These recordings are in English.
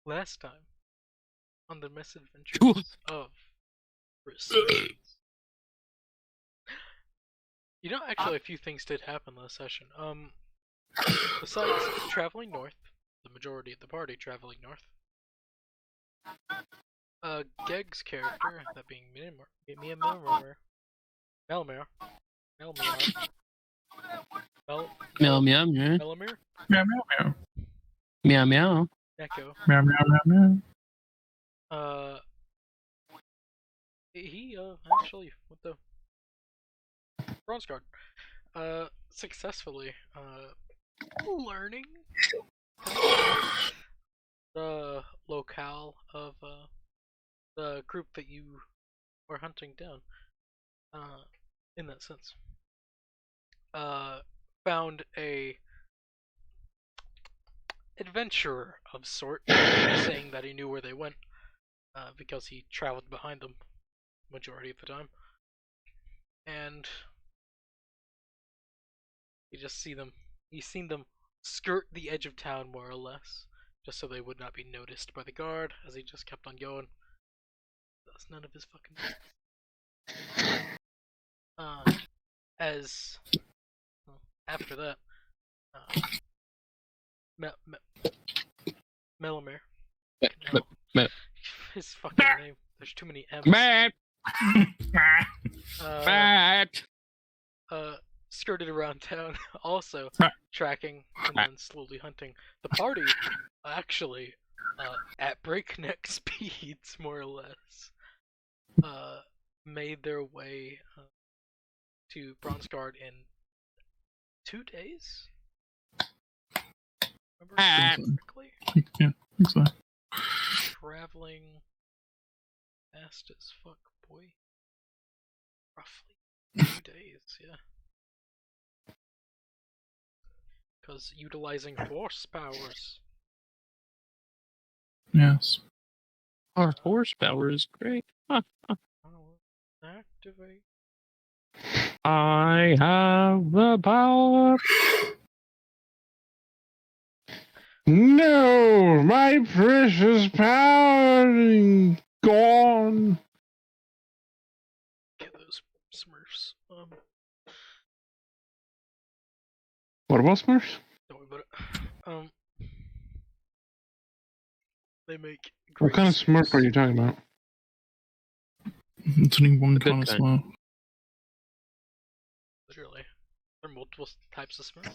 Last time on the misadventures of Resurgence. Actually, a few things did happen last session. Besides traveling north, the majority of the party traveling north. Geg's character, that being Melmer. Meow meow meow. Melamir? Meow meow meow. Meow meow. Echo. Meow meow meow meow. He actually with the bronze guard, successfully learning the locale of the group that you were hunting down. In that sense, found a adventurer of sort, saying that he knew where they went, because he traveled behind them majority of the time, and he's seen them skirt the edge of town more or less, just so they would not be noticed by the guard, as he just kept on going. That's none of his fucking business. After that, Melamir. His fucking name. There's too many M's. Skirted around town, also tracking and then slowly hunting. The party, actually, at breakneck speeds, more or less, made their way to Bronzeguard in 2 days? Remember correctly? Yeah, I think so. Traveling fast as fuck, boy. Roughly 2 days, yeah. Because utilizing force powers. Yes. Our horsepower is great. Activate. I have the power. No, my precious power is gone. Get those Smurfs. What about Smurfs? Don't worry about it. They make great What kind of Smurf are you talking about? It's only one The good kind of kind. Smurf. Literally. There are multiple types of Smurf.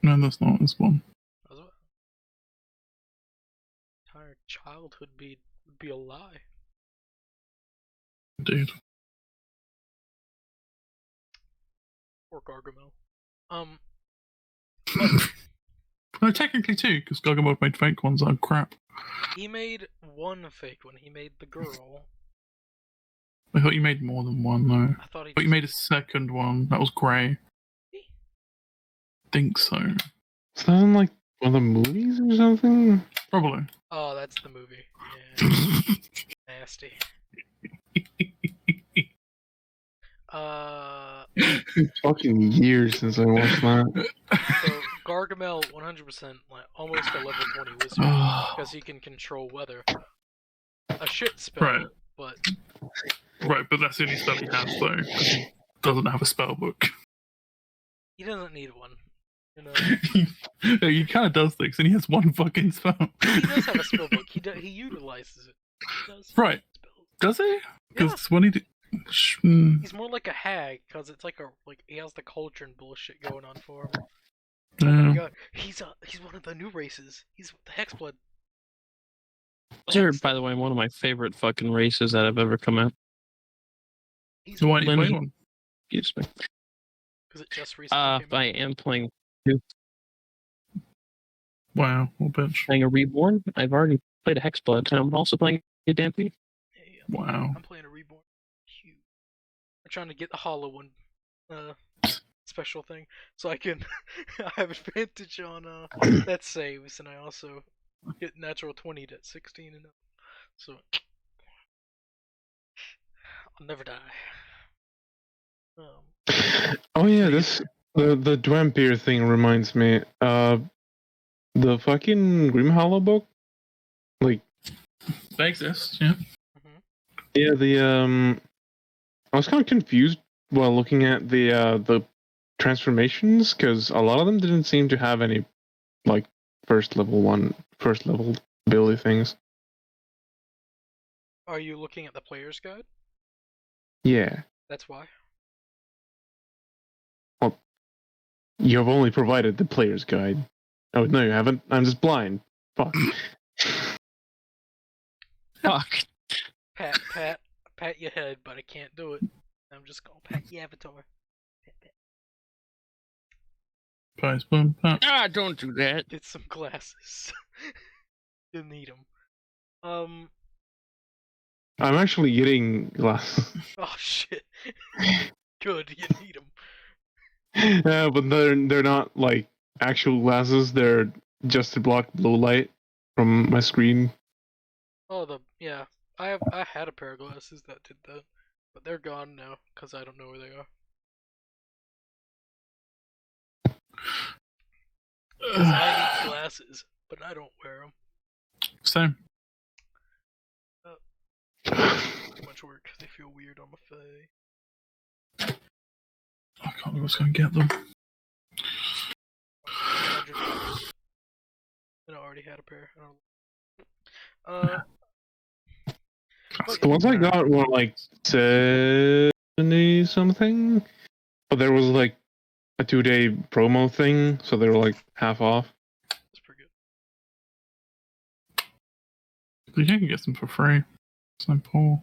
No, that's not this one. That's what entire childhood would be a lie. Indeed. Or Gargamel. No, technically two, because Gargamel made fake ones that are crap. He made one fake one. He made the girl. I thought you made more than one, though. I thought he. But you made a second one that was grey. Think so. Is that in like one of the movies or something? Probably. Oh, that's the movie. Yeah. Nasty. It's fucking years since I watched that. So Gargamel 100% like almost a level 20 wizard because he can control weather. A shit spell, Right. but Right, but that's the only spell he has, though, because he doesn't have a spell book. he doesn't need one. You know. No, he kind of does things, and he has one fucking spell. He does have a spell book. He utilizes it. He does Right. spells. Does he? Because Yeah. when he did... He's more like a hag because it's like he has the cauldron bullshit going on for him. Yeah. Oh my god, he's one of the new races. He's the Hexblood. They're, by the way, one of my favorite fucking races that have ever come out. He's So why don't you play Lemmy. one? Excuse me. because it just recently came out. I am playing Wow, what a bitch. a Reborn. I've already played a Hexblood, and I'm also playing a Dampy. Hey, Wow. I'm playing a Reborn. Huge. I'm trying to get the Hollow one. Special thing, so I can I have advantage on that saves, and I also get natural 20 at 16 and up. So I'll never die. Oh yeah, the Dwampier thing reminds me. The fucking Grim Hollow book. Like, They exist, yeah. yeah, I was kind of confused while looking at the transformations because a lot of them didn't seem to have any like first level ability things. Are you looking at the player's guide? Yeah. That's why. Well, you have only provided the player's guide. Oh no, you haven't. I'm just blind. Fuck. Fuck. Pat your head, but I can't do it. I'm just gonna pat your avatar. Pat, pat. Price boom, pat. Ah, don't do that. Get some glasses. You need them. I'm actually getting glasses. Oh shit. Good, you need them. Yeah, but they're not like actual glasses. They're just to block blue light from my screen. Oh, yeah. I had a pair of glasses that did that, but they're gone now because I don't know where they are. 'Cause I need glasses, but I don't wear them. Same. Too much work. They feel weird on my face. I can't believe I was going to get them. $100. And I already had a pair. The ones I got were like 70 something, but there was like a 2-day promo thing, so they were like half off. That's pretty good. You can get them for free. It's no poor.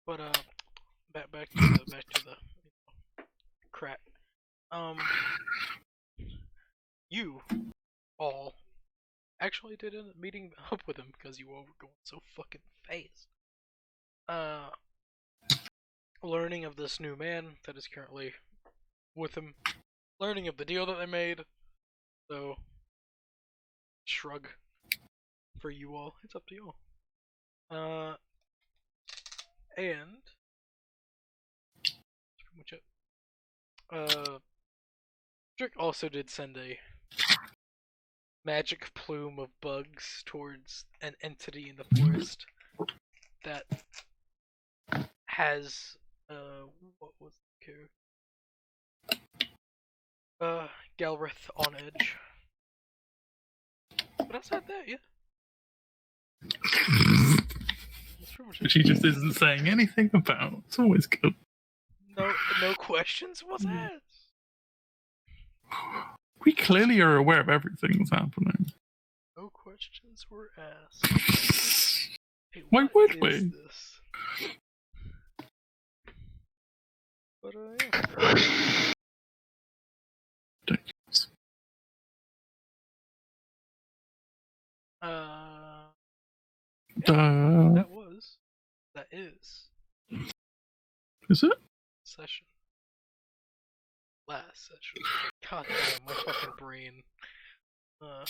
But back to the crack. You all actually did end up meeting up with him because you all were going so fucking fast. Learning of this new man that is currently with him, learning of the deal that they made. So, shrug for you all. It's up to you all. And that's pretty much it. Drake also did send a magic plume of bugs towards an entity in the forest that has what was the character? Galrith on edge. But outside that, yeah. That's pretty much it. She just isn't saying anything about. It's always good. No questions was asked. We clearly are aware of everything that's happening. No questions were asked. Hey, Why what would is we? this? But yeah. Ridiculous. That is Is it? session. Last session. God damn, my fucking brain. I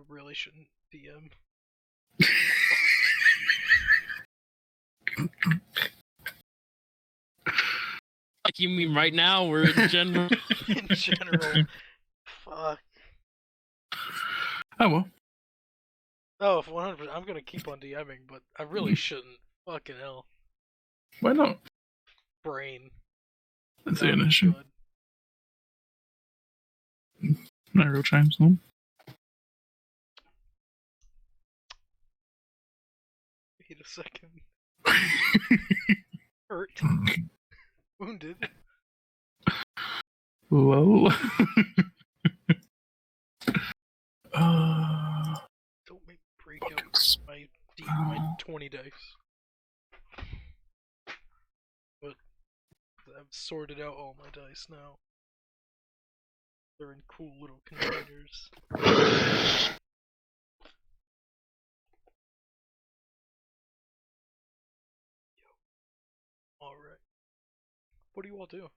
really shouldn't DM. Like you mean right now? We're in general. In general. Fuck. Oh well. Oh, 100%. I'm gonna keep on DMing, but I really shouldn't. Fucking hell. Why not? Brain. That's Not an issue. good. No real change, though. Wait a second. Hurt. Wounded. Lol. Don't make me break out my 20 dice. But I've sorted out all my dice now. They're in cool little containers. Alright. What do you all do?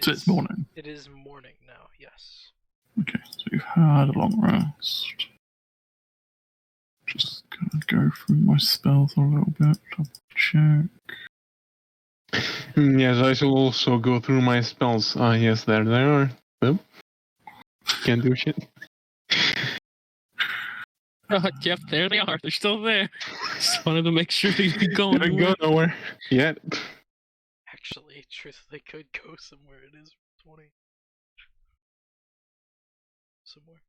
So it's morning. It is morning now, yes. Okay, so we've had a long rest. Just gonna go through my spells a little bit, double check. Yes, I shall also go through my spells. Ah, yes, there they are. Well, can't do shit. Yep, there they are. They're still there. Just wanted to make sure they'd be going. Didn't go nowhere yet. Actually, truth, they could go somewhere. It is 20. Somewhere.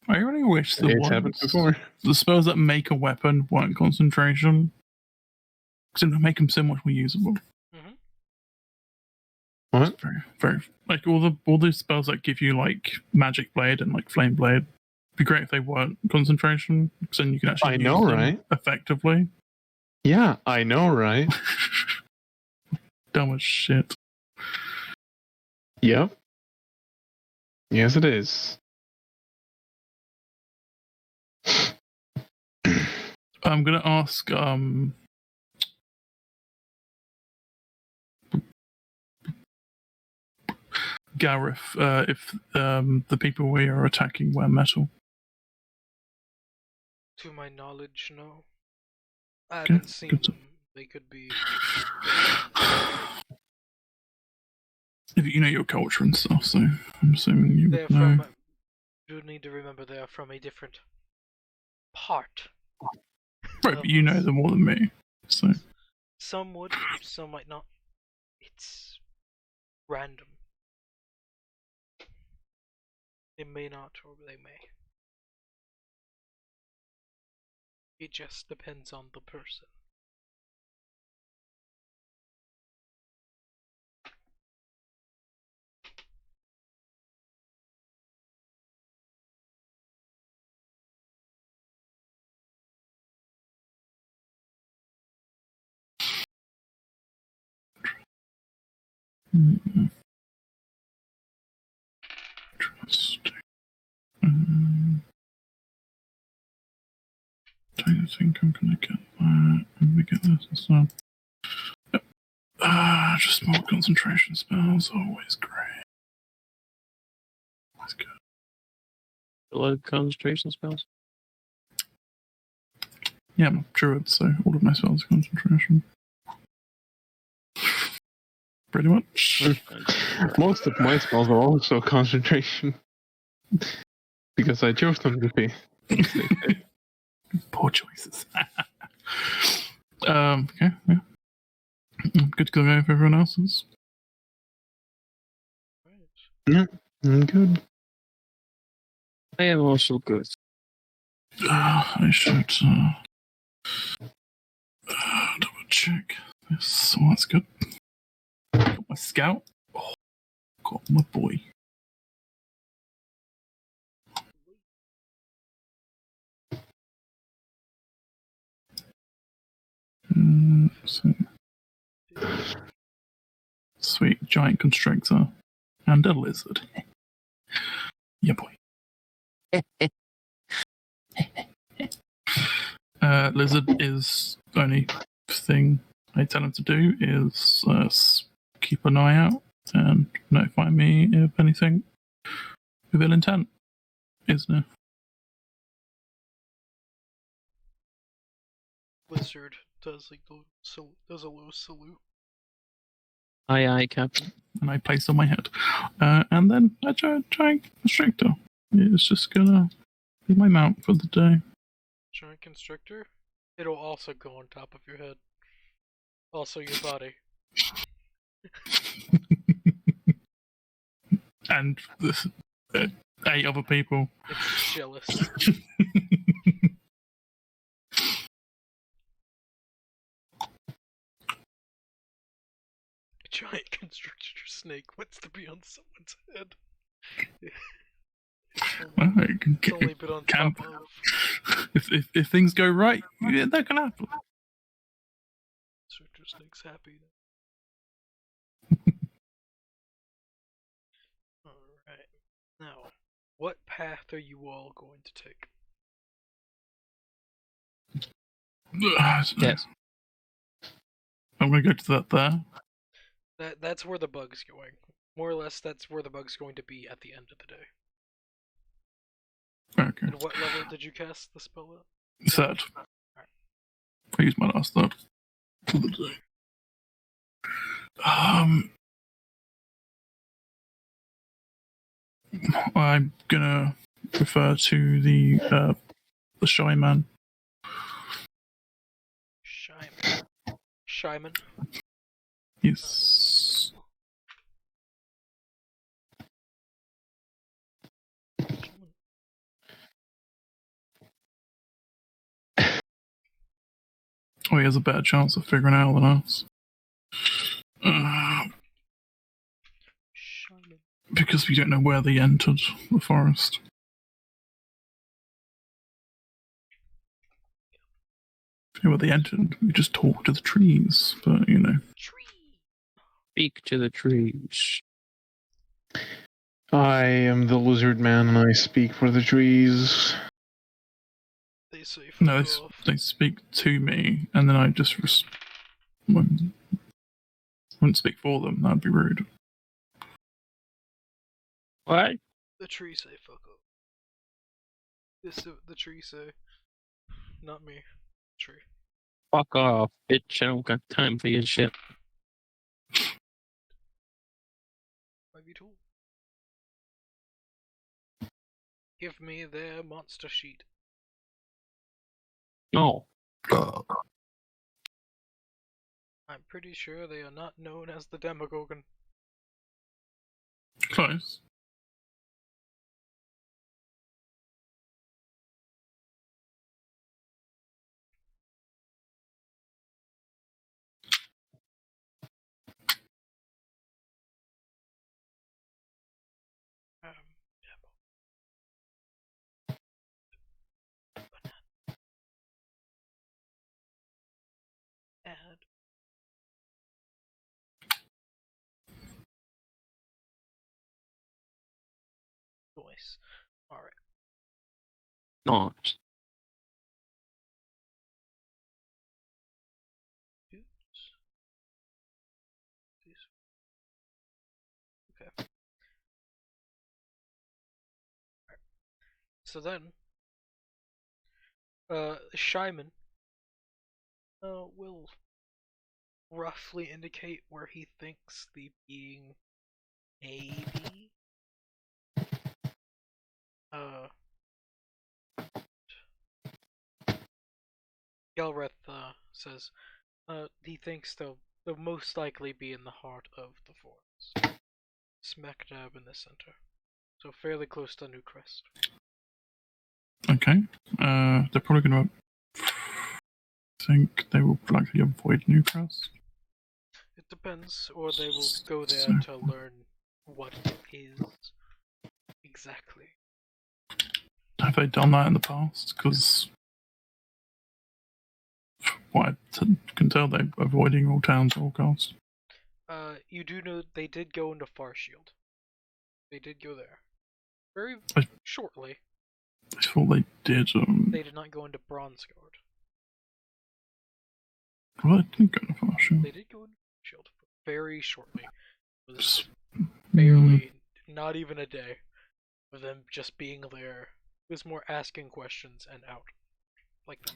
I really wish the It's happened before. the spells that make a weapon weren't concentration, because it would make them so much more usable. Mm-hmm. What? Very, very like all the spells that give you like magic blade and like flame blade. It'd be great if they weren't concentration, because then you can actually I use know, them right? effectively. Yeah, I know, right? Dumb as shit. Yep. Yes, it is. I'm gonna ask Gareth if the people we are attacking wear metal. To my knowledge, no. I Okay, haven't seen good. them. They could be. If you know your culture and stuff, so I'm assuming you They're would know. from. You need to remember they are from a different part. Right, but you know them more than me. So Some would, some might not. It's random. They may not, or they may. It just depends on the person. interesting. Don't think I'm gonna get that. Let me get this instead. Yep. Just more concentration spells, always great. Always good. A lot of concentration spells. Yeah, I'm a druid, so all of my spells are concentration. Pretty much. Most of my spells are also concentration. Because I chose them to be. Poor choices. Okay, yeah. Good to go over everyone else's. Right. I'm good. I am also good. I should double check this. So that's good. Got my scout. Oh, got my boy. So, sweet giant constrictor and a lizard. Yeah, boy. Lizard is only thing I tell him to do is keep an eye out and notify me if anything with ill intent is there. Lizard does like does a low salute. Aye, Captain. And I place on my head. And then a giant constrictor. It's just gonna be my mount for the day. Giant constrictor. It'll also go on top of your head. Also your body. And the 8 other people. It's jealous. A giant constrictor snake wants to be on someone's head. It's only been on top of. If things go right, yeah, that can happen. Constrictor snake's happy. Alright. Now, what path are you all going to take? Yes. I'm gonna go to that there. That's where the bug's going. More or less, that's where the bug's going to be at the end of the day. Okay. And what level did you cast the spell at? Third. I used my last third for the day. I'm gonna refer to the shy man. Shyman. Yes. Oh, he has a better chance of figuring it out than us. Because we don't know where they entered the forest. If we know where they entered, we just talk to the trees, but you know. Speak to the trees. I am the lizard man, and I speak for the trees. They say No, they speak to me, and then I just wouldn't speak for them. That'd be rude. What? The trees say fuck up. This is what the trees say. Not me. Tree. Fuck off, bitch. I don't got time for your shit. Might be told. Give me their monster sheet. No. I'm pretty sure they are not known as the Demogorgon. Close. Add. Voice. Alright. Not. Okay. Right. So then, Shyman will roughly indicate where he thinks the being may be. Gelreth says he thinks they'll most likely be in the heart of the forest. Smack dab in the center. So fairly close to Newcrest. Okay. They're probably gonna think they will likely avoid Newcrest. It depends, or they will go there to learn what it is exactly. Have they done that in the past? Because what I can tell, they're avoiding all towns at all costs. You do know they did go into Farshield. They did go there. Very shortly. I thought they did. They did not go into Bronzeguard. Well, they didn't go to Farshield. They did go into Farshield very shortly. It was barely, not even a day of them just being there. It was more asking questions and out. Like that.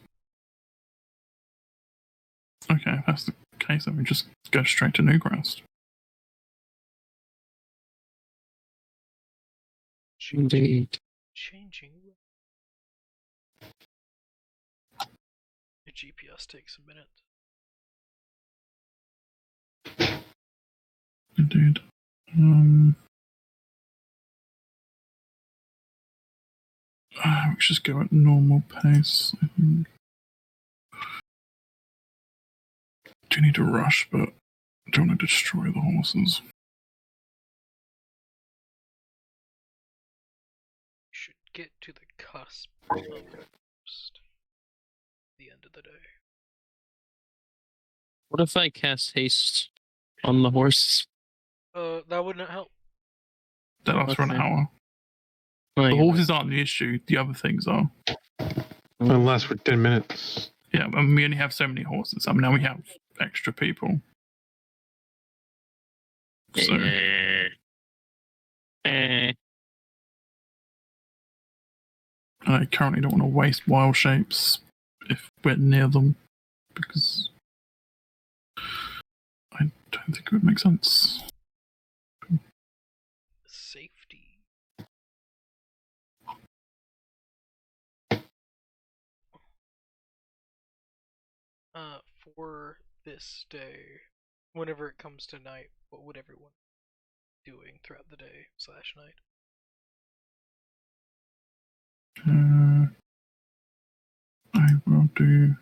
Okay, if that's the case, then we just go straight to Newcrest. Indeed. Changing. The GPS takes a minute. Indeed. We just go at normal pace, I think. Do need to rush, but I don't want to destroy the horses. Should get to the cusp of the end of the day. What if I cast haste on the horse? That wouldn't help. That lasts for an Okay. hour. Oh, The horses aren't the issue, the other things are. It'll last for 10 minutes. Yeah, and we only have so many horses. I mean, now we have extra people. So, I currently don't want to waste wild shapes if we're near them, because I don't think it would make sense. Safety. For this day, whenever it comes to night, what would everyone be doing throughout the day / night? I will do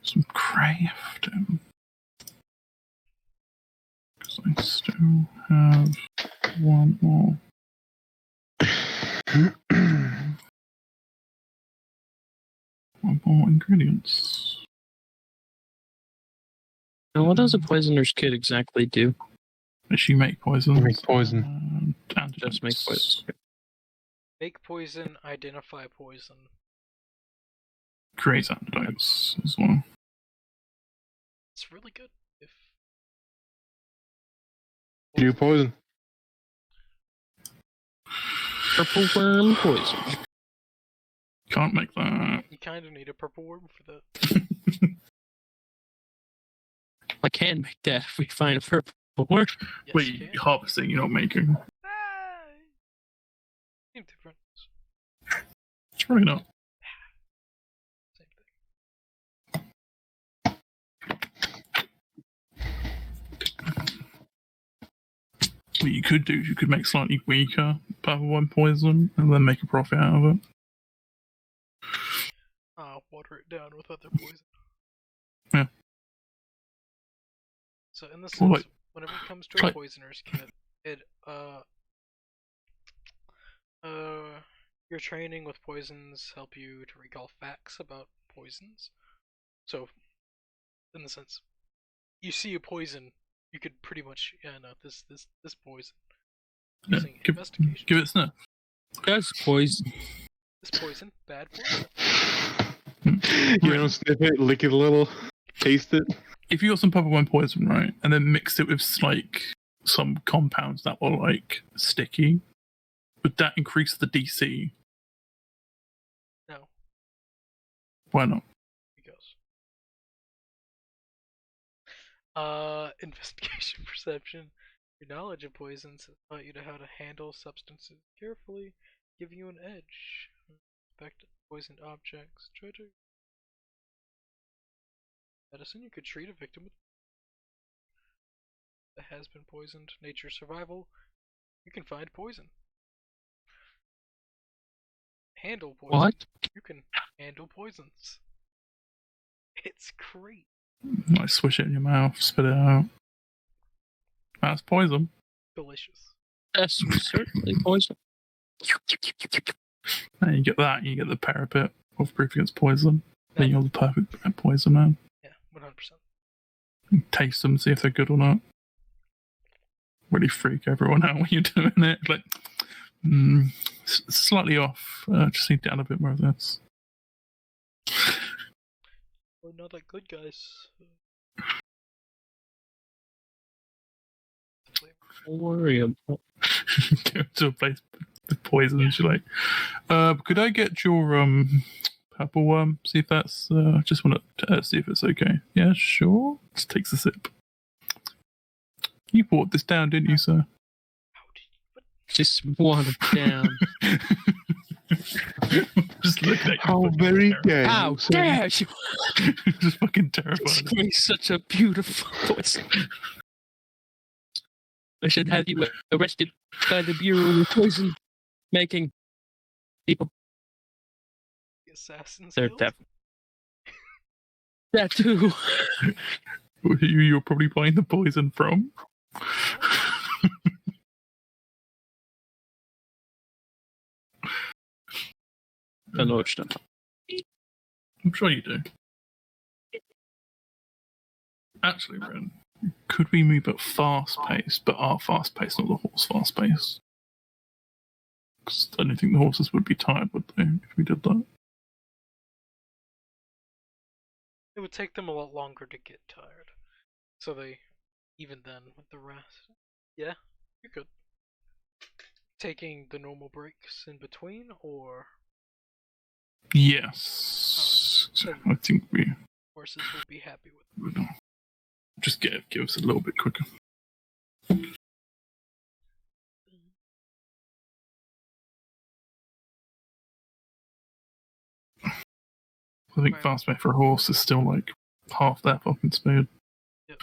some crafting. Because I still have one more. One more ingredients. Now, what does a poisoner's kit exactly do? Does you make poison? Make poison. Just make poison. Make poison, identify poison. Create antidotes as well. It's really good. If Do poison. Purple worm poison. Can't make that. you kind of need a purple worm for that. I can make that if we find a purple worm. Yes, Wait, you you're can. harvesting, you're not making. Ah, same difference. It's probably not. Same thing. What you could do is you could make slightly weaker purple one poison and then make a profit out of it. Water it down with other poison. Yeah. So in the sense, Well, like, whenever it comes to try- a poisoner's kit, it your training with poisons help you to recall facts about poisons. So, in the sense, you see a poison, you could pretty much this poison. Yeah, Using investigation. give it a sniff. That's poison. This poison, bad poison. You don't sniff it, lick it a little, taste it. If you got some purple one poison, right, and then mixed it with like some compounds that were like sticky, would that increase the DC? No, Why not? because investigation perception. Your knowledge of poisons has taught you to how to handle substances carefully, giving you an edge. Inspect poisoned objects. Try to medicine. You could treat a victim that has been poisoned. Nature survival. You can find poison. Handle poison. What? You can handle poisons. It's great. Like swish it in your mouth, spit it out. That's poison. Delicious. That's certainly poison. And you get that, you get the parapet of proof against poison. Then Yeah. you're the perfect poison man. Yeah, 100%. Taste them, see if they're good or not. Really freak everyone out when you're doing it. Like, slightly off. Just need to add a bit more of this. We're not that good, guys. Don't worry about Go to a place with poison and you're like, could I get your purple worm? See if that's just want to see if it's okay. Yeah, sure. Just takes a sip. You bought this down, didn't you, sir? How did you? What? just watered down. Just looking at you. How fucking very terrified. dare How you, sir. dare you Just fucking terrified. display such a beautiful voice? I should have you arrested by the Bureau of Poison Making people. The Assassin's They're Guild? deaf. That too. Who you're probably buying the poison from. I know what you're talking I'm sure you do. Actually, Ren, could we move at fast pace, but our fast pace, not the horse fast pace? Because I don't think the horses would be tired, would they, if we did that? It would take them a lot longer to get tired. So they, even then, with the rest. Yeah, you could. Taking the normal breaks in between, or Yes. Alright. I think we horses will be happy with. would just give us a little bit quicker. I think fastback for a horse is still like half that fucking speed. Yep.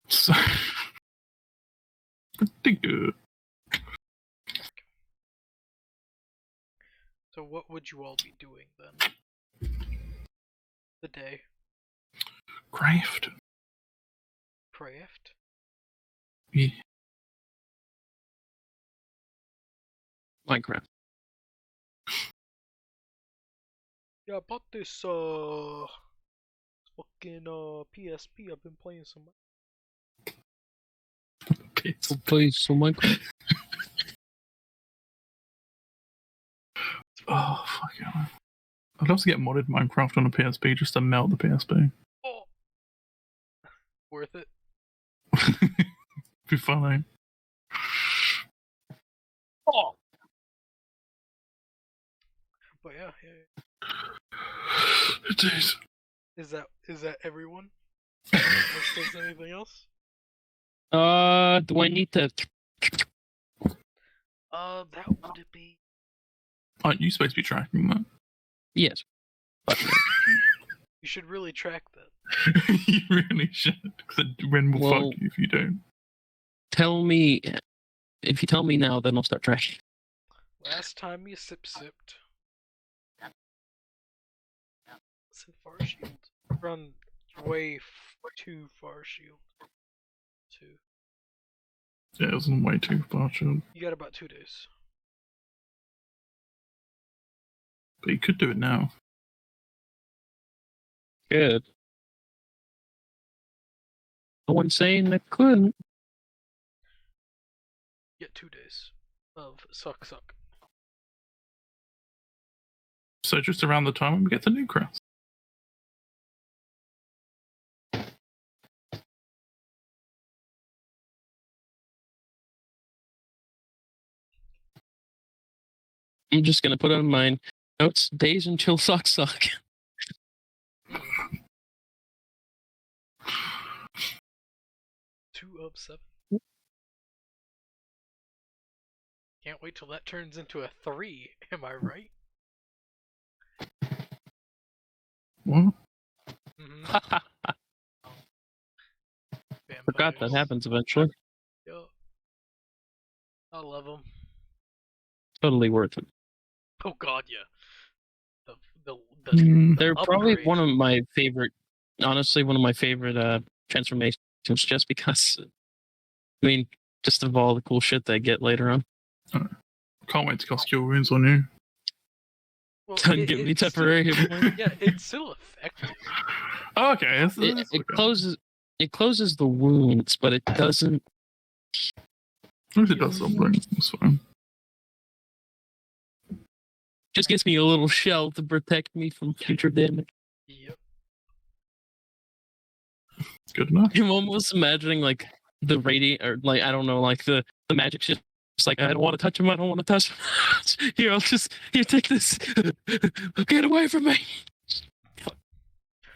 So pretty good. So what would you all be doing then? The day. Craft. Craft? Yeah. Minecraft. Yeah, I bought this fucking PSP. I've been playing some. We'll play some Minecraft. Oh fuck yeah. I'd love to get modded Minecraft on a PSP just to melt the PSP. Oh, worth it. Be funny. Oh. But yeah. It is. Is that everyone? Unless there's anything else? Do I need to? That would it be? Aren't you supposed to be tracking that? Yes. You should really track that. You really should. Because Ren will fuck you if you don't. Tell me. If you tell me now, then I'll start tracking. Last time you sipped. Sit far shield. Run way too far shield. Two. Yeah, it wasn't way too far, sure. You got about 2 days. But you could do it now. Good. No one's saying I couldn't. Get 2 days of suck. So just around the time when we get the new crest. I'm just gonna put on my notes. Days until suck. 2 of 7. Can't wait till that turns into a 3. Am I right? What? Mm-hmm. Forgot that happens eventually. Yo. I love them. Totally worth it. Oh god, yeah. They're probably upgrade. one of my favorite. Honestly, one of my favorite transformations, just because. I mean, just of all the cool shit they get later on. Can't wait to cast Cure Wounds on you. Well, Don't give me temporary hit points. Yeah, it's still effective. Oh, okay. It closes. It closes the wounds, but it doesn't. At least it does something. That's fine. Just gives me a little shell to protect me from future damage. Yep. It's good enough. I'm almost imagining like the radiant, or like I don't know, like the magic shit. It's like I don't want to touch him. I don't want to touch him. Here, take this. Get away from me.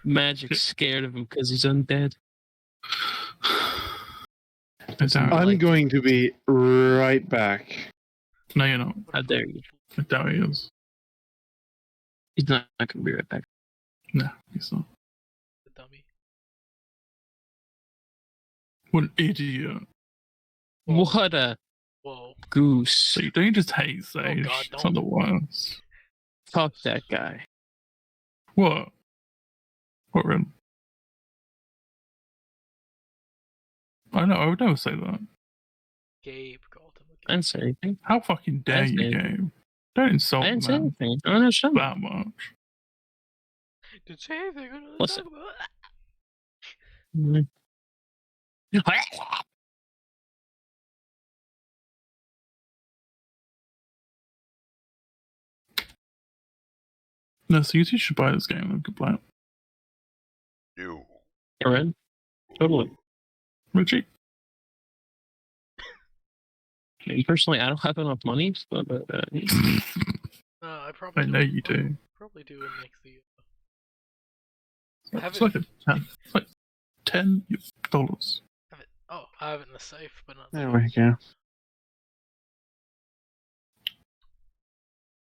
Magic's scared of him because he's undead. I'm going to be right back. No, you're not. How dare you? I doubt he is. He's not going to be right back. No, he's not. The dummy. What an idiot. What a goose. So you don't just hate Sage. God, It's not the worst. Fuck that guy. What? What, Ren? I know, I would never say that. Gabe called him. I didn't say anything. How fucking dare you, Gabe? Don't insult I me didn't say anything. I don't understand that much. Did say anything? Listen. No, so you two should buy this game and good play it. You. You're in? Totally. Richie? I mean, personally, I don't have enough money, but I probably. I know you do. Probably do and make the. It's like a 10. It's like 10. I have it in the safe, but not. There we go.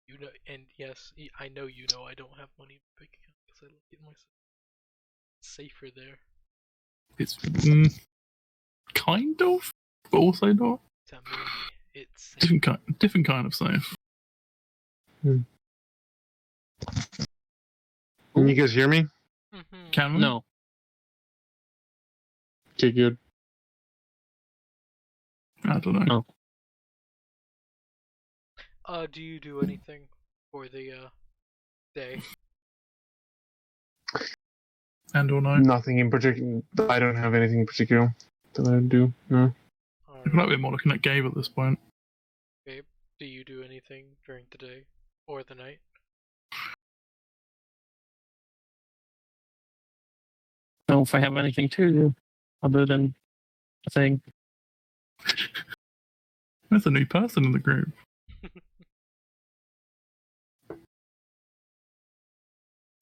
You know, and yes, I know you know I don't have money in my bank account because I look at myself safer there. It's kind of, but also not. To me, it's safe. Different kind of safe. Can you guys hear me? Mm-hmm. Can we? No. Okay, good. I don't know. Do you do anything for the day? And or no? Nothing in particular. I don't have anything in particular that I would do. No. I feel like we're more looking at Gabe at this point. Gabe, do you do anything during the day or the night? I don't know if I have anything to do other than a thing. There's a new person in the group.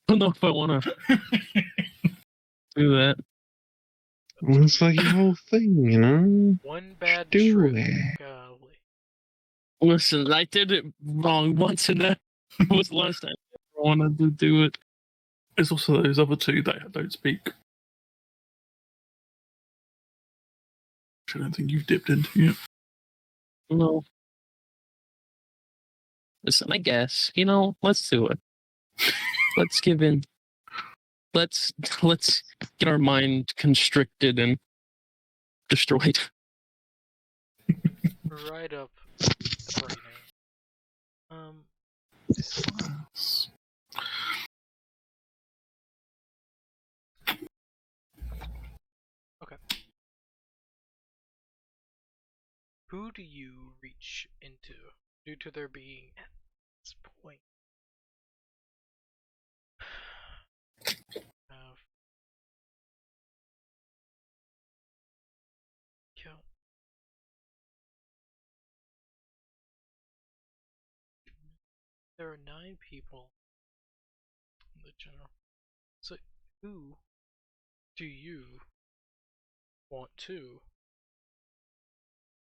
I don't know if I want to do that. It's like your whole thing, you know? One bad Do trip. it. Golly. Listen, I did it wrong once, and that was the last time I ever wanted to do it. There's also those other two that don't speak. Which I don't think you've dipped into yet. No. Listen, I guess, let's do it. Let's give in. Let's get our mind constricted and destroyed. Right up the brain. Okay. Who do you reach into due to there being at this point? Count. There are 9 people in the general. So who do you want to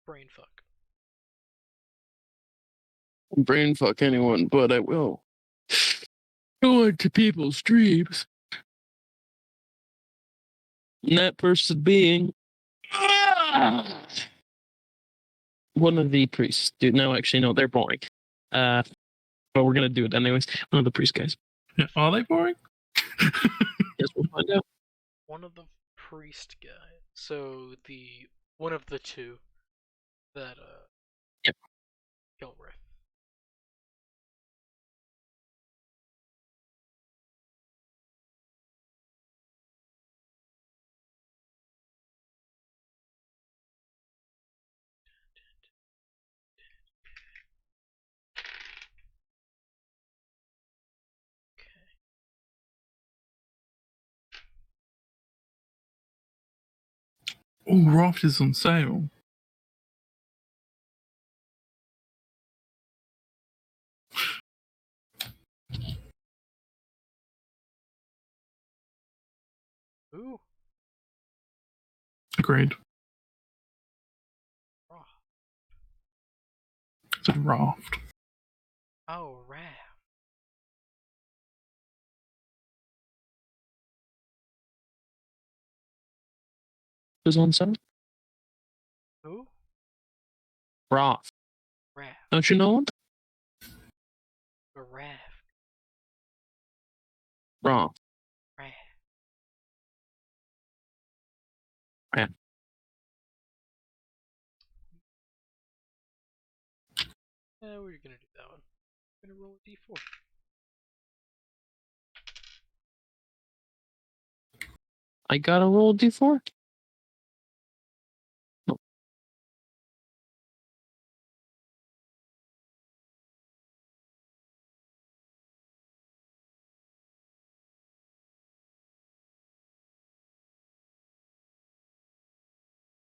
brain fuck? Brain fuck anyone, but I will go into people's dreams. And that person being one of the priests. Dude, no, actually, no, they're boring. But we're gonna do it anyways. One of the priest guys. Yeah, are they boring? Guess we'll find out. One of the priest guys. So the one of the two that Yep. Gilrith. Oh, Raft is on sale. Ooh. Agreed. Oh, It's a Raft. oh Raph. Who's on sale? Who? Roth. Raph. Don't you know him? Or Raph. Roth. Raph. Yeah. We're gonna do that one. I'm gonna roll a d4. I gotta roll d4?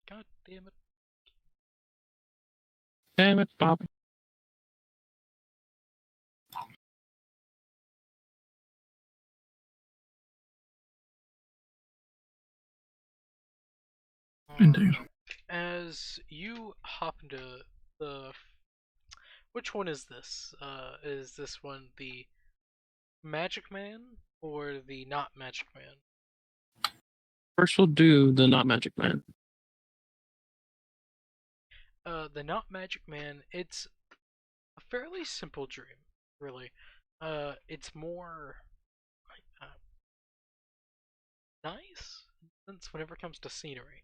God damn it. Damn it, Bob. Indeed. As you hop into the, which one is this? Is this one the Magic Man or the not Magic Man? First, we'll do the not Magic Man. The not Magic Man. It's a fairly simple dream, really. It's more nice since whenever it comes to scenery.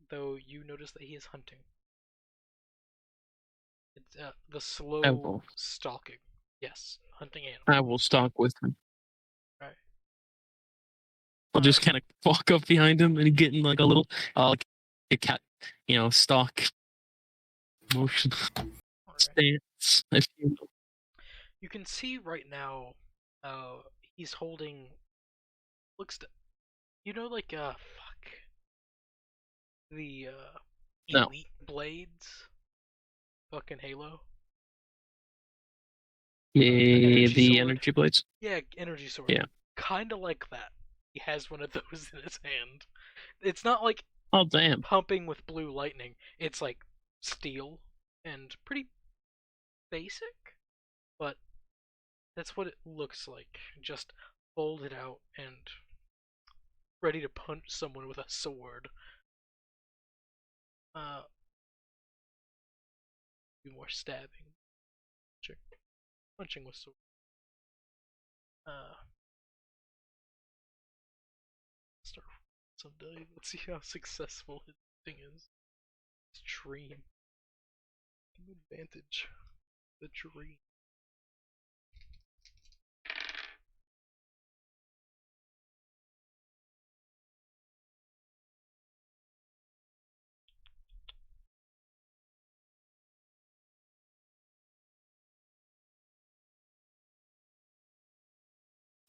Though you notice that he is hunting. It's the I slow will. stalking. Yes, hunting animals. I will stalk with him. Right. I'll just kind of walk up behind him and get in like a little, like a cat, stalk motion Alright. stance. If you will. You can see right now, he's holding. Looks. Like fuck. The No. elite blades. Fucking Halo. Yeah, the sword. energy blades. Yeah, energy sword. Yeah. Kinda like that. He has one of those in his hand. It's not like Oh damn. pumping with blue lightning. It's like steel and pretty basic, but that's what it looks like. Just folded out and ready to punch someone with a sword. Do more stabbing. Punching with sword. Start someday. Let's see how successful his thing is. His dream. Give him advantage. The dream.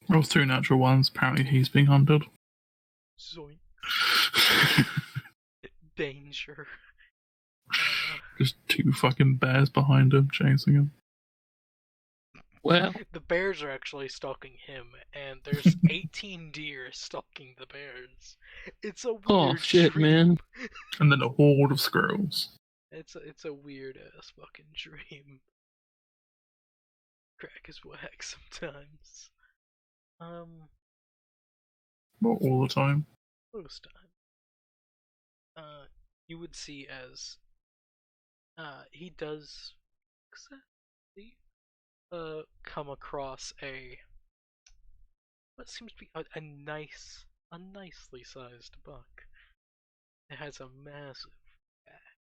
Roll 2 natural ones. Apparently he's being hunted. Zoink. Danger. Just 2 fucking bears behind him, chasing him. Well, The bears are actually stalking him, and there's 18 deer stalking the bears. It's a weird oh shit, dream. man. And then a horde of squirrels. It's a weird ass fucking dream. Crack is whack sometimes. Not all the time. Most time. You would see as he does exactly come across what seems to be a nicely sized buck. It has a massive back.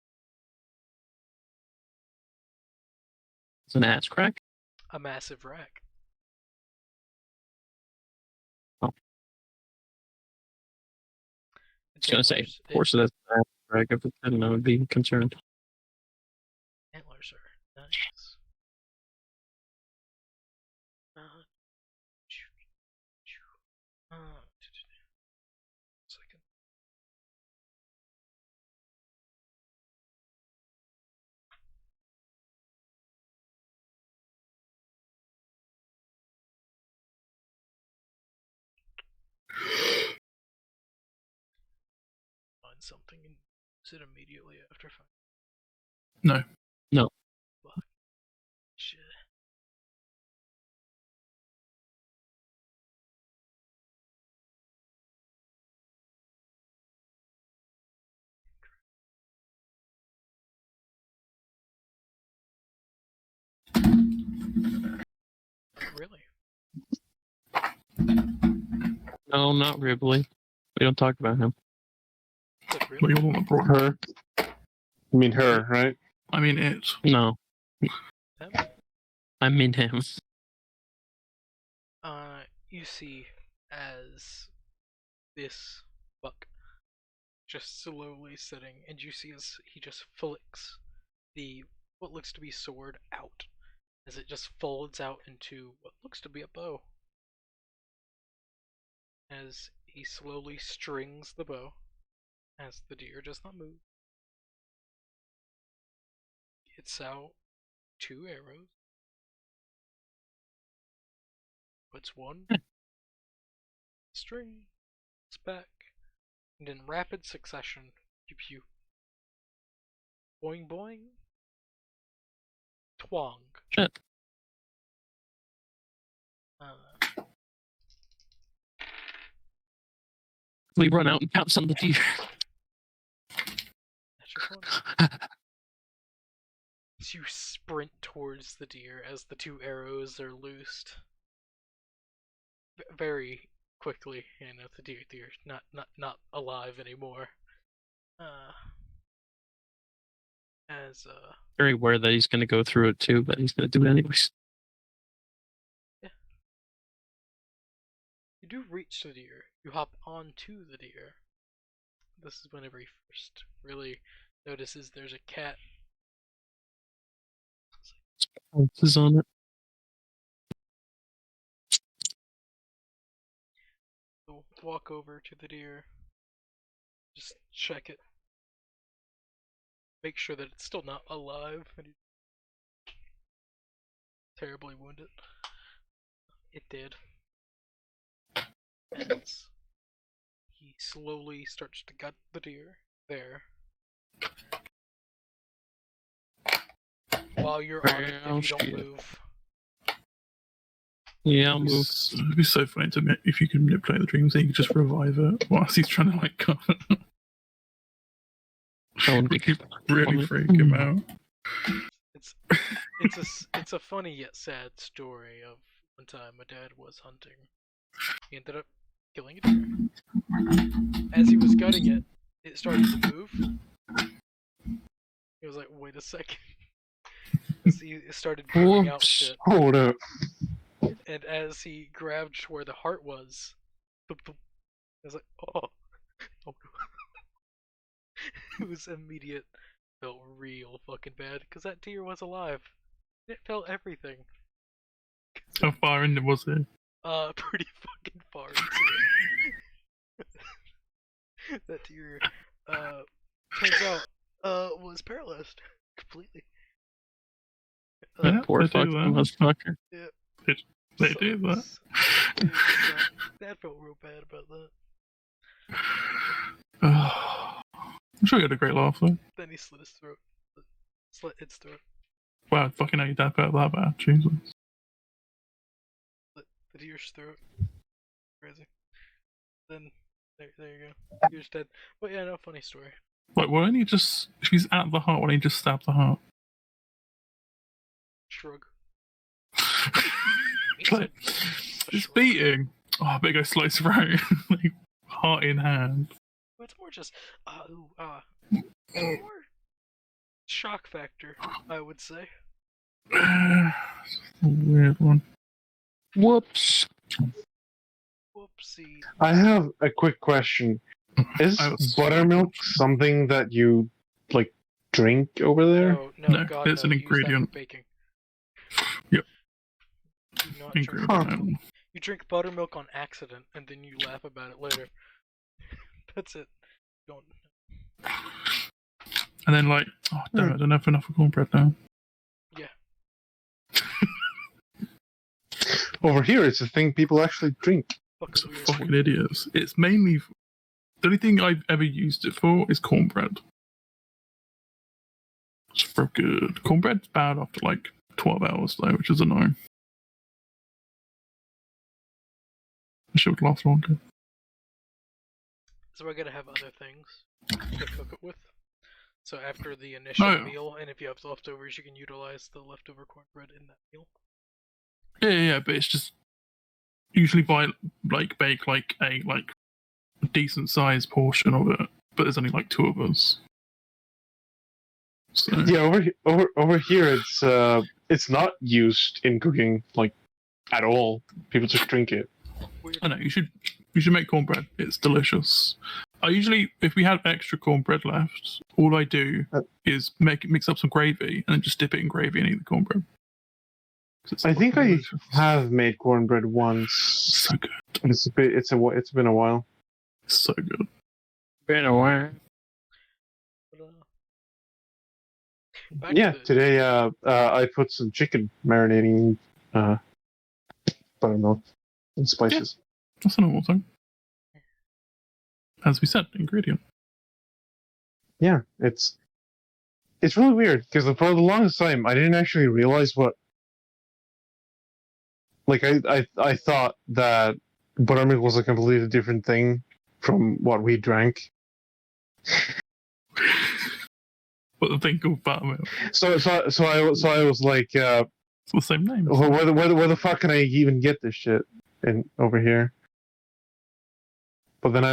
It's an ass crack. A massive rack. Oh. I was gonna say, Antlers. of course, that's an ass crack. If it didn't, I would be concerned. Antlers are nice. Second. Find something and use it immediately after finding. No. No. Fuck. Shit. Really? No, not Ripley. We don't talk about him. Look, But really? you're the one that brought her. Her. You mean her, right? I mean it. No, Them? I mean him. You see as this buck just slowly sitting, and you see as he just flicks the what looks to be sword out, as it just folds out into what looks to be a bow. As he slowly strings the bow, as the deer does not move, gets out 2 arrows, puts one string, it's back, and in rapid succession, pew pew, boing boing, twang. Shit. We run out and pounce on the deer. That's your fun. As you sprint towards the deer as the two arrows are loosed. Very quickly, the deer not alive anymore. Very aware that he's going to go through it too, but he's going to do it anyways. Yeah. You do reach the deer. You hop onto the deer. This is whenever he first really notices there's a cat. Pounces on it. So walk over to the deer. Just check it. Make sure that it's still not alive and he's terribly wounded. It did. And he slowly starts to gut the deer there. While you're on it, if you don't move. Yeah, I'll move. It'd be so funny to if you could manipulate the dreams, then you could just revive it whilst he's trying to like cover it. That would be Really freak him out. It's a funny yet sad story of one time my dad was hunting. He ended up killing a deer. As he was gutting it, it started to move. He was like, wait a second. As he started burning out shit. Hold up. And as he grabbed where the heart was, boop, boop, I was like, oh no. It was immediate. Felt real fucking bad because that deer was alive. It felt everything. How far in was it? Pretty fucking far into it. That deer, turns out, was paralyzed completely. Yeah, Poor they do fucking that. motherfucker. Yeah. They do that. Dad felt real bad about that. I'm sure you had a great laugh though. Then he slit his throat. Slit its throat. Wow, fucking hell, your dad felt that bad. Jesus. Slit the deer's throat. Crazy. Then, there you go. Deer's dead. But yeah, no, funny story. Like, why don't you just, if he's at the heart, why don't you just stab the heart? Shrug. Like, it's beating. Oh, I better go slice throat. Like, heart in hand. It's more just, more shock factor, I would say. A weird one. Whoops. Whoopsie. I have a quick question. Is buttermilk something that you like drink over there? No, God, it's no. an You use that for ingredient. baking. Yep. Do not drink Ingredient. buttermilk. You drink buttermilk on accident, and then you laugh about it later. That's it. Don't. And then like, oh damn, I don't have enough for cornbread now. Yeah. Over here, it's a thing people actually drink. It's Fucking weird. fucking idiots. It's mainly the only thing I've ever used it for is cornbread. It's for good. Cornbread's bad after like 12 hours though, which is annoying. It should last longer. So we're gonna have other things to cook it with. So after the initial meal, and if you have leftovers, you can utilize the leftover cornbread in that meal. Yeah, but it's just usually bake like a decent sized portion of it, but there's only like two of us. So Yeah, over here, it's not used in cooking like at all. People just drink it. Weird. I know you should make cornbread. It's delicious. I usually, if we have extra cornbread left, all I do is mix up some gravy and then just dip it in gravy and eat the cornbread. I think I delicious. have made cornbread once. So good. It's been a while. It's so good. Been a while. Back Yeah, to the, today I put some chicken marinating buttermilk and spices. That's a normal thing. as we said, ingredient. Yeah, it's really weird because for the longest time I didn't actually realize what. Like I thought that buttermilk was a completely different thing from what we drank. But the thing called buttermilk. So I was like, It's the same name. where the fuck can I even get this shit over here? But then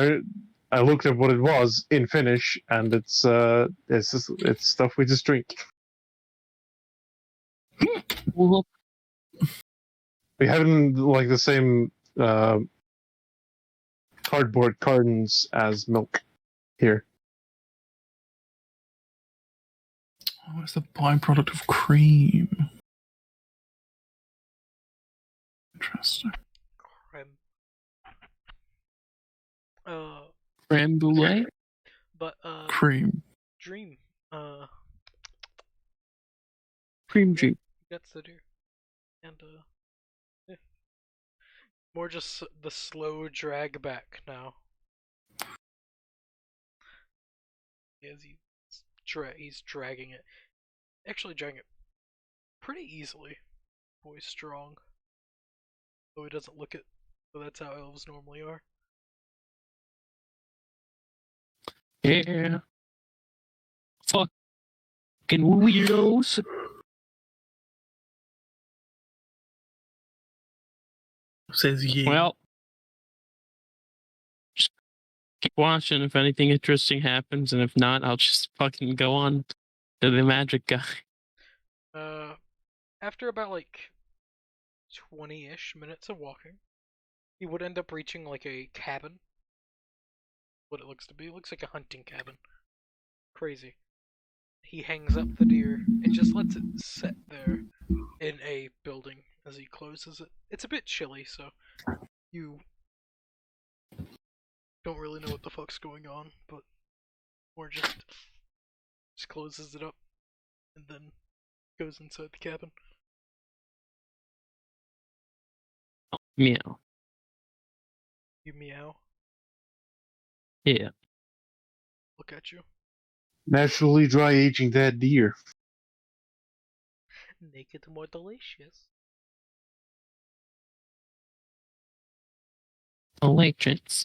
I looked at what it was in Finnish, and it's stuff we just drink. Well, We have it in like the same cardboard cartons as milk here. Oh, it's the byproduct of cream. Interesting. Creme. creme brulee. But Cream. Dream. Cream juice. That's the do. And yeah. More just the slow drag back now. As he's dragging it. Actually dragging it pretty easily. Boy's strong. Though he doesn't look it. So that's how elves normally are. Yeah. Fucking weirdos. Says ye. Well, just keep watching if anything interesting happens, and if not, I'll just fucking go on to the magic guy. After about like 20-ish minutes of walking, he would end up reaching like a cabin. What it looks to be. It looks like a hunting cabin. Crazy. He hangs up the deer and just lets it sit there in a building as he closes it. It's a bit chilly, so you don't really know what the fuck's going on, but or just closes it up and then goes inside the cabin. Meow. You meow. Yeah. Look at you. Naturally dry aging that deer. Make it more delicious. Electrons.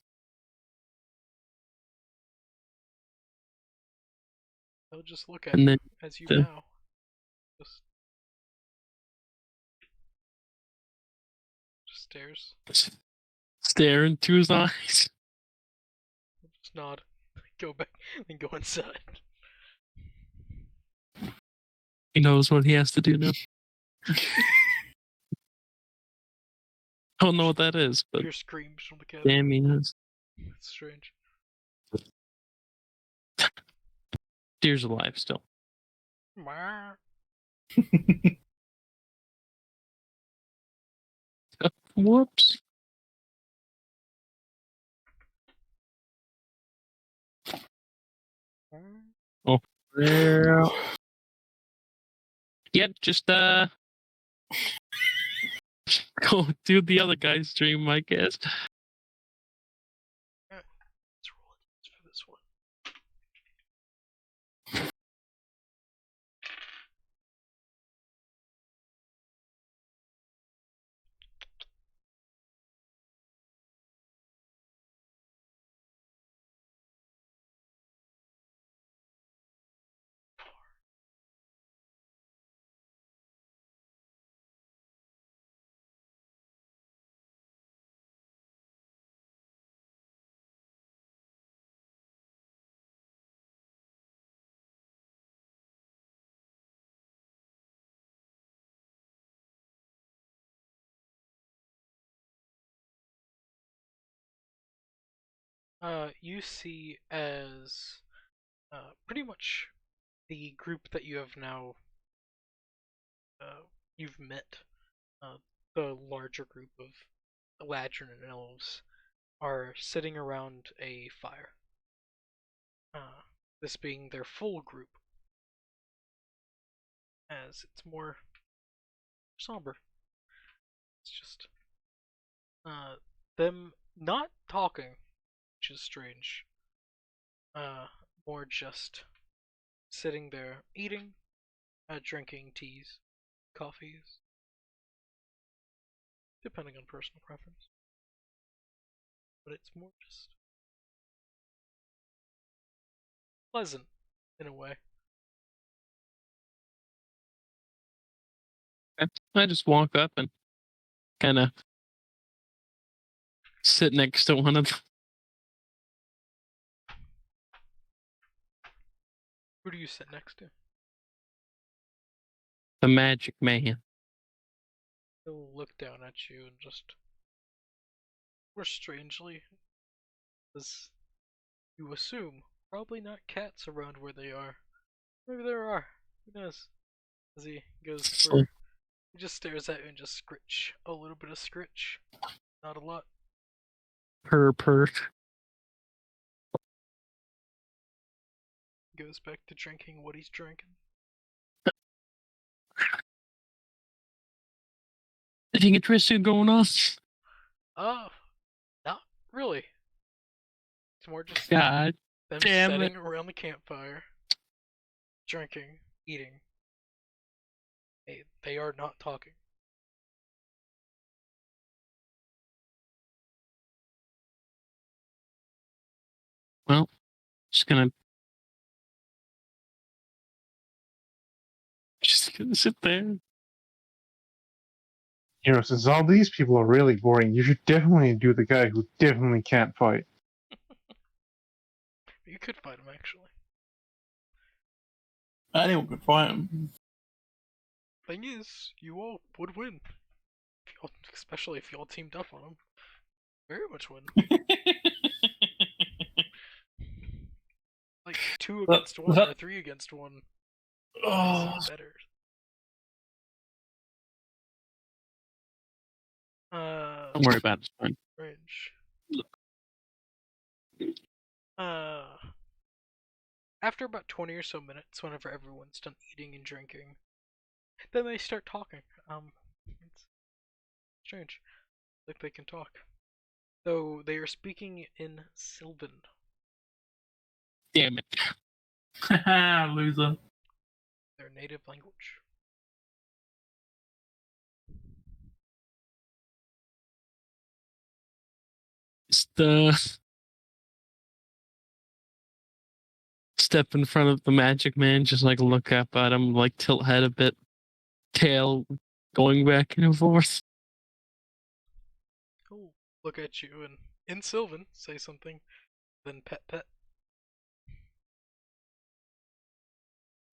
They'll just look at And you then as you the- meow. Just stares. Stare into his eyes. Just nod. Go back and go inside. He knows what he has to do now. I don't know what that is, but Hear screams from the cabin. damn, he knows. It's strange. Deer's alive still. Meow. Whoops. Oh. Yeah. Yep, just go do the other guy's stream, I guess. Let's roll it for this one. You see as pretty much the group that you have now you've met, the larger group of Eladrin and elves are sitting around a fire. This being their full group, as it's more somber. It's just them not talking, which is strange. more just sitting there eating, drinking teas, coffees, depending on personal preference. But it's more just pleasant in a way. I just walk up and kind of sit next to one of them. Who do you sit next to? The magic man. He'll look down at you and just, more strangely, as you assume, probably not cats around where they are. Maybe there are. Who knows? As he goes for, he just stares at you and just scritch. A little bit of scritch. Not a lot. Purr. Goes back to drinking what he's drinking. Anything interesting going on? Not really. It's more just God them damn sitting it. around the campfire, drinking, eating. They are not talking. Well, just gonna sit there. Since all these people are really boring, you should definitely do the guy who definitely can't fight. You could fight him actually. Anyone could fight him. Thing is, you all would win. Especially if y'all teamed up on him. Very much win. Like 2 against 1 or 3 against 1. Oh, Better. Don't worry about it. It's fine. Range. After about 20 or so minutes, whenever everyone's done eating and drinking, then they start talking. It's strange. Like they can talk. Though they are speaking in Sylvan. Damn it. loser. Their native language. Just step in front of the magic man, just like look up at him, like tilt head a bit, tail going back and forth. He'll look at you and, in Sylvan, say something, then pet.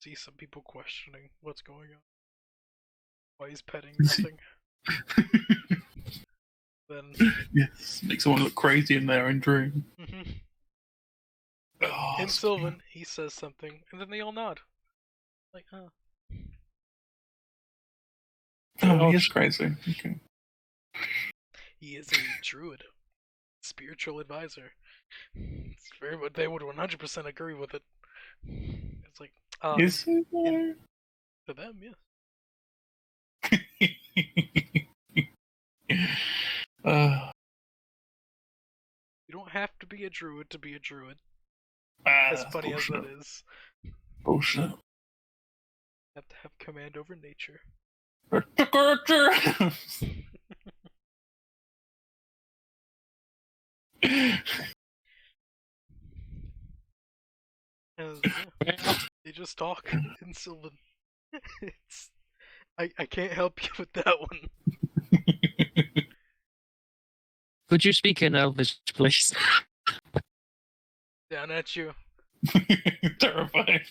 See some people questioning what's going on. Why he's petting nothing. Then. Yes, makes someone look crazy in there in dream. Oh, in Sylvan, he says something, and then they all nod. Like, oh. Oh, he is crazy. Okay. He is a druid. Spiritual advisor. It's very, they would 100% agree with it. It's like, Is he there? To them, yes. You don't have to be a druid to be a druid. As funny as that is. Bullshit. You have to have command over nature. And, yeah, they just talk in Sylvan. I can't help you with that one. Could you speak in Elvish, please? Down at you. Terrified.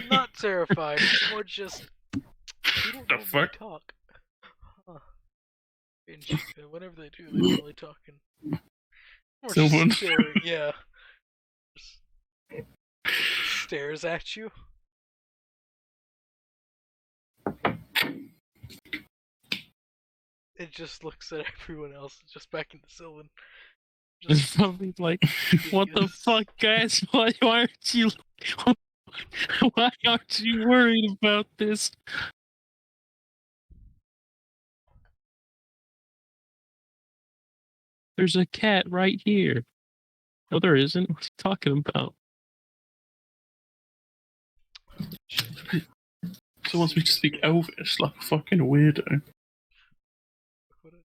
Not terrified. It's more just you don't The normally fuck? talk. Huh. Whenever they do, they don't really talk. More Sylvan. staring, yeah. Just stares at you. It just looks at everyone else, just back into Sylvan. It's probably like, what the fuck, guys? Why aren't you worried about this? There's a cat right here. No, there isn't. What are you talking about? So wants me to speak Elvish like a fucking weirdo. What a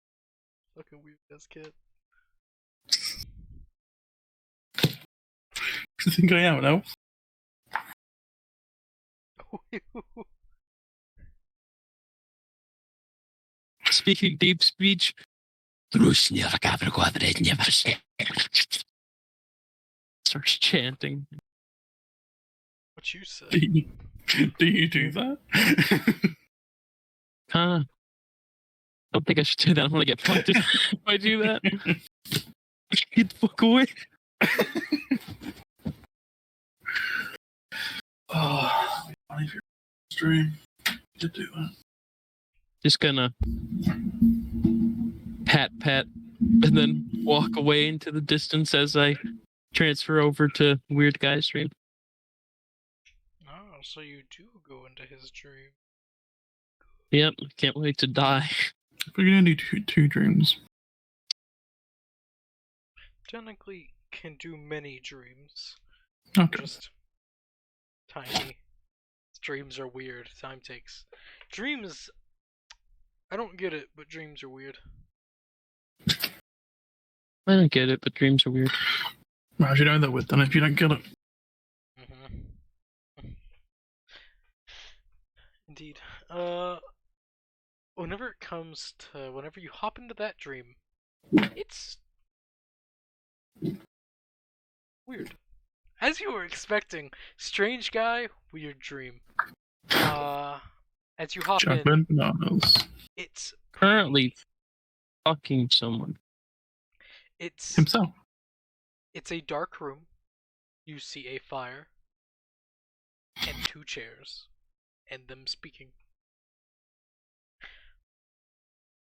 fucking weird ass kid. Do you think I am an elf? Speaking deep speech. Starts chanting. What you say? Do you do that? Huh? Don't think I should do that. I'm gonna get punted if I do that. Get the fuck away. Oh, funny if you're stream. You do that. Just gonna pat, and then walk away into the distance as I transfer over to Weird Guy's stream. Oh, so you do go into his dream. Yep, can't wait to die. We're gonna do two dreams. Technically, can do many dreams. Okay. Just tiny. Dreams are weird. Time takes. Dreams. I don't get it, but dreams are weird. I don't get it, but dreams are weird. How'd you know that with then if you don't get it? Indeed. Whenever it comes to whenever you hop into that dream, it's weird. As you were expecting, strange guy, weird dream. As you hop Juggling bananas. it's Currently fucking someone. it's Himself. it's a dark room. You see a fire and two chairs, and them speaking.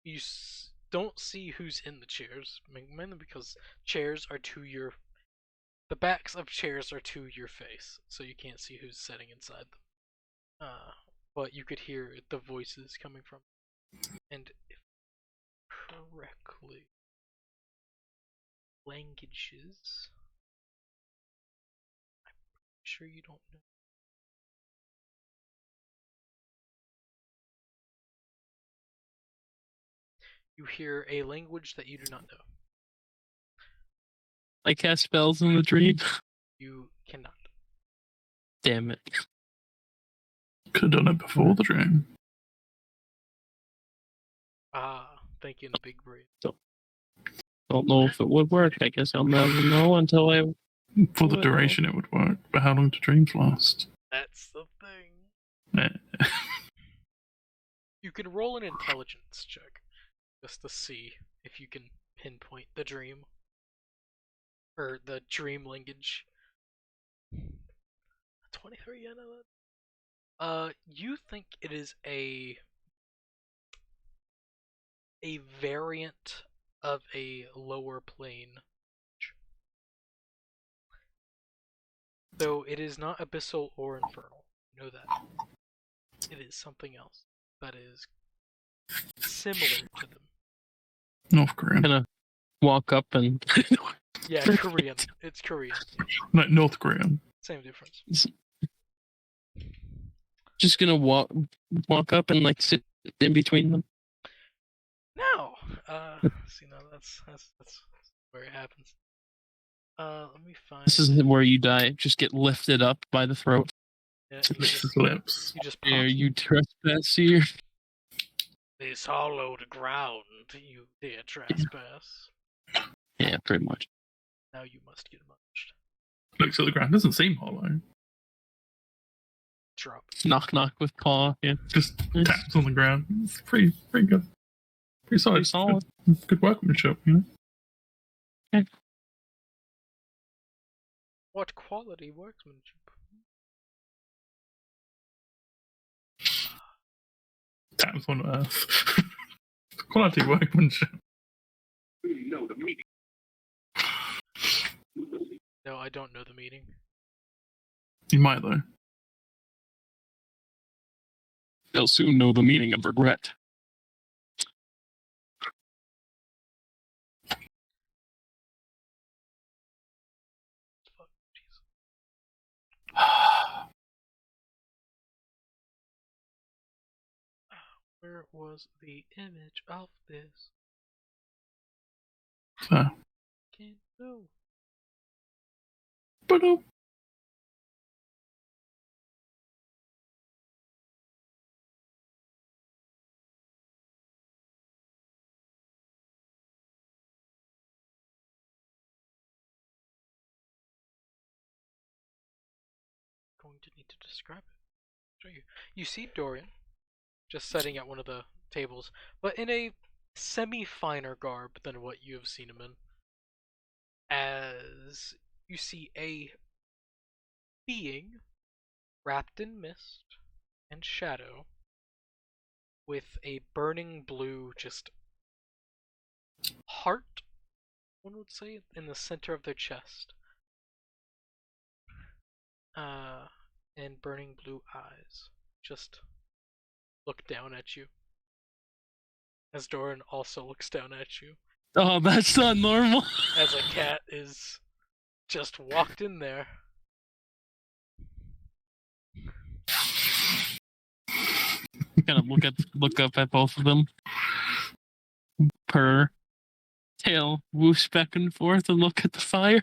You don't see who's in the chairs, mainly because chairs are to your. The backs of chairs are to your face, so you can't see who's sitting inside them. But you could hear the voices coming from. And if correctly, languages. I'm sure you don't know. You hear a language that you do not know. I cast spells in the dream. You cannot. Damn it. Could have done it before the dream. Thank you in the big brain. Don't know if it would work. I guess I'll never know until I. For the duration it would work, but how long do dreams last? That's the thing. You can roll an intelligence check just to see if you can pinpoint the dream. Or the dream language. 23, I know that. You think it is a variant of a lower plane. Though it is not abyssal or infernal. You know that. It is something else that is similar to them. North Korean. Gonna walk up and. Yeah, Korean. It's Korean. No, North Korean. Same difference. Just gonna walk up and like sit in between them. No. See, no, that's where it happens. Let me find. This is where you die. Just get lifted up by the throat. Yeah, Licks his lips. you just There, pop. you trespass here. This hollowed ground, you dare trespass. Yeah, pretty much. Now you must get munched. Looks at the ground. Doesn't seem hollow. Drop. Knock knock with paw. Yeah, Just taps on the ground. It's pretty good. Pretty solid. pretty solid. Good workmanship, you know? What quality workmanship? Taps on earth. Quality workmanship. No, I don't know the meaning. You might though. They'll soon know the meaning of regret. Fuck, jeez. Where was the image of this? So, Can't know. but Going to need to describe it. Show you. You see Dorian just sitting at one of the tables, but in a semi-finer garb than what you have seen him in. As you see a being wrapped in mist and shadow with a burning blue just heart, one would say, in the center of their chest. And burning blue eyes just look down at you. As Doran also looks down at you. Oh, that's not normal. As a cat is just walked in there. Kind of look up at both of them. Purr. Tail whoosh back and forth and look at the fire.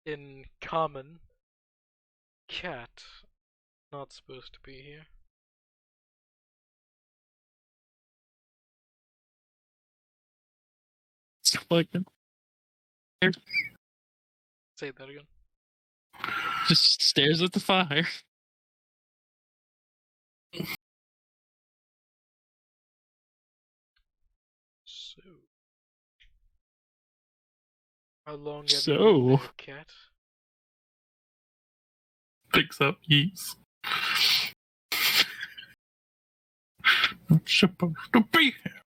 In common, cat not supposed to be here. Fucking Say that again. just stares at the fire. So, how long have you So- been there, cat? picks up Yeats. Not supposed to be here.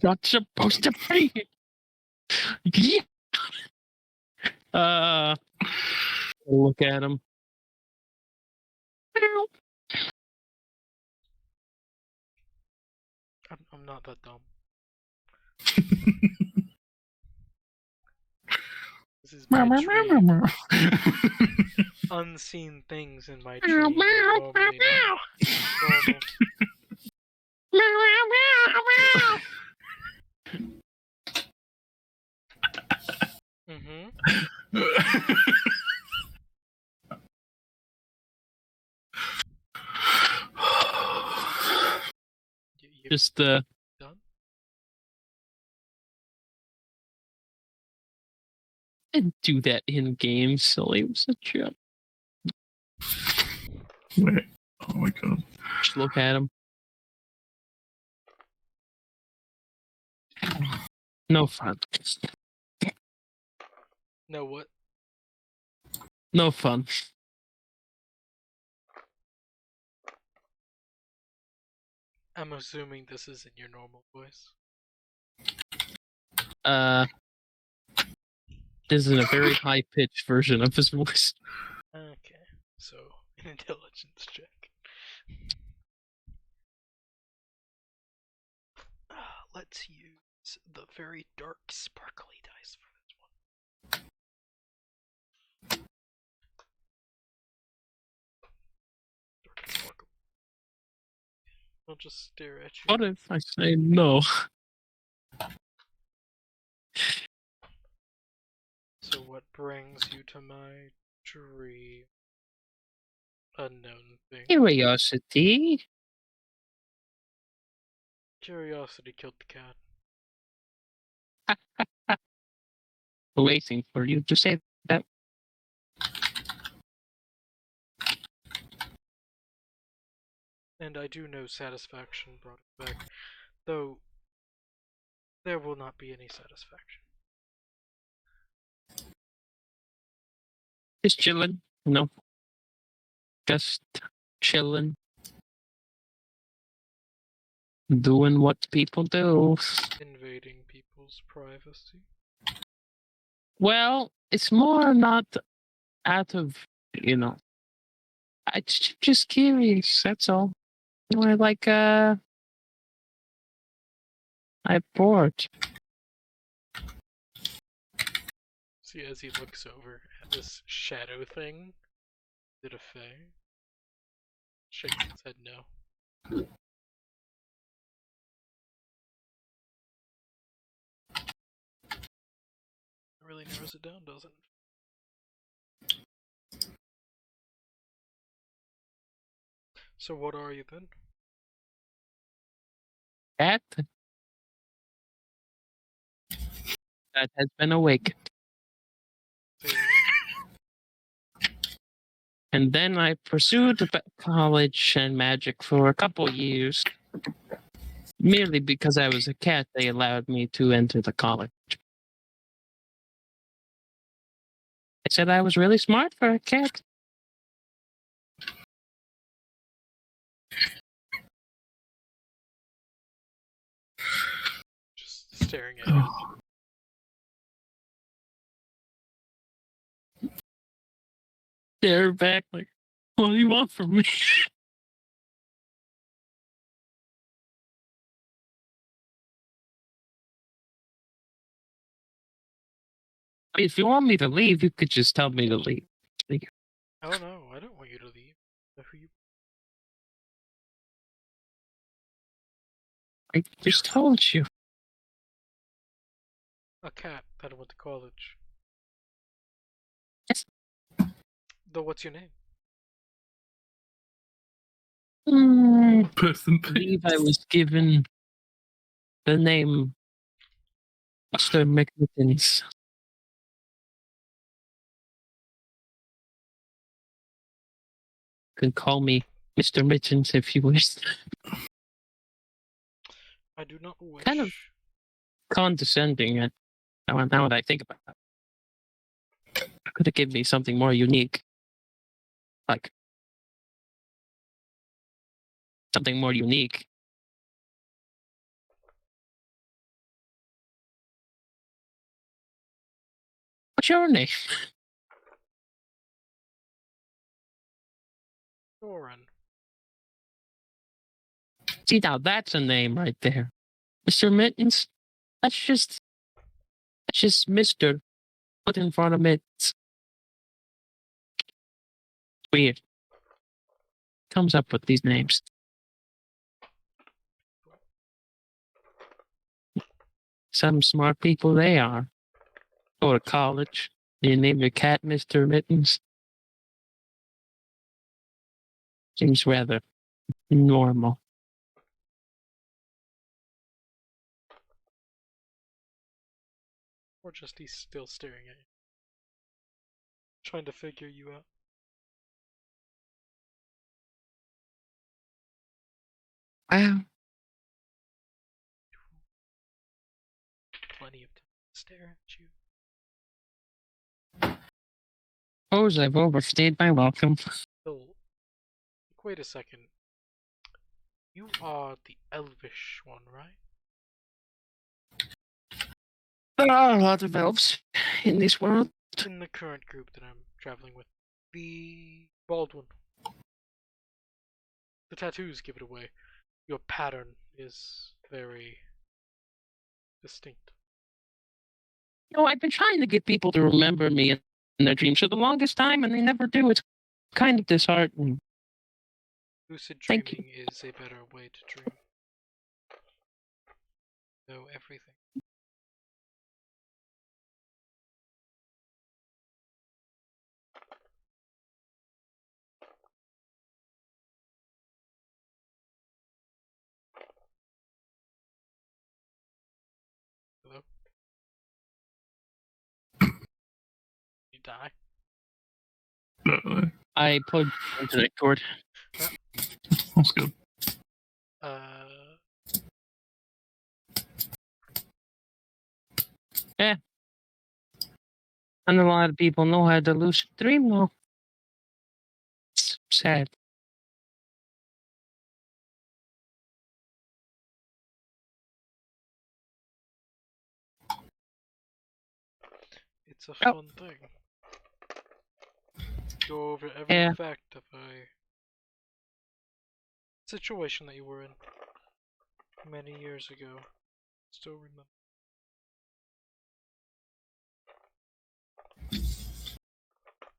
Not supposed to be here. Yeah. Look at him. I'm not that dumb. This is my dream. Unseen things in my dream are normally not normal. You Just done? didn't do that in game, silly. It was a joke. Wait. Oh my god. Just look at him. No fun. No, what? No fun. I'm assuming this isn't your normal voice. This is a very high pitched version of his voice. Okay, so an intelligence check. Let's use the very dark, sparkly dice for this one. Dark and sparkle. I'll just stare at you. What if I say no? So what brings you to my dream? Unknown thing. Curiosity. Curiosity killed the cat. Waiting for you to say that. And I do know satisfaction brought it back, though there will not be any satisfaction. Just chilling. No. Just chilling. Doing what people do. Invading people's privacy. Well, it's more not out of, I'm just curious, that's all. I'm bored. See, as he looks over at this shadow thing, is it a fae? Shakes his head no. really narrows it down, doesn't it? So what are you then? Cat that has been awakened. Say, And then I pursued college and magic for a couple years. Merely because I was a cat, they allowed me to enter the college. They said I was really smart for a cat. just staring at you. They're back like, what do you want from me? I mean, if you want me to leave, you could just tell me to leave. Oh no, I don't want you to leave. Know who you? I just told you. A cat that went to college. Yes. Though, what's your name? Person I believe I was given the name Mr. McMittens. You can call me Mr. Mittens if you wish. I do not wish. Kind of condescending now that I think about it. Could have given me something more unique. Like something more unique. What's your name? Doran. See, now that's a name right there. Mr. Mittens. That's just Mr. put in front of Mittens. Weird. Comes up with these names. Some smart people they are. Go to college. You name your cat Mr. Mittens. Seems rather normal. Or just he's still staring at you. Trying to figure you out. Well, Plenty of time to stare at you. suppose I've overstayed my welcome. So, wait a second. You are the elvish one, right? There are a lot of elves in this world. In the current group that I'm traveling with. The bald one. The tattoos give it away. Your pattern is very distinct. I've been trying to get people to remember me in their dreams for the longest time, and they never do. It's kind of disheartening. Lucid Thank you. dreaming is a better way to dream. Know everything. Hello? You die? I plugged into the cord. That's good. And a lot of people know how to lucid dream, though. It's sad. It's a fun thing. Go over every fact of a situation that you were in many years ago. Still remember.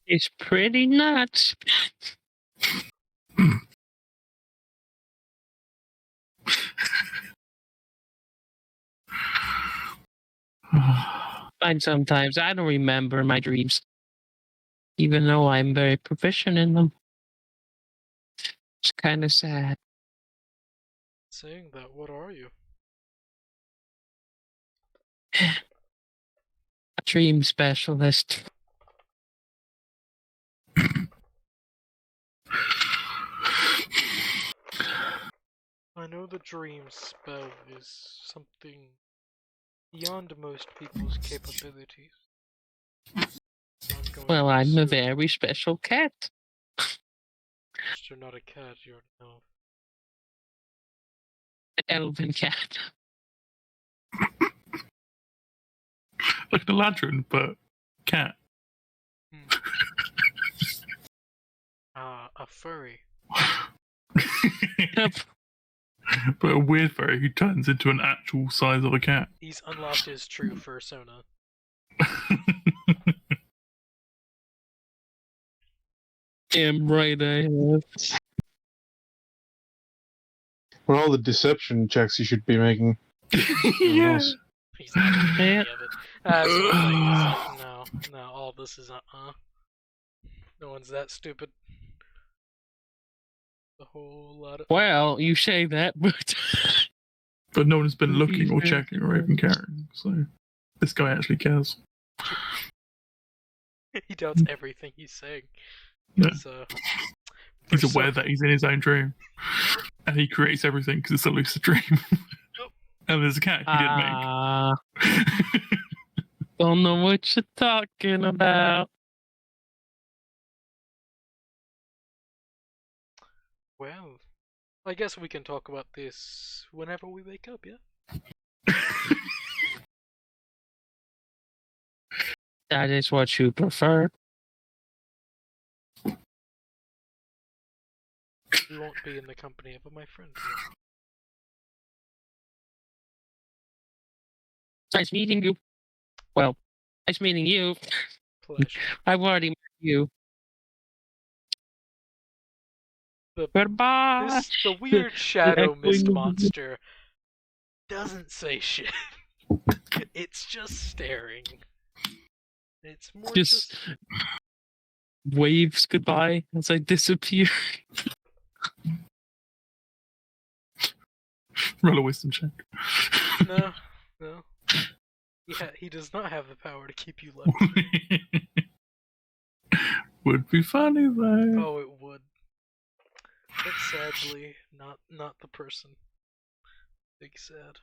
It's pretty nuts. And sometimes I don't remember my dreams, even though I'm very proficient in them. It's kind of sad. Saying that, what are you? A dream specialist. I know the dream spell is something beyond most people's capabilities. Well, I'm a very special cat. You're not a cat, you're an elf. An elven cat. Like the lantern, but cat. A furry. Yep. But a weird furry who turns into an actual size of a cat. He's unlocked his true fursona. Damn right I have. Well, all the deception checks you should be making. Yeah. He's not doing any Yeah. of it. That's one thing. He's like, no, all this is No one's that stupid. A whole lot of. Well, you say that, but But no one's been looking or checking or even caring. So this guy actually cares. He doubts everything he's saying. Yeah. He's, He's aware that he's in his own dream. And he creates everything because it's a lucid dream. And there's a cat he didn't make. Don't know what you're talking about. Well, I guess we can talk about this whenever we wake up, yeah? That is what you prefer. We won't be in the company of my friend. Nice meeting you. Well, nice meeting you. Pleasure. I've already met you. Goodbye. The weird shadow mist monster doesn't say shit. It's just staring. It's more Just waves goodbye as I disappear. Roll a wisdom check. No. Yeah, he does not have the power to keep you left. Would be funny though. Oh, it would. But sadly, not the person. Big sad.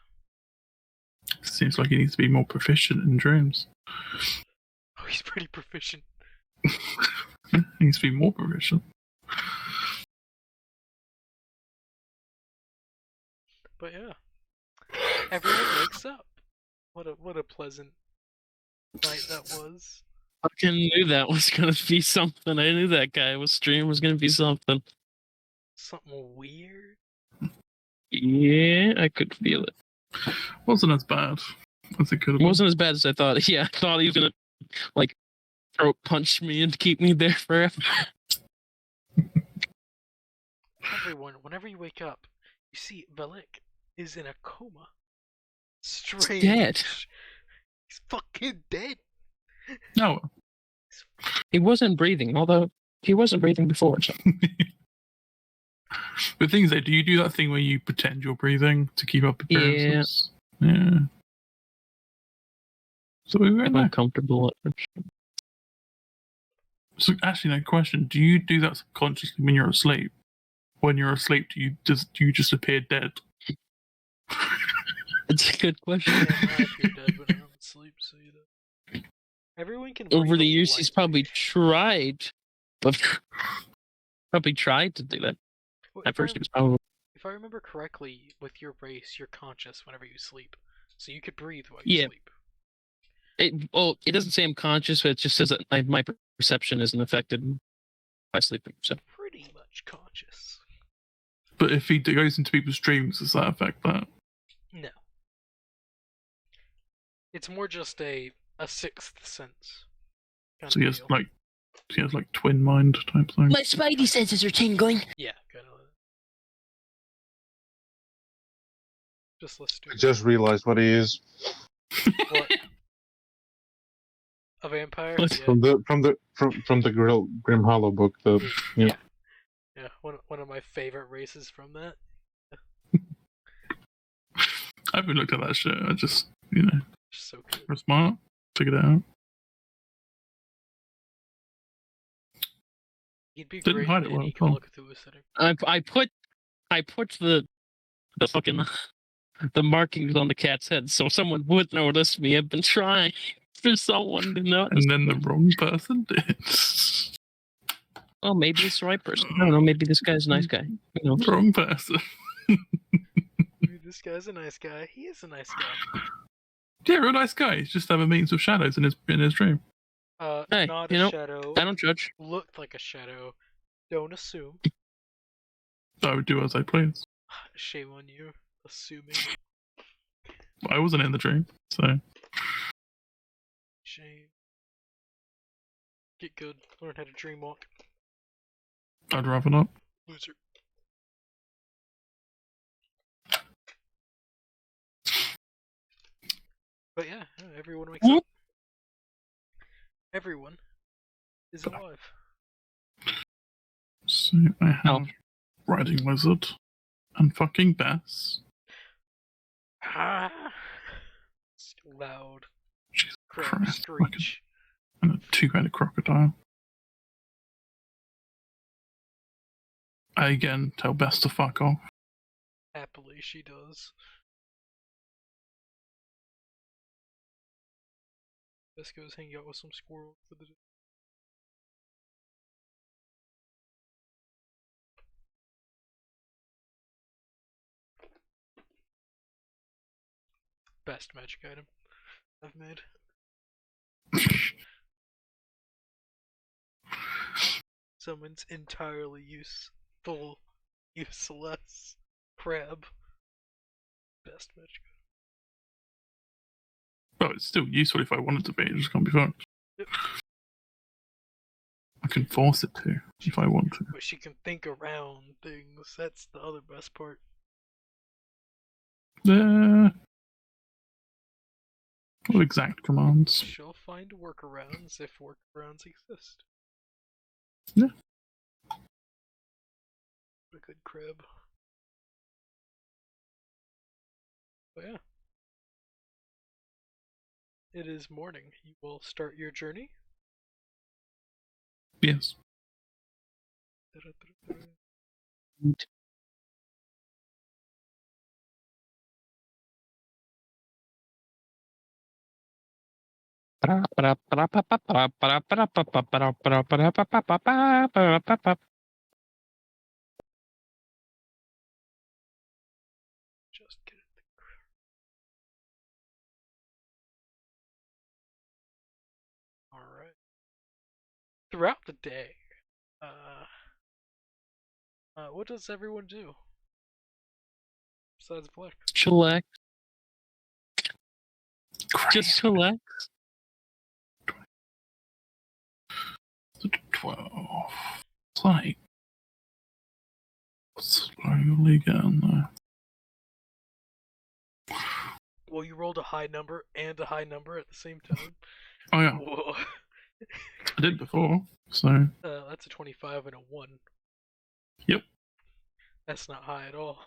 Seems like he needs to be more proficient in dreams. Oh, he's pretty proficient. He needs to be more proficient. But yeah, everyone wakes up. What a pleasant night that was. I knew that was gonna be something. I knew that guy was stream was gonna be something. Something weird. Yeah, I could feel it. Wasn't as bad as it could have It wasn't as bad as I thought. Yeah, I thought he was gonna like throat punch me and keep me there forever. Everyone, whenever you wake up, you see Velik is in a coma. Strange. Dead. He's fucking dead. No. He wasn't breathing, although he wasn't breathing before. So. The thing is, though, do you do that thing where you pretend you're breathing to keep up appearances? Yeah. So we were in I'm there. uncomfortable. So actually, no question. Do you do that subconsciously when you're asleep? When you're asleep, do you just appear dead? It's a good question. I appear dead when I don't sleep, so you know. Everyone can. Over the breathe years, he's probably tried, but probably tried to do that. Well, At first, he was probably. If I remember correctly, with your race, you're conscious whenever you sleep, so you could breathe while you sleep. It doesn't say I'm conscious, but it just says that my perception isn't affected by sleeping. So Pretty much conscious. But if he goes into people's dreams, does that affect that? No. It's more just a sixth sense. So he has like twin mind type thing. My spidey senses are tingling. Yeah, kind of. Just let's do I just realized what he is. What? A vampire? What? Yeah. From the Grim Hollow book. Yeah, one of my favorite races from that. I haven't looked at that shit. I just, Just so good. we're smart. Figured it out. He'd be Didn't great hide in it well any at all. Call of Cthulhu setting. I put the fucking the markings on the cat's head so someone would notice me. I've been trying for someone to notice. And then the wrong person did. Oh, maybe it's the right person. I don't know. Maybe this guy's a nice guy. You know. Wrong person. Maybe this guy's a nice guy. He is a nice guy. Yeah, real nice guy. He's just having meetings with shadows in his dream. Hey, Not you a know, shadow. I don't judge. Looked like a shadow. Don't assume. I would do as I please. Shame on you. Assuming. I wasn't in the dream, so Shame. Get good. Learn how to dream walk. I'd rather not. Loser. But yeah, everyone wakes up. Everyone is alive. So I have Riding Wizard and fucking Bess. Ah! It's loud. Jesus Crab Christ. screech. And a two-headed crocodile. I again tell Bess to fuck off. Happily, she does. Best goes hang out with some squirrel for the day. Best magic item I've made. Someone's entirely useless crab. Best magic item. Well, it's still useful if I wanted to be. It just can't be fucked. Yep. I can force it to if I want to. But she can think around things. That's the other best part. What exact commands? She'll find workarounds if workarounds exist. Yeah. What a good crib. But yeah. It is morning. You will start your journey. Yes. Just get it. Alright. Throughout the day, what does everyone do? Besides Black? Chillax. Just chillax. 12. It's like slowly getting there. Well, you rolled a high number and a high number at the same time. Oh yeah, Whoa. I did before, so That's a 25 and a 1. Yep. That's not high at all.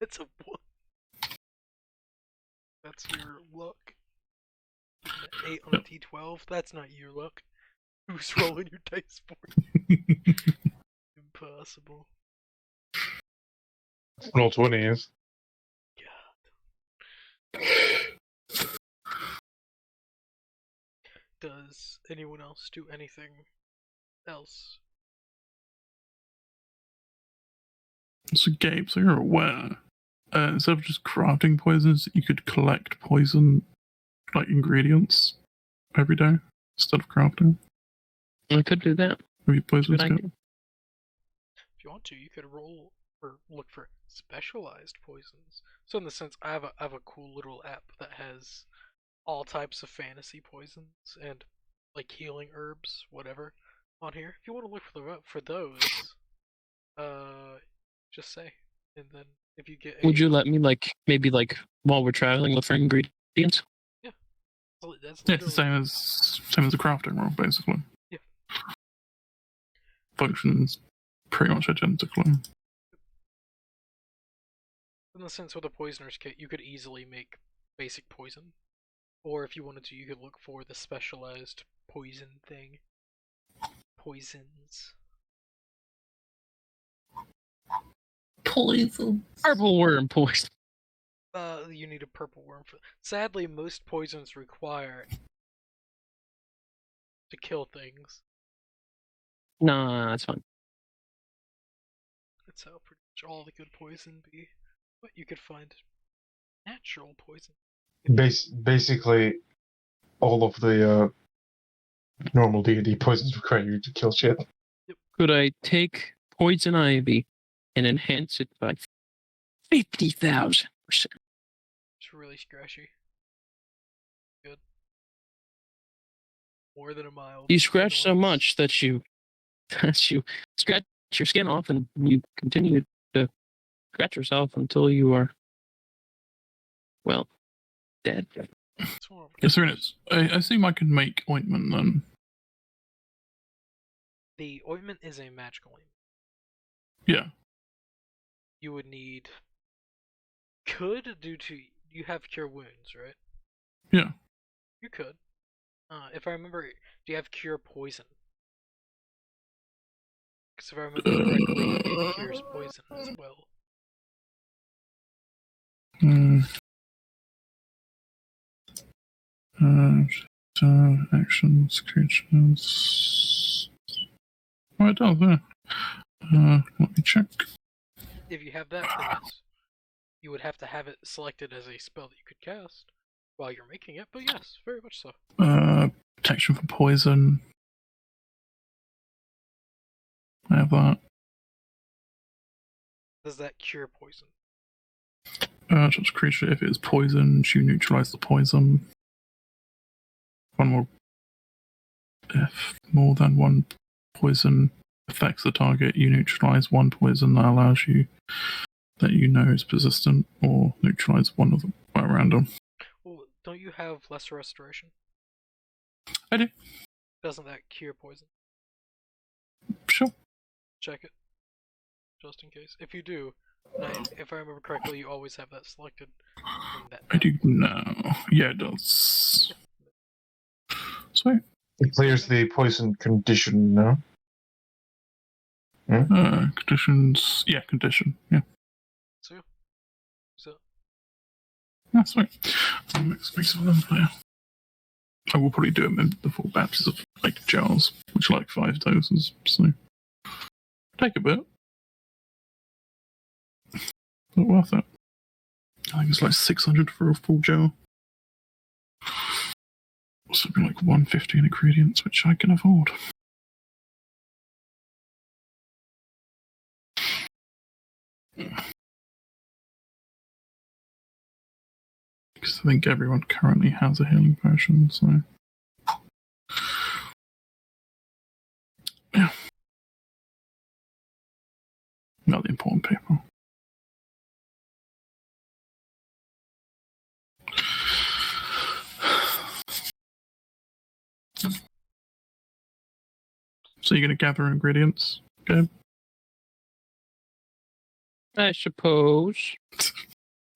It's a 1. That's your luck. An 8 on a D12. That's not your luck. Who's rolling your dice for you? Impossible. Roll 20s. God. Does anyone else do anything else? So Gabe, so you're aware, instead of just crafting poisons, you could collect poison like ingredients every day instead of crafting. I could do that. Have you poisons Good yet? idea. If you want to, you could roll or look for specialized poisons. So in the sense, I have a cool little app that has all types of fantasy poisons and like healing herbs, whatever, on here. If you want to look for those, just say, and then if you get Would you let me maybe while we're traveling look for ingredients? Yeah. That's Yeah, it's the literally- same as a crafting roll, basically. Yeah. Functions pretty much identically. In the sense with a poisoner's kit, you could easily make basic poison. Or if you wanted to, you could look for the specialized poison thing. Poisons. Poison. Purple worm poison. You need a purple worm for. Sadly, most poisons require to kill things. Nah, that's fine. That's how pretty much all the good poison be. But you could find natural poison. Basically, all of the normal D&D poisons require you to kill shit. Could I take poison ivy and enhance it by 50,000%? It's really scratchy. Good. More than a mile. You scratch so much that you scratch your skin off, and you continue to scratch yourself until you are, well, dead. Yes, sir, I assume I can make ointment then. The ointment is a magical ointment. Yeah. You would need. Could, due to. You have cure wounds, right? Yeah. You could. If I remember, do you have cure poison? Because if I remember correctly, it cures poison as well. Actions, creatures. Oh, it does, yeah. Let me check. If you have that, then yes. You would have to have it selected as a spell that you could cast while you're making it, but yes, very much so. Protection from poison. I have that. Does that cure poison? Just creature, if it is poisoned, you neutralize the poison. One more. If more than one poison affects the target, you neutralize one poison that allows you that you know is persistent, or neutralize one of them at random. Well, don't you have lesser restoration? I do. Doesn't that cure poison? Sure. Check it. Just in case. If you do, if I remember correctly, you always have that selected. I do now. Yeah, it does. Sweet. It clears the poison condition, no? Conditions. Yeah, condition. Yeah. So, That's sweet. I'll mix some of them for you. I will probably do them in the full batches of like jars, which are like 5 doses. So take a bit. Not worth it. I think it's like 600 for a full jar. Something like 150 in ingredients, which I can afford. Because I think everyone currently has a healing potion, so. Yeah. Not the important people. So you're going to gather ingredients, Gabe? I suppose.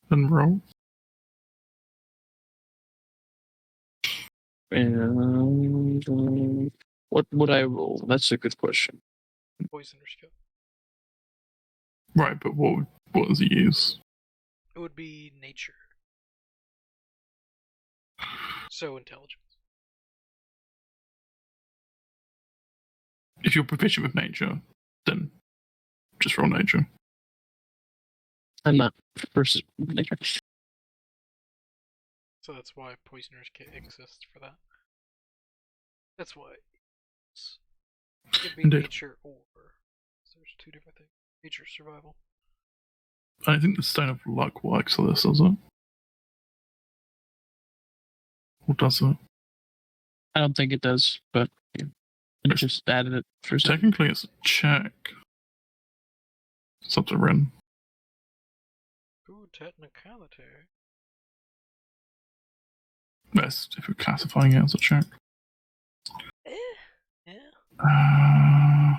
And roll? And what would I roll? That's a good question. poisoner's kit. Right, but what does it use? It would be nature. So intelligence. If you're proficient with nature, then just roll nature. I'm not versus nature. So that's why poisoner's kit exists for that. That's why. It could be Indeed. nature or. There's 2 different things. Nature, survival. I don't think the Stone of Luck works for this, does it? Or does it? I don't think it does, but yeah. I just added it for a second. Technically, it's a check. It's up to Ren. Ooh, technicality. That's if we're classifying it as a check. Yeah.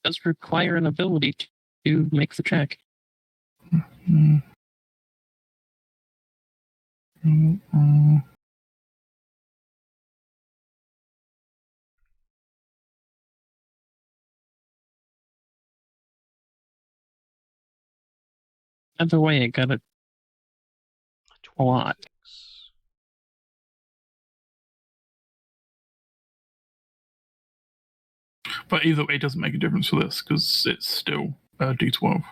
Does require an ability to make the check. Hmm. Either way, I got it a lot. 26. But either way, it doesn't make a difference for this because it's still a D12.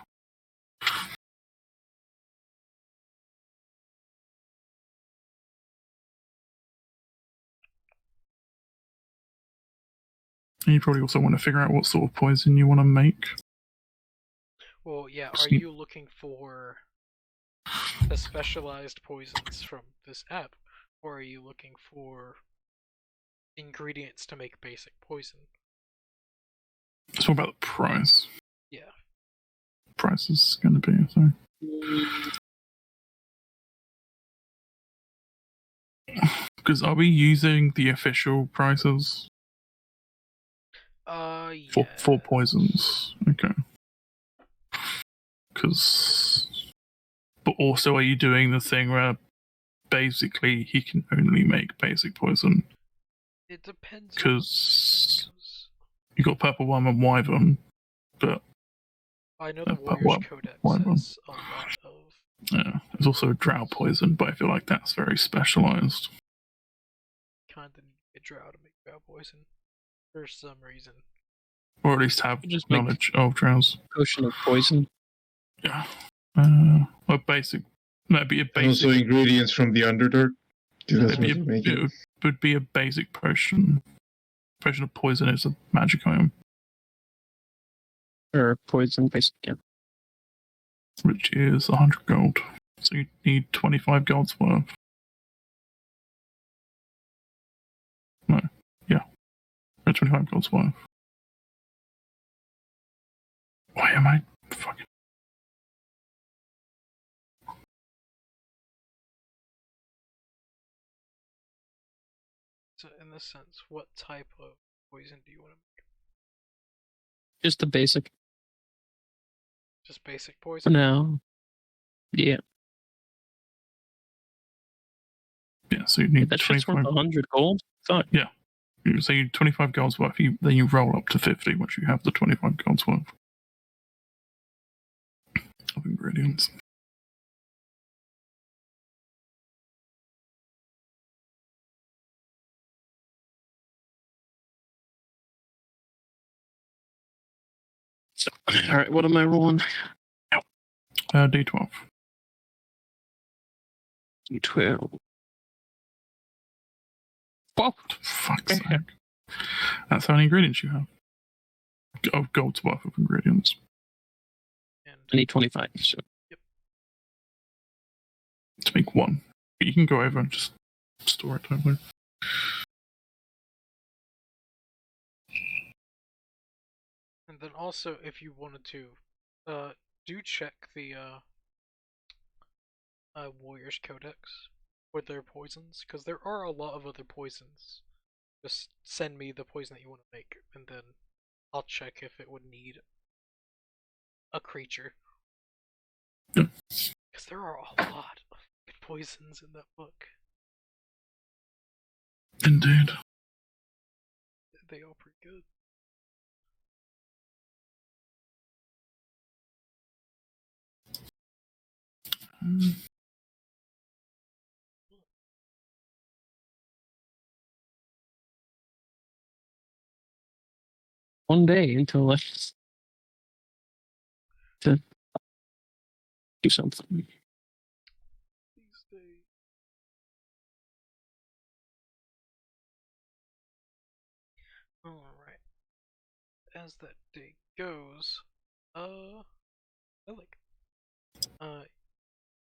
And you probably also want to figure out what sort of poison you want to make. Well, yeah, are you looking for the specialized poisons from this app, or are you looking for ingredients to make basic poison? Let's talk about the price. Yeah. Price is going to be, so. Because are we using the official prices Yeah. for poisons? Okay. But also, are you doing the thing where basically he can only make basic poison? It depends. Because you got Purple Worm and Wyvern, but I know the Warriors Codex has a lot of. Yeah, there's also drought poison, but I feel like that's very specialized. Kind of need a drought to make drought poison for some reason. Or at least have Just knowledge of droughts. Potion of poison. Yeah. A basic. That'd be a basic. Also ingredients from the Underdark. That's what you're making. It would be a basic potion. Potion of poison is a magic item. Or poison, basically. Which is 100 gold. So you need 25 gold's worth. No. Yeah. 25 gold's worth. Why am I fucking... So in this sense, what type of poison do you want to make? Just the basic. Just basic For poison? now. Yeah. Yeah, so you need That shit's 25... worth 100 gold? Fuck. Yeah. So you 25 gold's worth, then you roll up to 50 once you have the 25 gold's worth of ingredients. So, alright, what am I rolling? D12. D12. Whoa! Fuck's sake. That's how many ingredients you have. Of gold's worth of ingredients. And I need 25, so. To make one. But you can go over and just store it totally. And then also, if you wanted to, do check the Warriors Codex with their poisons, because there are a lot of other poisons. Just send me the poison that you want to make, and then I'll check if it would need a creature. Yeah. Because there are a lot of poisons in that book. Indeed. They are pretty good. One day until I to do something. These days. Alright. As that day goes, I like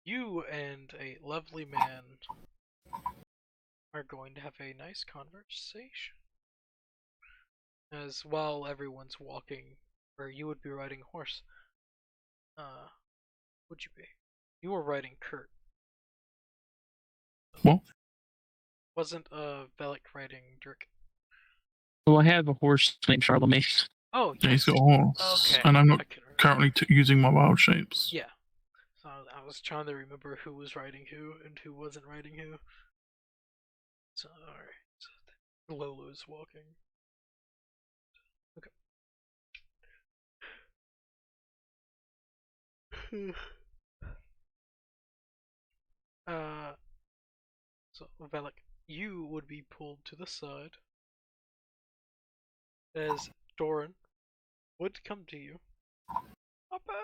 you and a lovely man are going to have a nice conversation. As while everyone's walking, or you would be riding a horse. Would you be? You were riding Kurt. What? Wasn't Velik writing Dirk? Well, I have a horse named Charlemagne. Oh, Yeah, he's yes. got a horse, Okay. and I'm not I can remember. currently using my wild shapes. Yeah. So I was trying to remember who was writing who and who wasn't writing who. So, alright. So, Lolo's walking. Okay. So Velik, you would be pulled to the side as Doran would come to you about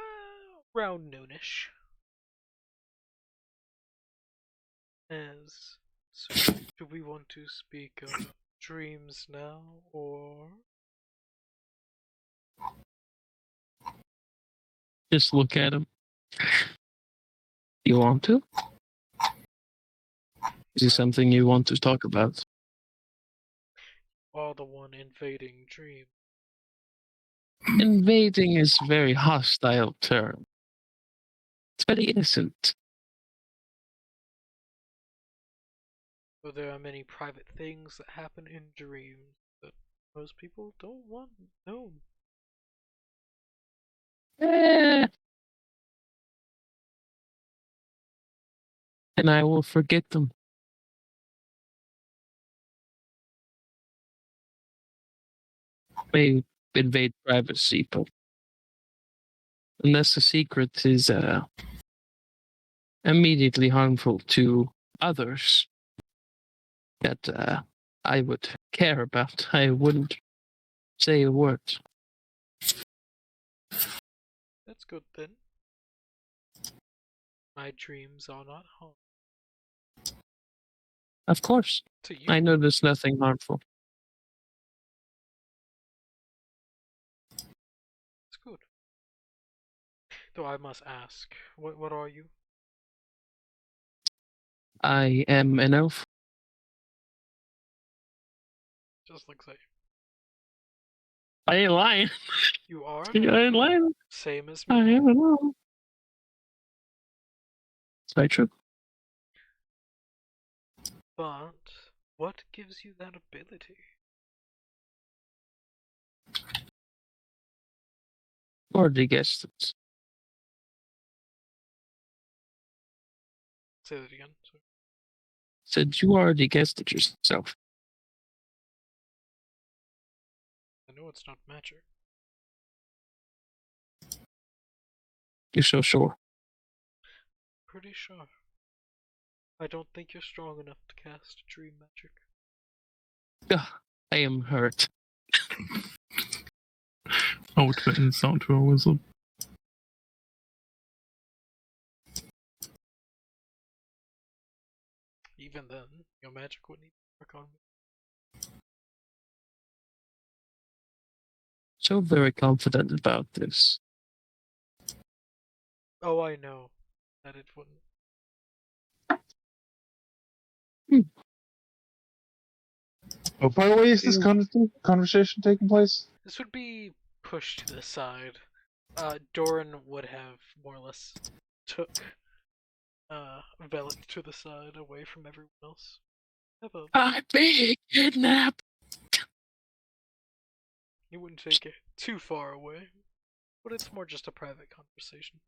around noonish. As so, do we want to speak of dreams now, or Just look at him. You want to? Is this something you want to talk about? are the one invading dream? Invading is a very hostile term. It's very innocent. So there are many private things that happen in dreams that most people don't want known. Eh. And I will forget them. May invade privacy, but unless the secret is immediately harmful to others that I would care about, I wouldn't say a word. That's good then. My dreams are not harm Of course, to you. I know there's nothing harmful. It's good. Though I must ask, what are you? I am an elf. Just looks like I ain't lying. you are I an elf. ain't lying. Same as I me. am an elf. Is that true? But what gives you that ability? Already guessed it. Say that again. Sorry. Said you already guessed it yourself. I know it's not magic. You're so sure. Pretty sure. I don't think you're strong enough to cast dream magic. Ugh, I am hurt. Ultimate insult to a wizard. Even then, your magic would need to work on me. So very confident about this. Oh, I know that it wouldn't. How far away is this conversation taking place? This would be pushed to the side. Doran would have more or less took Velik to the side, away from everyone else. I'm being kidnapped. He wouldn't take it too far away, but it's more just a private conversation.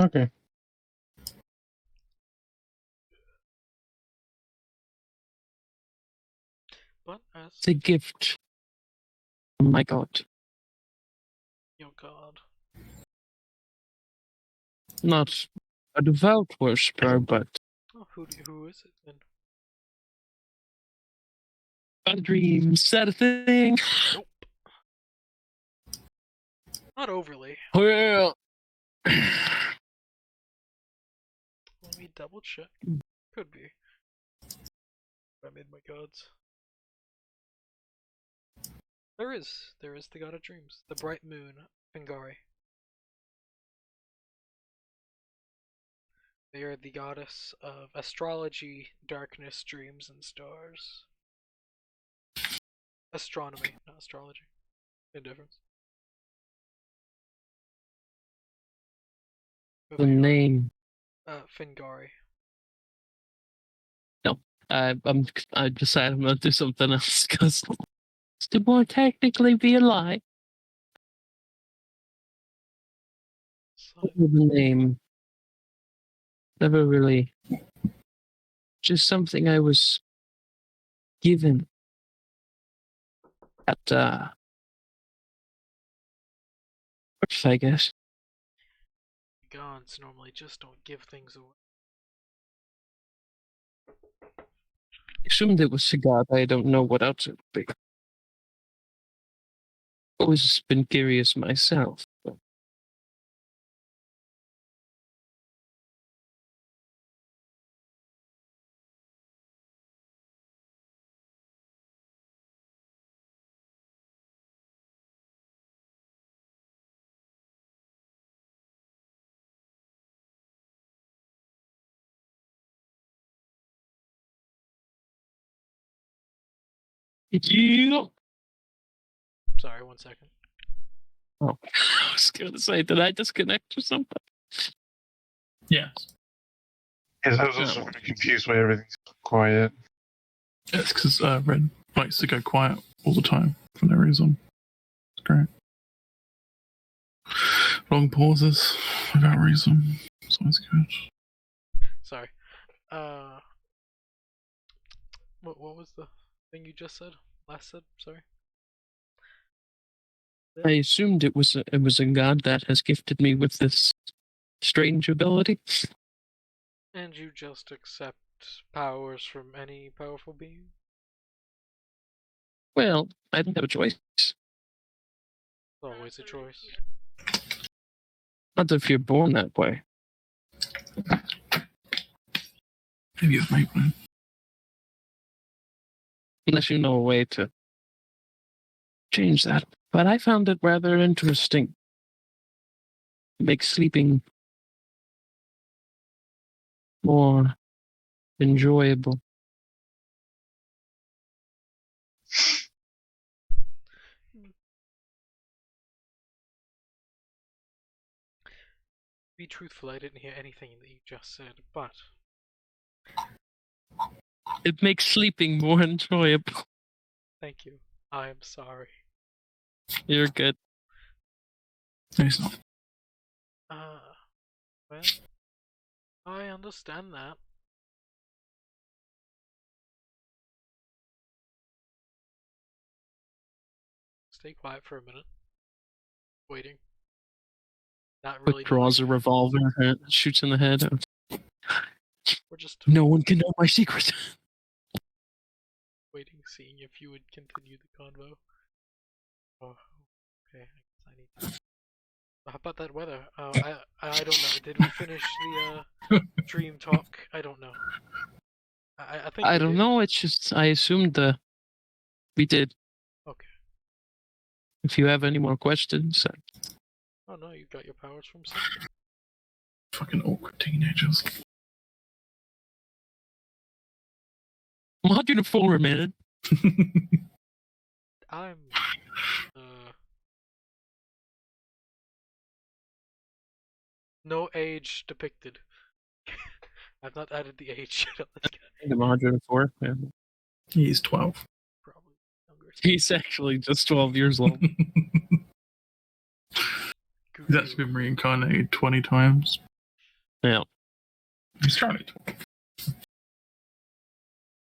Okay. But as It's a gift. Oh my god. your god, Not a devout worshiper, but oh, who is it then? a dream. Is that a thing? Nope. Not overly. Well, Let me double check. Could be. I made my gods. There is the god of dreams, the bright moon, Fingari. They are the goddess of astrology, darkness, dreams, and stars. Astronomy, not astrology. No difference. the name. Fingari. I decided I'm gonna do something else because to more technically be a lie. So, The name never really. Just something I was given at birth, I guess. gods normally just don't give things away. I assumed it was a god. I don't know what else it would be. Always been curious myself. But yeah. Sorry, 1 second. Oh, I was gonna say, did I disconnect or something? Yes. Yes, I was also very confused why everything's quiet. It's because Red likes to go quiet all the time for no reason. It's great. Long pauses without reason. It's always good. Sorry. What was the thing you just said? Last said? Sorry. I assumed it was a god that has gifted me with this strange ability. And you just accept powers from any powerful being? Well, I didn't have a choice. It's always a choice. Not if you're born that way. Maybe it's my plan. Unless you know a way to change that. But I found it rather interesting. It makes sleeping more enjoyable. Be truthful, I didn't hear anything that you just said, but It makes sleeping more enjoyable. thank you. I am sorry. You're good. No, it's not. Well, I understand that. Stay quiet for a minute. Waiting. Not really. Quick draws a revolver, shoots in the head. We're just No one can know my secret. waiting, seeing if you would continue the convo. Oh, okay. I guess I need to. How about that weather? I don't know. Did we finish the dream talk? I don't know. I think I we don't did. know. It's just I assumed we did. Okay. If you have any more questions, Oh no, you got your powers from something. Fucking awkward teenagers. I'm 104, man. I'm no age depicted. I've not added the age yet on this guy. I'm 104. Yeah. He's 12. Probably younger. He's actually just 12 years old. He's actually been reincarnated 20 times. Yeah. He's trying to.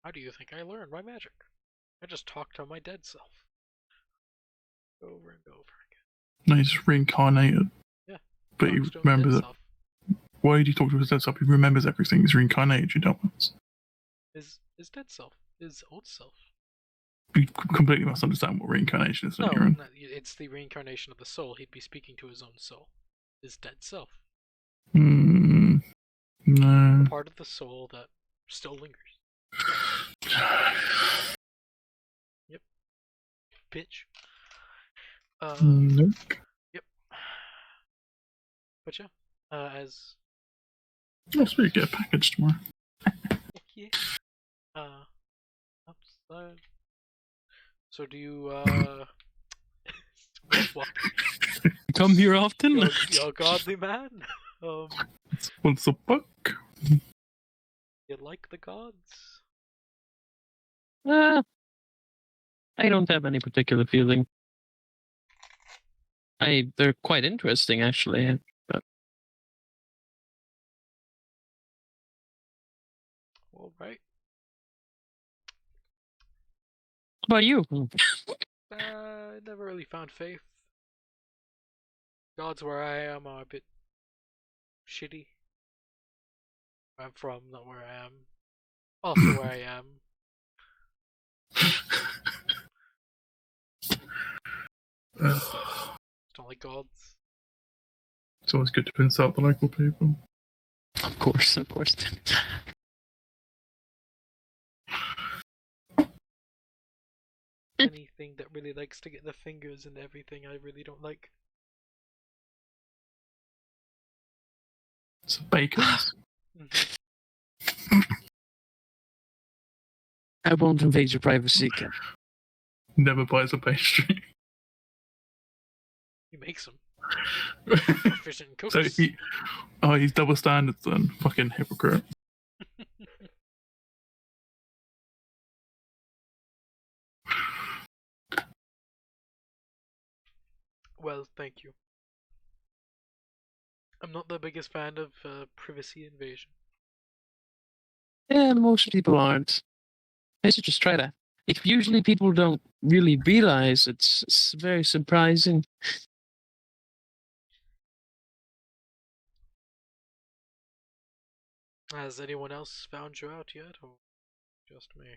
How do you think I learned my magic? I just talked to my dead self. Over and over again. No, he's reincarnated. Yeah. But he Talks to his remembers dead it. self. Why did he talk to his dead self? He remembers everything. He's reincarnated, you dumbass. His dead self. His old self. You completely must understand what reincarnation is. No, Aaron. it's the reincarnation of the soul. He'd be speaking to his own soul. His dead self. No. The part of the soul that still lingers. Yep. Bitch. Nope. Yep. But yeah, as I'll speak, get a package tomorrow. yeah. Outside. So do you what? Come here often? You're a godly man. Once a buck. You like the gods? I don't have any particular feeling. They're quite interesting, actually. But All right. how about you? I never really found faith. Gods where I am are a bit shitty. Where I'm from, not where I am. Also where I am. Don't like gods. It's always good to insult the local people. Of course. Anything that really likes to get the fingers and everything, I really don't like. So bakers. I won't invade your privacy. Never buys a pastry. He makes them. Proficient cooks. So he's double standards then. Fucking hypocrite. Well, thank you. I'm not the biggest fan of privacy invasion. Yeah, most people aren't. I should just try that. Usually people don't really realize it's very surprising. Has anyone else found you out yet, or just me?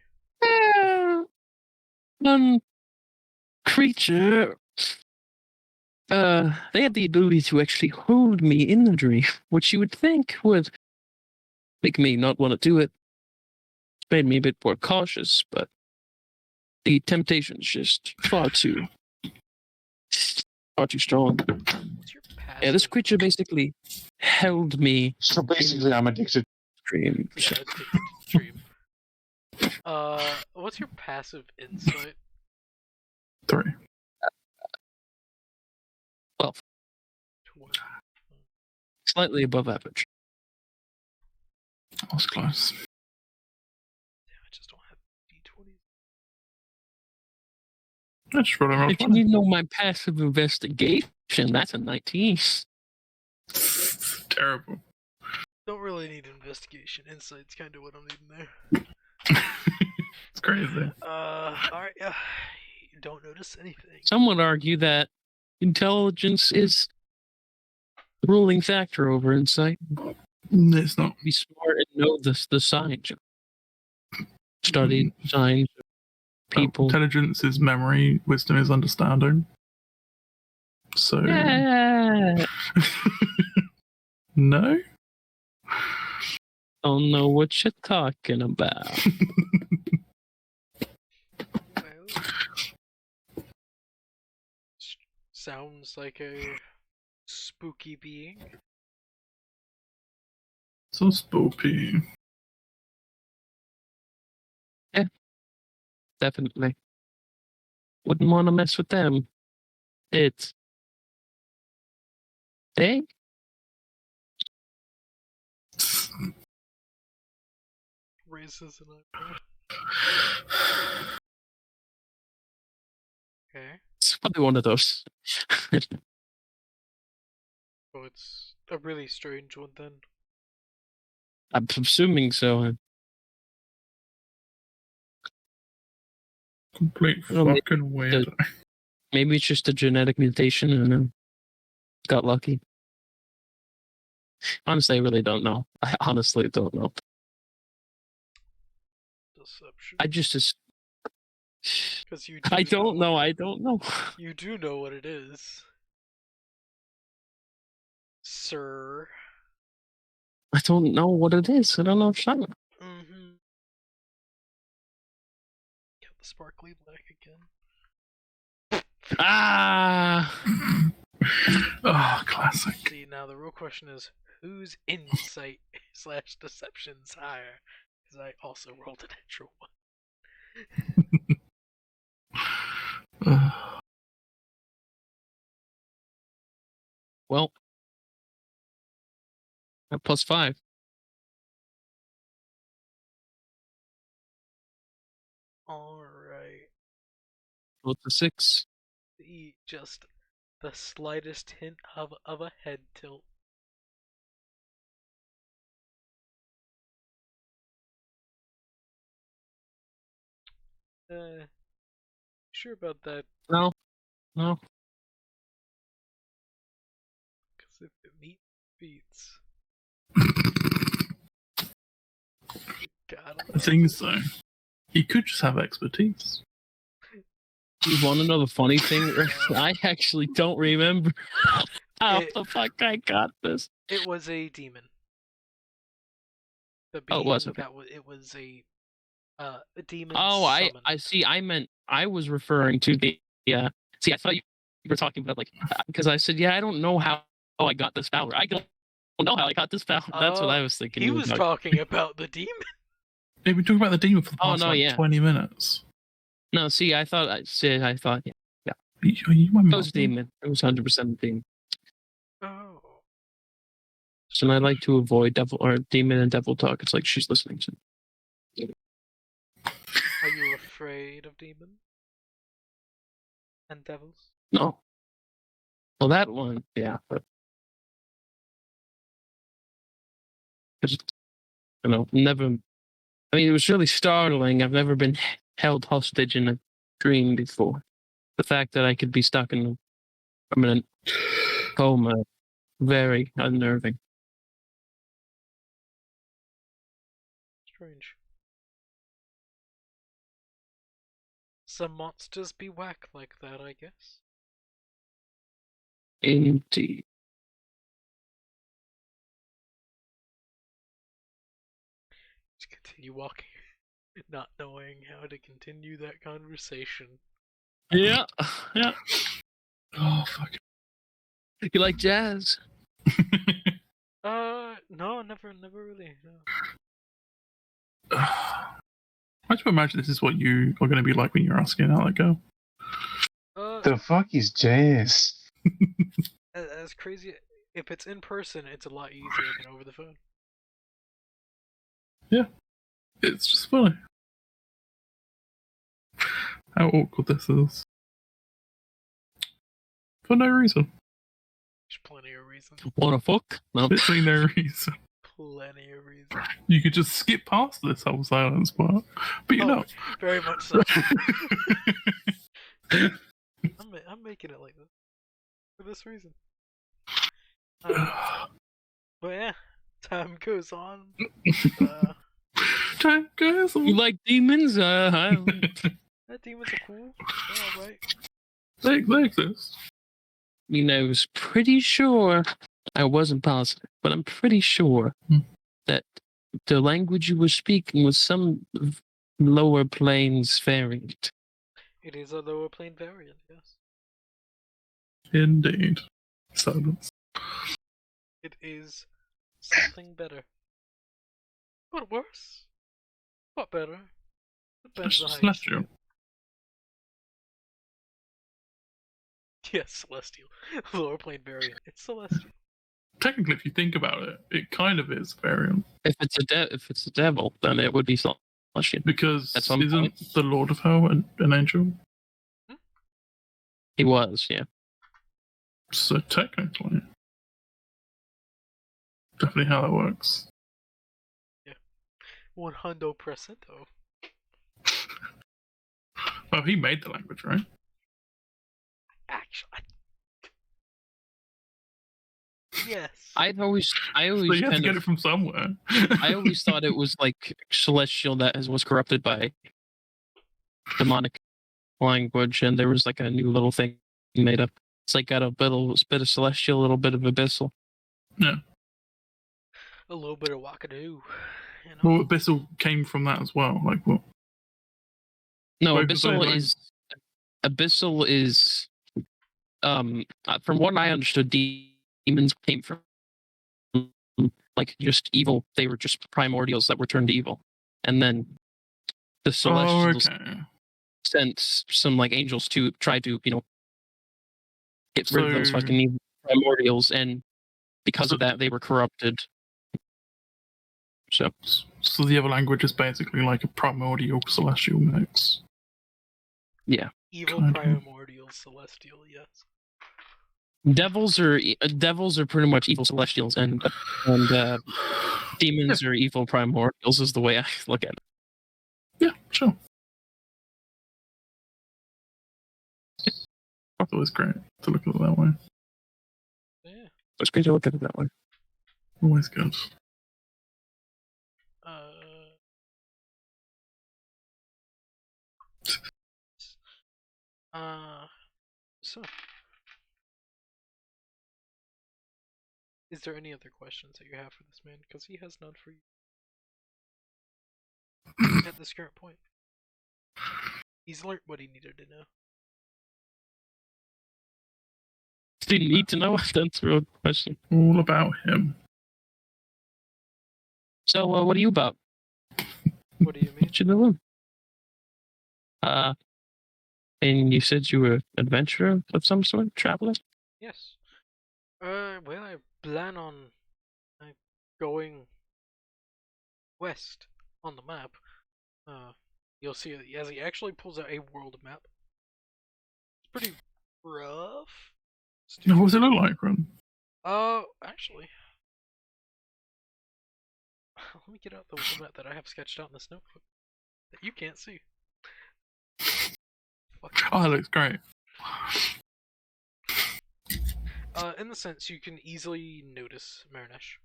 One creature, they had the ability to actually hold me in the dream, which you would think would make me not want to do it. It's made me a bit more cautious, but the temptation's just far too strong. What's your passive? Yeah, this creature basically held me. So basically, I'm addicted. Dream. Yeah, addicted to dream. What's your passive insight? 3. 12. Slightly above average. That was close. Damn, I just don't have d20s. I just rolled a roll If 20. you know my passive investigation, that's a 19. Terrible. Don't really need investigation. Insight's kind of what I'm needing there. It's crazy. Alright, yeah. You don't notice anything. Some would argue that intelligence is the ruling factor over insight. It's not. Be smart and know the signs. Study signs of people. Intelligence is memory, wisdom is understanding. So. Yeah. No? Don't know what you're talking about. Well, sounds like a spooky being. So spooky. Definitely. Wouldn't want to mess with them. It's they. Raises an eyebrow. Okay. It's probably one of those. Oh, it's a really strange one then. I'm assuming so. Complete Well, maybe fucking weirdo. Maybe it's just a genetic mutation and got lucky. Honestly, I really don't know. I honestly don't know. Deception. I just Because you. I don't know. I don't know. You do know what it is, sir. I don't know what it is. I don't know if I'm. Mm-hmm. Get the sparkly black again. Ah. Oh, classic. See, now the real question is, whose insight / deception's higher? Because I also rolled a natural one. Well, at +5. So it's a 6. Just the slightest hint of a head tilt. Sure about that? No. Because if it beats. God, I think so. He could just have expertise. You want to know the funny thing? I actually don't remember how the fuck I got this. It was a demon. The Oh, being it was, okay. it was a demon. Oh, summon. I see. I was referring to the. See, I thought you were talking about, like, because I said, I don't know how I got this power. I don't know how I got this power. That's what I was thinking. He was talking about the demon. They've been talking about the demon for the past 20 minutes. No, see, I thought, yeah. It was a demon. It was 100% a demon. Oh. So I like to avoid demon and devil talk. It's like she's listening to. Are you afraid of demons and devils? No. Well, that one, yeah, but never. I mean, it was really startling. I've never been held hostage in a dream before. The fact that I could be stuck in a permanent coma, very unnerving. Strange. Some monsters be whack like that, I guess. Indeed. Just continue walking, not knowing how to continue that conversation. Yeah. Oh, fuck. You like jazz? No, never really. No. I just imagine this is what you are going to be like when you're asking how that go. The fuck is jazz? As crazy. If it's in person, it's a lot easier than over the phone. Yeah, it's just funny how awkward this is for no reason. There's plenty of reasons. Wanna fuck? No. Literally no reason. Plenty of reasons. You could just skip past this whole silence part, but you know. Very much so. I'm making it like this for this reason. But yeah, time goes on. Time goes on. You like demons? Demons are cool. They're alright. They exist. I was pretty sure, I wasn't positive, but I'm pretty sure that the language you were speaking was some lower planes variant. It is a lower plane variant, yes. Indeed. Silence. It is something better. But worse. But better. Depends on how you see Celestial. it. Yes, celestial. Lower plane variant. It's celestial. Technically, if you think about it, it kind of is variant. If it's a devil, then it would be celestial. Because At some isn't point. the Lord of Hell an angel? He was, yeah. So technically, definitely how that works. Yeah. 100%. Well, he made the language, right? Actually, yes. I always So you have to get it from somewhere. I always thought it was like celestial that was corrupted by demonic language, and there was like a new little thing made up. It's like got a bit of celestial, a little bit of abyssal. Yeah. A little bit of wakadoo. You know? Well, Abyssal came from that as well. Like what? No, Both of abyssal those, is from what I understood, demons came from like just evil. They were just primordials that were turned evil, and then the celestials sent some like angels to try to get rid of those fucking evil primordials, and because of that, they were corrupted. So the other language is basically like a primordial celestial mix. Yeah. Evil Kind of. primordial celestial, yes. Devils are pretty much evil celestials, and demons are evil primordials. Is the way I look at it. Yeah, sure. I thought it was great to look at it that way. Yeah. It's great to look at it that way. Always good. So, is there any other questions that you have for this man? Because he has none for you at this current point. He's learned what he needed to know. Do you need to know? That's a real question. All about him. So, what are you about? What do you mean? What you doing? And you said you were an adventurer of some sort, traveler? Yes. Well, I plan on going west on the map. You'll see as he actually pulls out a world map. It's pretty rough. What does it look like, Ron? Actually, let me get out the world map that I have sketched out in this notebook that you can't see. Oh, it looks great. In the sense, you can easily notice Marinesh.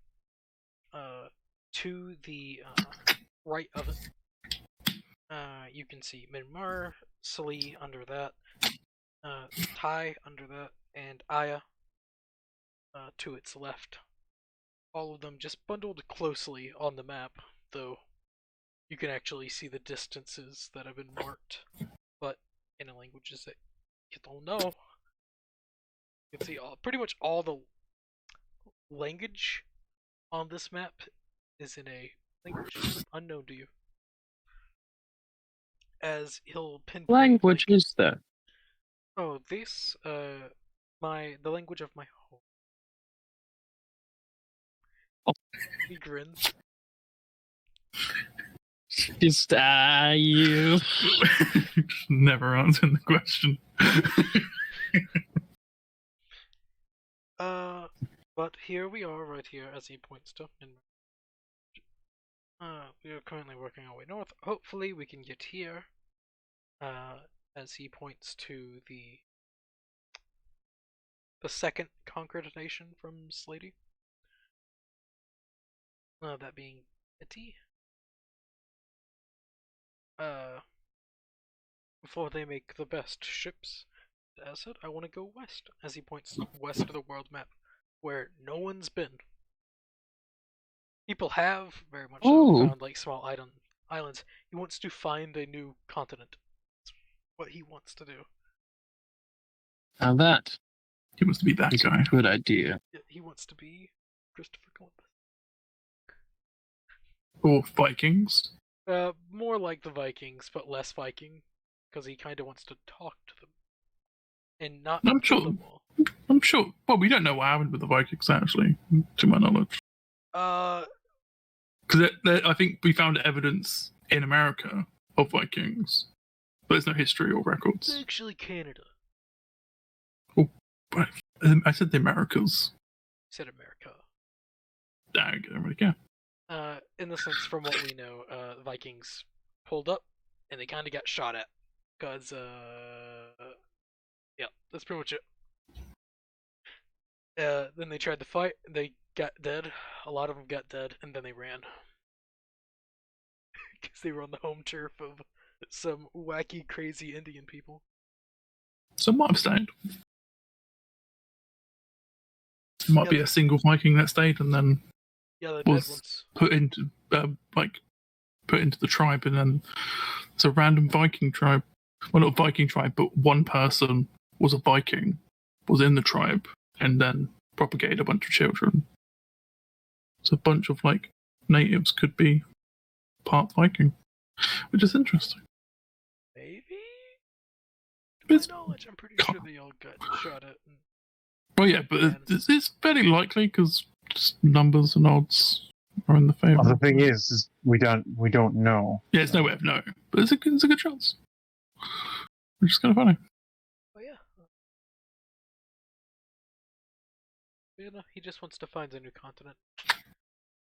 To the right of it, you can see Minmar, Sali under that, Tai under that, and Aya to its left. All of them just bundled closely on the map, though you can actually see the distances that have been marked, but in languages that you don't know. You can see pretty much all the language on this map is in a language unknown to you. As he'll pinpoint Language is that? Oh, this the language of my home. Oh. He grins. Just you. Never answering the question. But here we are, right here, as he points to. We are currently working our way north. Hopefully, we can get here. As he points to the second conquered nation from Slady. That being Eti. Before they make the best ships, as said, I want to go west. As he points west of the world map, where no one's been. People have very much so found like small islands. He wants to find a new continent. That's what he wants to do. Now that he wants to be that guy. Good idea. Yeah, he wants to be Christopher Columbus. Or Vikings. More like the Vikings, but less Viking, because he kind of wants to talk to them, and not kill them all. I'm sure. Well, we don't know what happened with the Vikings, actually, to my knowledge. Because I think we found evidence in America of Vikings, but there's no history or records. It's actually Canada. Oh, but I said the Americas. You said America. I don't really care. In the sense, from what we know, the Vikings pulled up, and they kind of got shot at. Because, yeah, that's pretty much it. Then they tried to fight, they got dead. A lot of them got dead, and then they ran. Because they were on the home turf of some wacky, crazy Indian people. Some might have stayed. There might be a single Viking that stayed, and then was put into the tribe, and then it's a random Viking tribe. Well, not a Viking tribe, but one person was a Viking, was in the tribe, and then propagated a bunch of children. So a bunch of natives could be part Viking, which is interesting. Maybe. To my knowledge, I'm pretty sure they all got shot at. Well, yeah, but it's fairly likely because numbers and odds are in the favor. Well, the thing is we don't know. Yeah, it's no way of knowing, but it's a good chance. which is kind of funny. Oh yeah. You know, he just wants to find a new continent.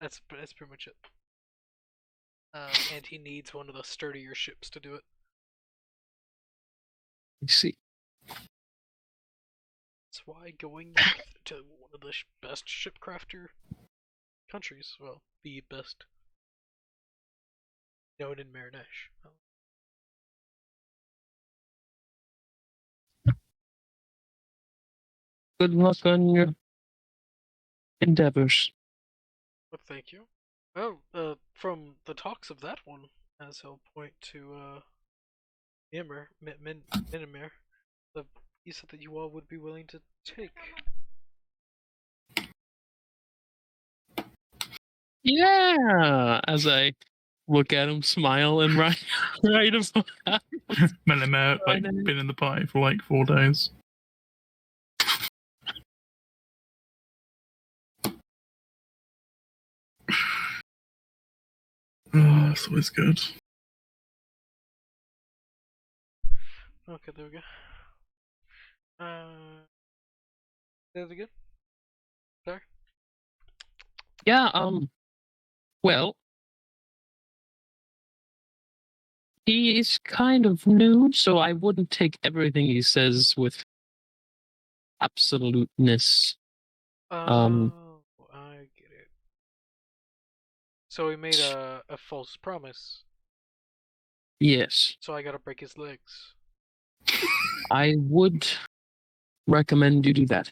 That's pretty much it. And he needs one of the sturdier ships to do it. I see. That's why going north to one of the best shipcrafter countries, well, the best known in Marinesh. Good luck on your endeavors. But thank you. Well, from the talks of that one, as he'll point to Minimir, he said that you all would be willing to take. Yeah, as I look at him, smile, and write about. Melimere, like, been in the party for like 4 days. Oh, that's always good. Okay, there we go. Say it again. Sorry. Yeah, well, he is kind of new, so I wouldn't take everything he says with absoluteness. Oh, I get it. So he made a false promise. Yes, So I gotta break his legs. I would recommend you do that.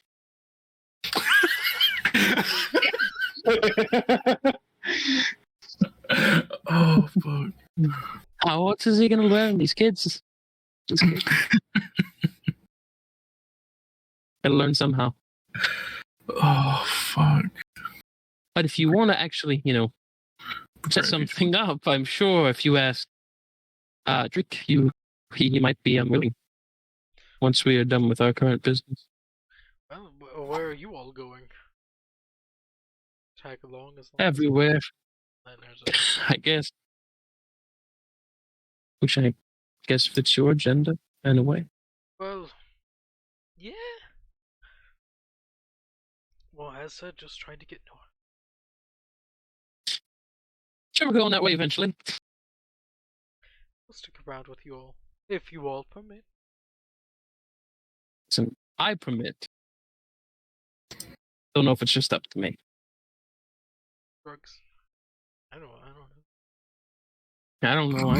Oh, fuck. How else is he going to learn? These kids. Gotta learn somehow. Oh, fuck. But if you want to actually, set something up, I'm sure if you ask Drick, he might be unwilling once we are done with our current business. Well, where are you all going? Tag along as long Everywhere, as there's I guess. Which I guess fits your agenda in a way. Well, yeah. Well, as said, just trying to get north. Sure, we're going that way eventually. I'll stick around with you all, if you all permit. Listen, I permit. Don't know if it's just up to me. Drugs. I don't know. I don't know.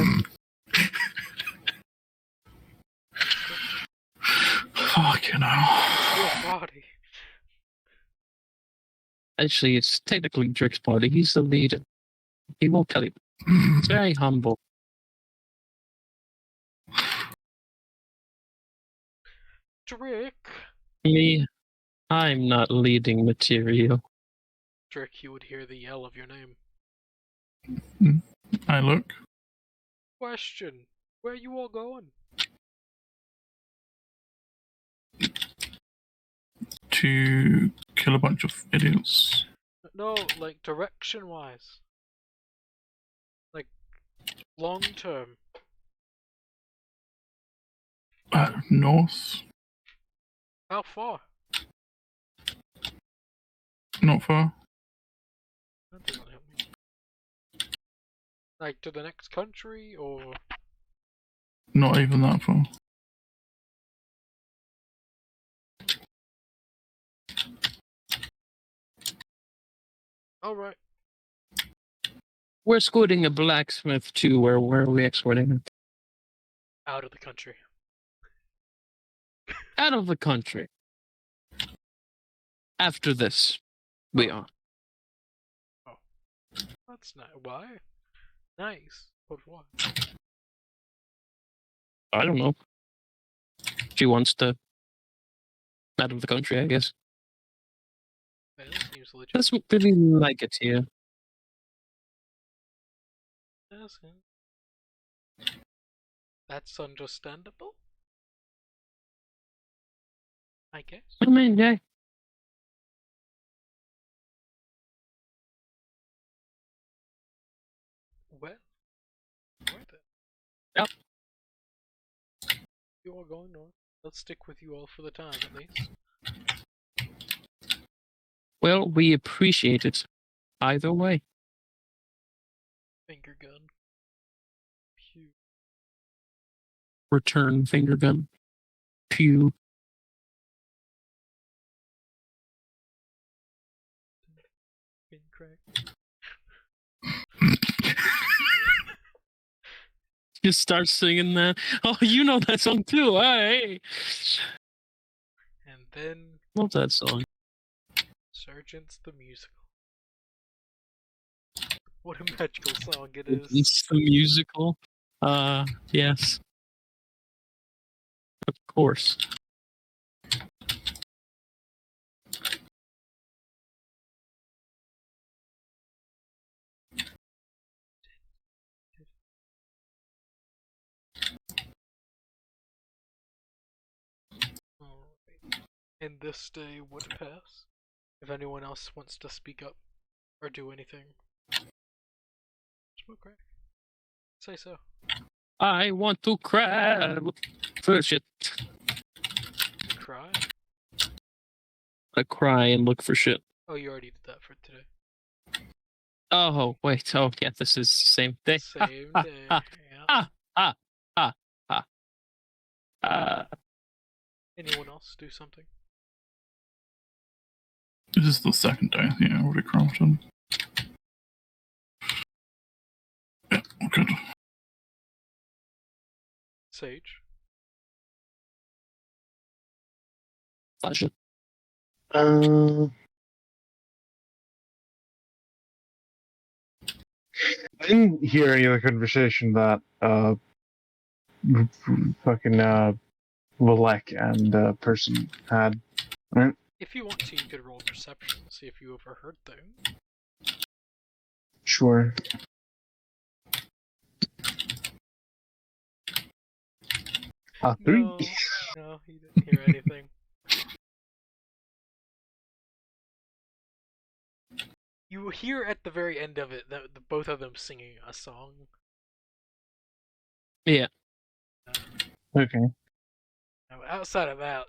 Fucking hell. Your body. Actually, it's technically Drick's party. He's the leader. He won't tell you. He's very humble. Drick. Me, I'm not leading material. Drick, you would hear the yell of your name. I look. Question. Where are you all going? To kill a bunch of idiots. No, like direction-wise. Like, long-term. North. How far? Not far. That doesn't help me. Like, to the next country, or... Not even that far. Alright. We're escorting a blacksmith to where are we escorting him? Out of the country. Out of the country. After this, we are. Oh. That's nice. Why? Nice. But why? I don't know. She wants to out of the country, I guess. That seems legit. Doesn't really like it here. That's understandable. I guess. I mean, yeah. Well, right then. Yep. You are going north. Let's stick with you all for the time, at least. Well, we appreciate it. Either way. Finger gun. Pew. Return finger gun. Pew. Pin crack. Just start singing that. Oh, you know that song too. Hey. And then Love that song. Resurgence the musical. What a magical song it is. It's the musical. Yes. Of course. Alright. And this day would pass. If anyone else wants to speak up or do anything. Smoke crack. Say so. I want to cry. For shit. Cry? I cry and look for shit. Oh, you already did that for today. Oh, wait. Oh, yeah, this is the same day. Same day. Yeah. Anyone else do something? This is the second day. Yeah, already crafted. Yeah, good. Sage? Pleasure. I didn't hear any of the conversation that fucking Valek and person had. Right? If you want to, you could roll perception, see if you overheard things. Sure. 3. No, he didn't hear anything. You hear at the very end of it that both of them singing a song. Yeah. Okay. Outside of that,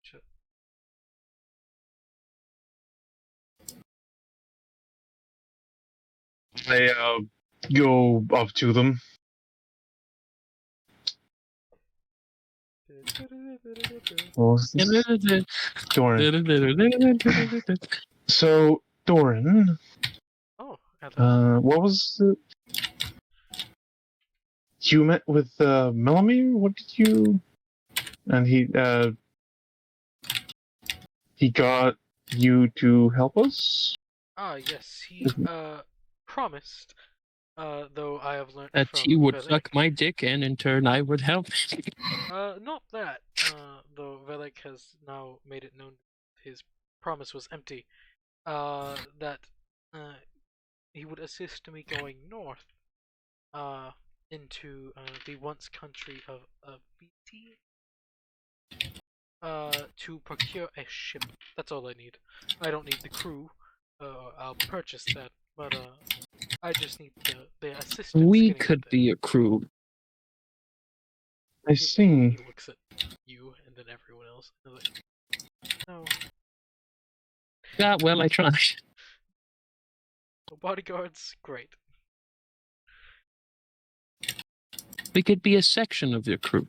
shit. I go up to them. What was this? Doran. So, Doran, Oh, hello. what was the... You met with Melamir? What did you... And he got you to help us? Ah, yes, he promised. Though I have learned That from he would Velik. suck my dick and in turn I would help. Not that. Though Velik has now made it known his promise was empty. That he would assist me going north. Into the once country of BT. To procure a ship. That's all I need. I don't need the crew. I'll purchase that. But I just need the assistance. We could be a crew. I see. He looks at you and then everyone else. And like, no. Yeah, well, I tried. Well, bodyguards, great. We could be a section of your crew.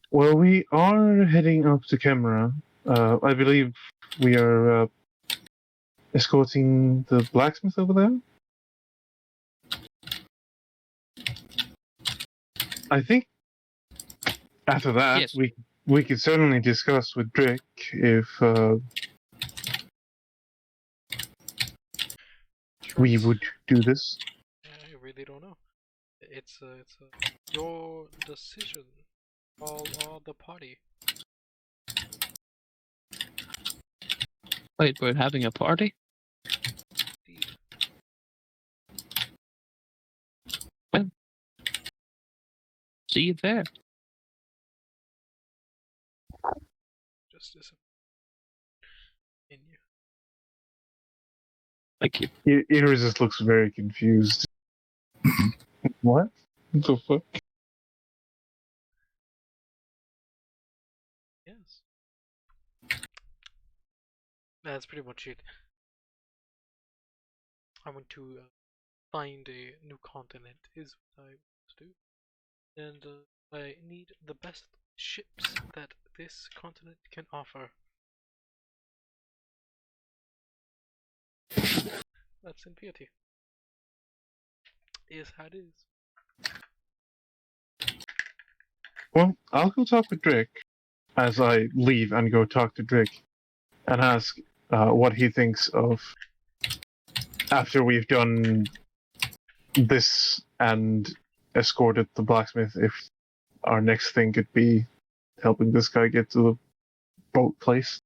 Well, we are heading up to Kemra. I believe we are escorting the blacksmith over there. I think after that, Yes. we could certainly discuss with Drake if we would do this. I really don't know. It's your decision. All the party. Wait, we're having a party? Indeed. See you there. Justice in you. Thank you. Iris just looks very confused. What? What the fuck? That's pretty much it. I want to find a new continent, is what I want to do. And I need the best ships that this continent can offer. That's in beauty. Is how it is. Well, I'll go talk with Drake as I leave and go talk to Drake and ask what he thinks of after we've done this and escorted the blacksmith. If our next thing could be helping this guy get to the boat place.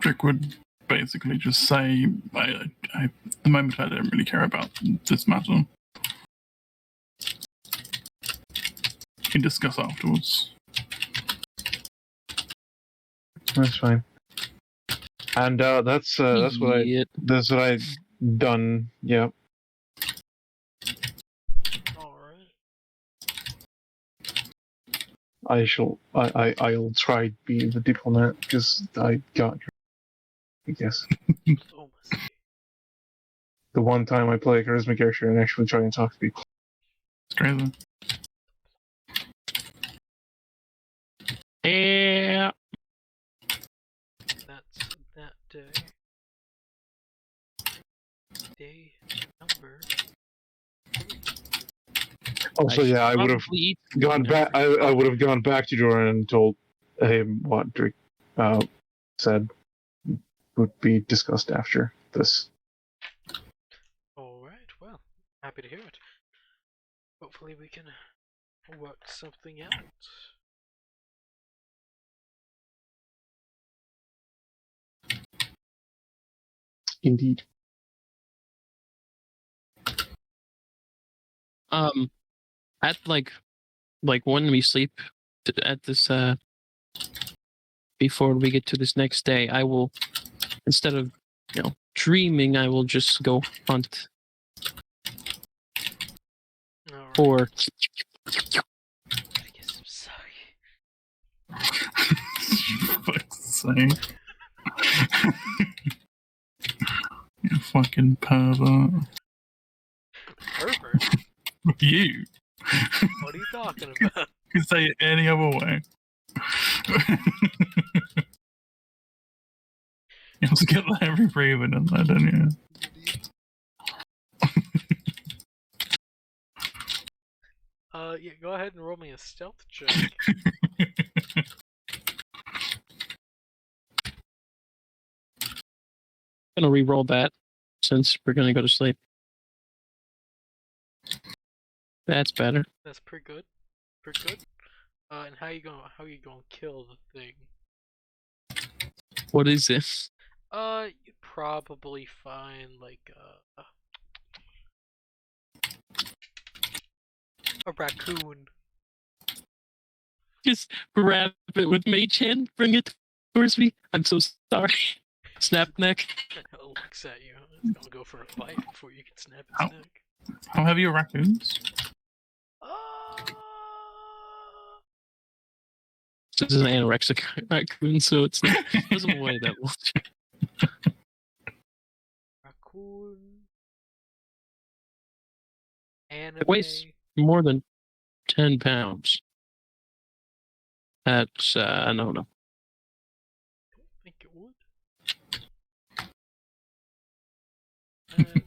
Drake would basically just say, at the moment I don't really care about this matter. We can discuss afterwards. That's fine. And that's what I've done. Yeah. Alright. I'll try being the diplomat because I got. I guess Almost. the one time I play a charisma character and actually try and talk to people. It's crazy. Yeah. That's that day. Day number 3. Also, yeah, I would have gone back. I would have gone back to Jordan and told him what Drake said would be discussed after this. Alright, well, happy to hear it. Hopefully we can work something out. Indeed. At like when we sleep at this before we get to this next day, I will, instead of dreaming, I will just go hunt Alright. for Get some suck. Fuck's sake. You fucking pervert. Pervert? You. What are you talking about? You say it any other way. You have to get that every breathing in there, don't you? Yeah, go ahead and roll me a stealth check. gonna re-roll that since we're gonna go to sleep. That's better. That's pretty good. Pretty good. And how you gonna kill the thing? What is this? You'd probably find like a raccoon. Just grab it with mage hand, bring it towards me. I'm so sorry. Snap neck. It looks at you. It's gonna go for a bite before you can snap its Ow. neck. How heavy are raccoons? This is an anorexic raccoon, so it doesn't weigh that much. Raccoon. Anime. It weighs more than 10 pounds. That's no. I don't think it would.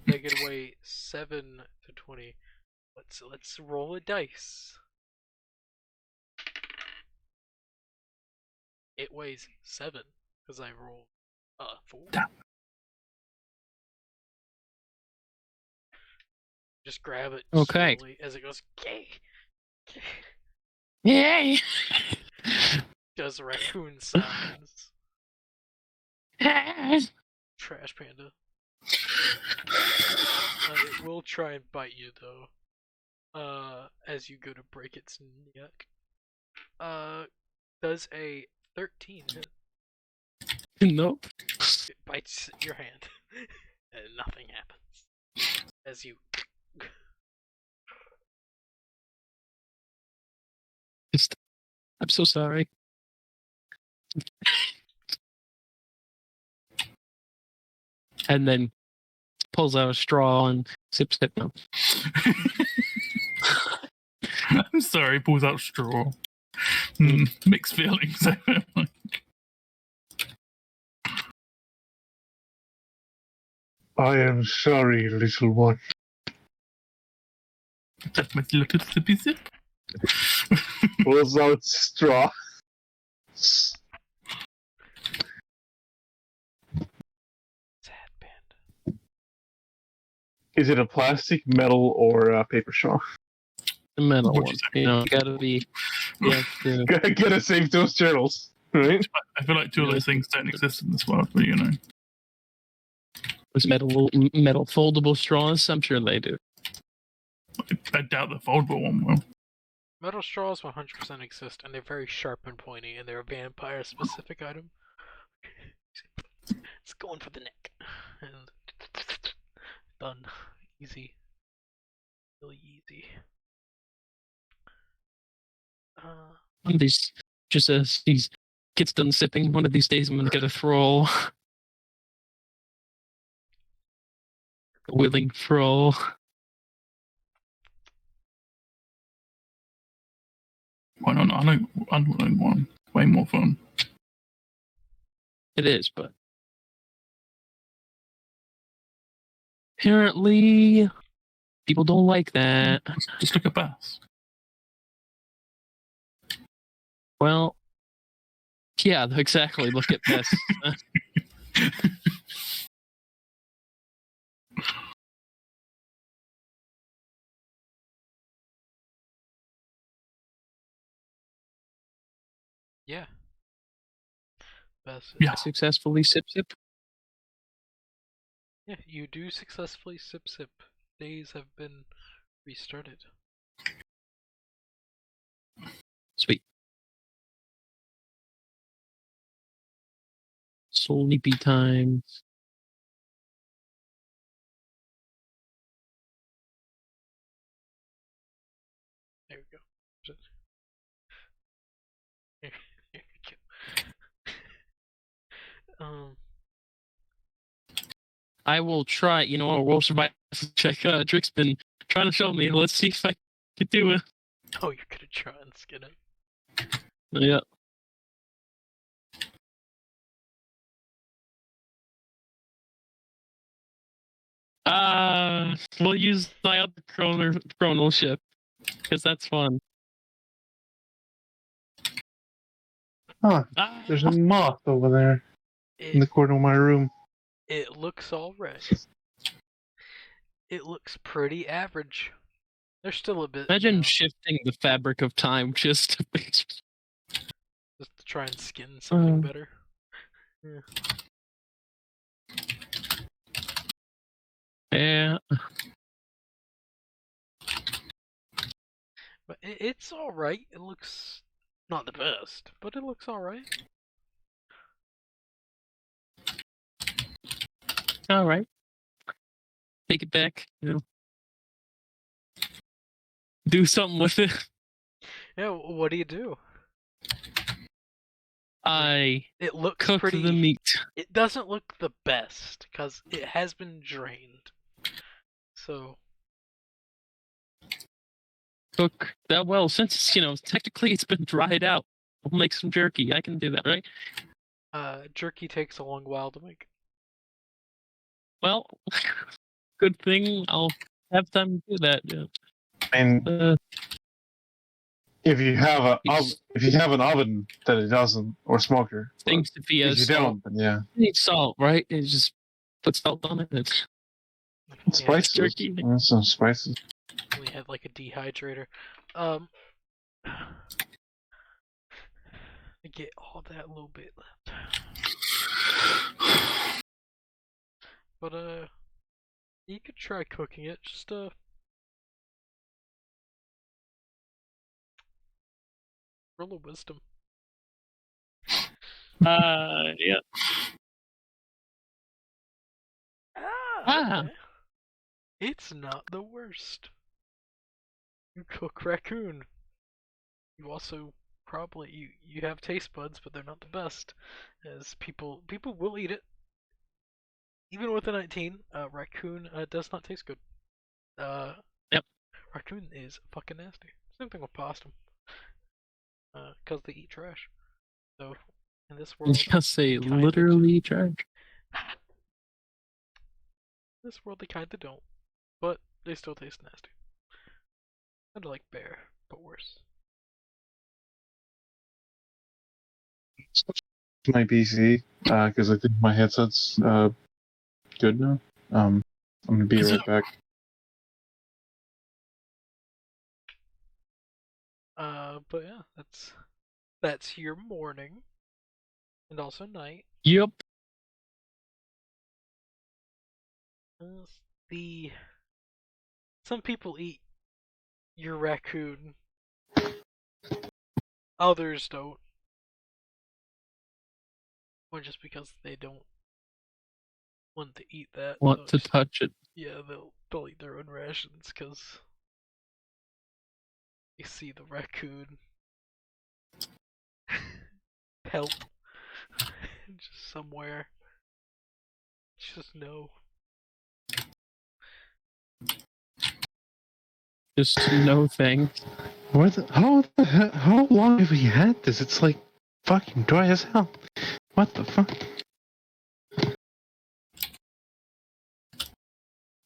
They could weigh 7 to 20. Let's roll a dice. It weighs 7 because I rolled 4. Just grab it Okay. slowly as it goes. Yay! Does raccoon sounds. Trash panda. It will try and bite you though. As you go to break its neck. Does a 13 hit? Nope. It bites your hand, and nothing happens. As you Just, I'm so sorry. And then pulls out a straw and sips it. No. I'm sorry, pulls out straw. Mixed feelings. I am sorry, little one. That my little sippy sip. Pulls out straw. Sad panda. Is it a plastic, metal, or a paper straw? The metal What'd one. you say? You know, gotta be. You have to. Gotta save those turtles, right? I feel like two of those things don't exist in this world, but you know. Those metal foldable straws. I'm sure they do. I doubt the foldable one will. Metal straws 100% exist, and they're very sharp and pointy, and they're a vampire-specific item. It's going for the neck. And done. Easy. Really easy. One of these, just as he gets done sipping, one of these days I'm gonna get a thrall. A willing thrall. Why not? I don't want way more fun. It is, but apparently people don't like that. Just look at Bass. Well, yeah, exactly. Look at this. Yeah. Best. Yeah. Successfully sip. Yeah, you do successfully sip. Days have been restarted. Sweet. Sleepy times. There we go. There we go. I will try. You know, we'll survive. Check. Drick's been trying to show me. Let's see if I can do it. Oh, you're gonna try and skin it. Yeah. We'll use my other chronal ship because that's fun. Huh. There's a moth over there in the corner of my room. It looks alright. It looks pretty average. There's still a bit. Imagine shifting the fabric of time just to try and skin something better. Yeah. But it's alright. It looks not the best, but it looks alright. Alright. Take it back. You know. Do something with it. Yeah, what do you do? It looks cook pretty. The meat. It doesn't look the best because it has been drained. So Cook that well since technically it's been dried out. We'll make some jerky. I can do that, right? Jerky takes a long while to make. Well, good thing I'll have time to do that. Yeah. And if you have an oven that it doesn't, or smoker, things if he has if you salt. don't, then yeah. You need salt, right? You just put salt on it. It's Spices. jerky. Some spices. We had like a dehydrator. I get all that little bit left. But you could try cooking it. Just roll of wisdom. Yeah. Okay. It's not the worst. You cook raccoon. you also probably you have taste buds, but they're not the best, as people will eat it. Even with a 19, raccoon does not taste good. Yep. Raccoon is fucking nasty. Same thing with possum, because they eat trash. So in this world, Yes, they kinda literally charge. this world they kinda don't, but they still taste nasty. Kinda like bear, but worse. My PC, because I think my headset's good now. I'm gonna be Is right it- back. But yeah, that's your morning, and also night. Yep. Uh, the Some people eat your raccoon, others don't, or just because they don't want to eat that. Want to touch it. Yeah, they'll eat their own rations because they see the raccoon help just somewhere. Just no. Just no thing. How long have we had this? It's like fucking dry as hell. What the fuck?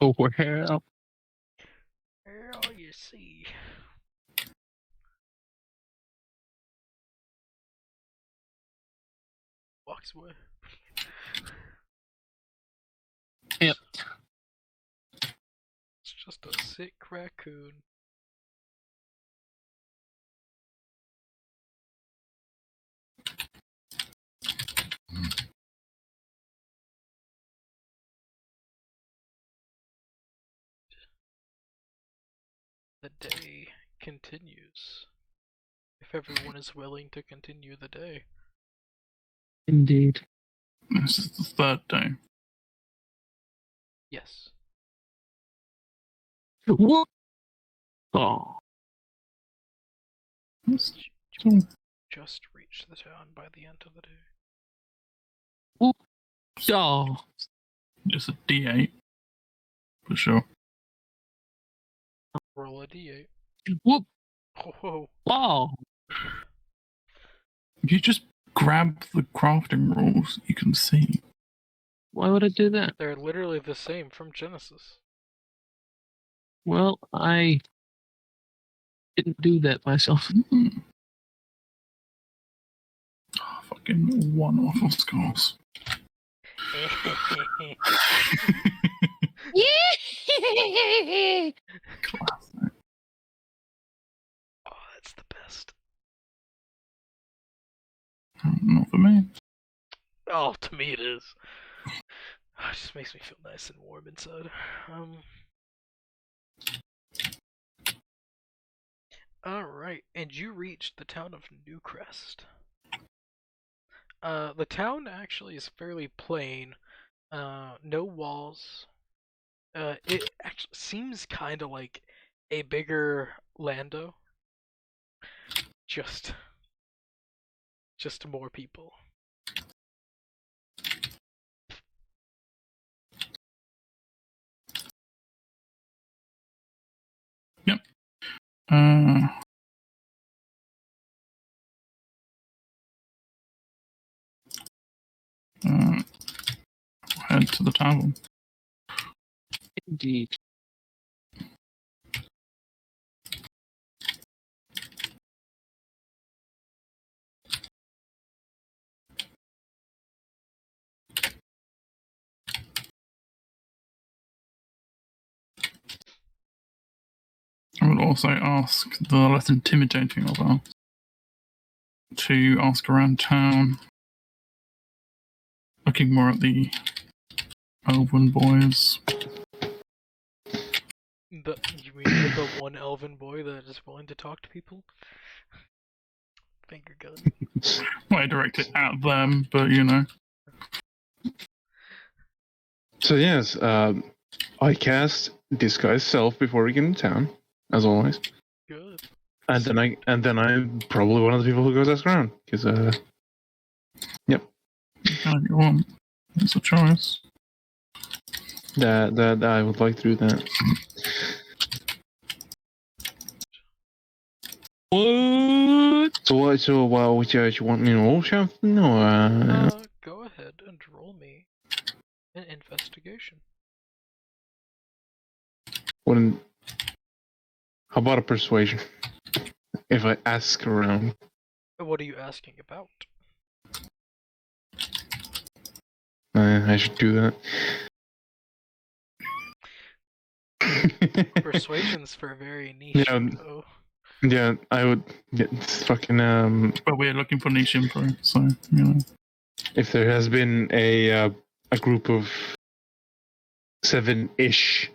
Oh, well. Well, you see. Walks away. Yep. It's just a sick raccoon. The day continues. If everyone is willing to continue the day. Indeed. This is the third day. Yes. What? Oh. It's Just reach the town by the end of the day. Oh. just a D8. For sure. Roll a d8. Whoop. Oh, Wow. If you just grab the crafting rules, you can see. Why would I do that? they're literally the same from Genesis. Well, I didn't do that myself. Oh, fucking one awful scores. Classic. Oh, that's the best. Not for me. Oh, to me it is. Oh, it just makes me feel nice and warm inside. Alright, and you reached the town of Newcrest. The town actually is fairly plain. No walls. It actually seems kind of like a bigger Lando. Just more people. Yep. Head to the tavern. Indeed. I would also ask the less intimidating of us to ask around town, looking more at the elven boys. You mean the one elven boy that is willing to talk to people? Finger gun. Well, I direct it at them, but you know. So yes, I cast disguise self before we get into town, as always. Good. And then I'm probably one of the people who goes ask around because If you want, it's a choice. that I would like to do that. What? So what you want me to roll something or? Go ahead and roll me an investigation. Wouldn't. How about a persuasion? If I ask around. What are you asking about? I should do that. Persuasion's for a very niche. Yeah. Though. Yeah, I would get fucking But we're looking for niche info, so you know. if there has been a group of 7-ish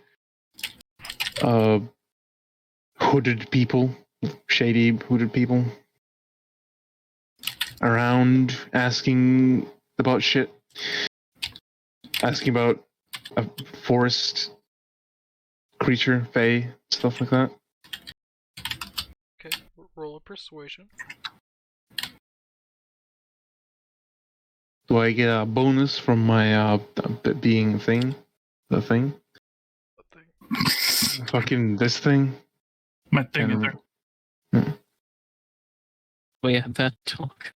hooded people, shady hooded people around asking about shit, asking about a forest creature, fae, stuff like that. Okay, roll a persuasion. Do I get a bonus from my being thing? The thing? What thing? Fucking this thing? My thing is there. We had that talk.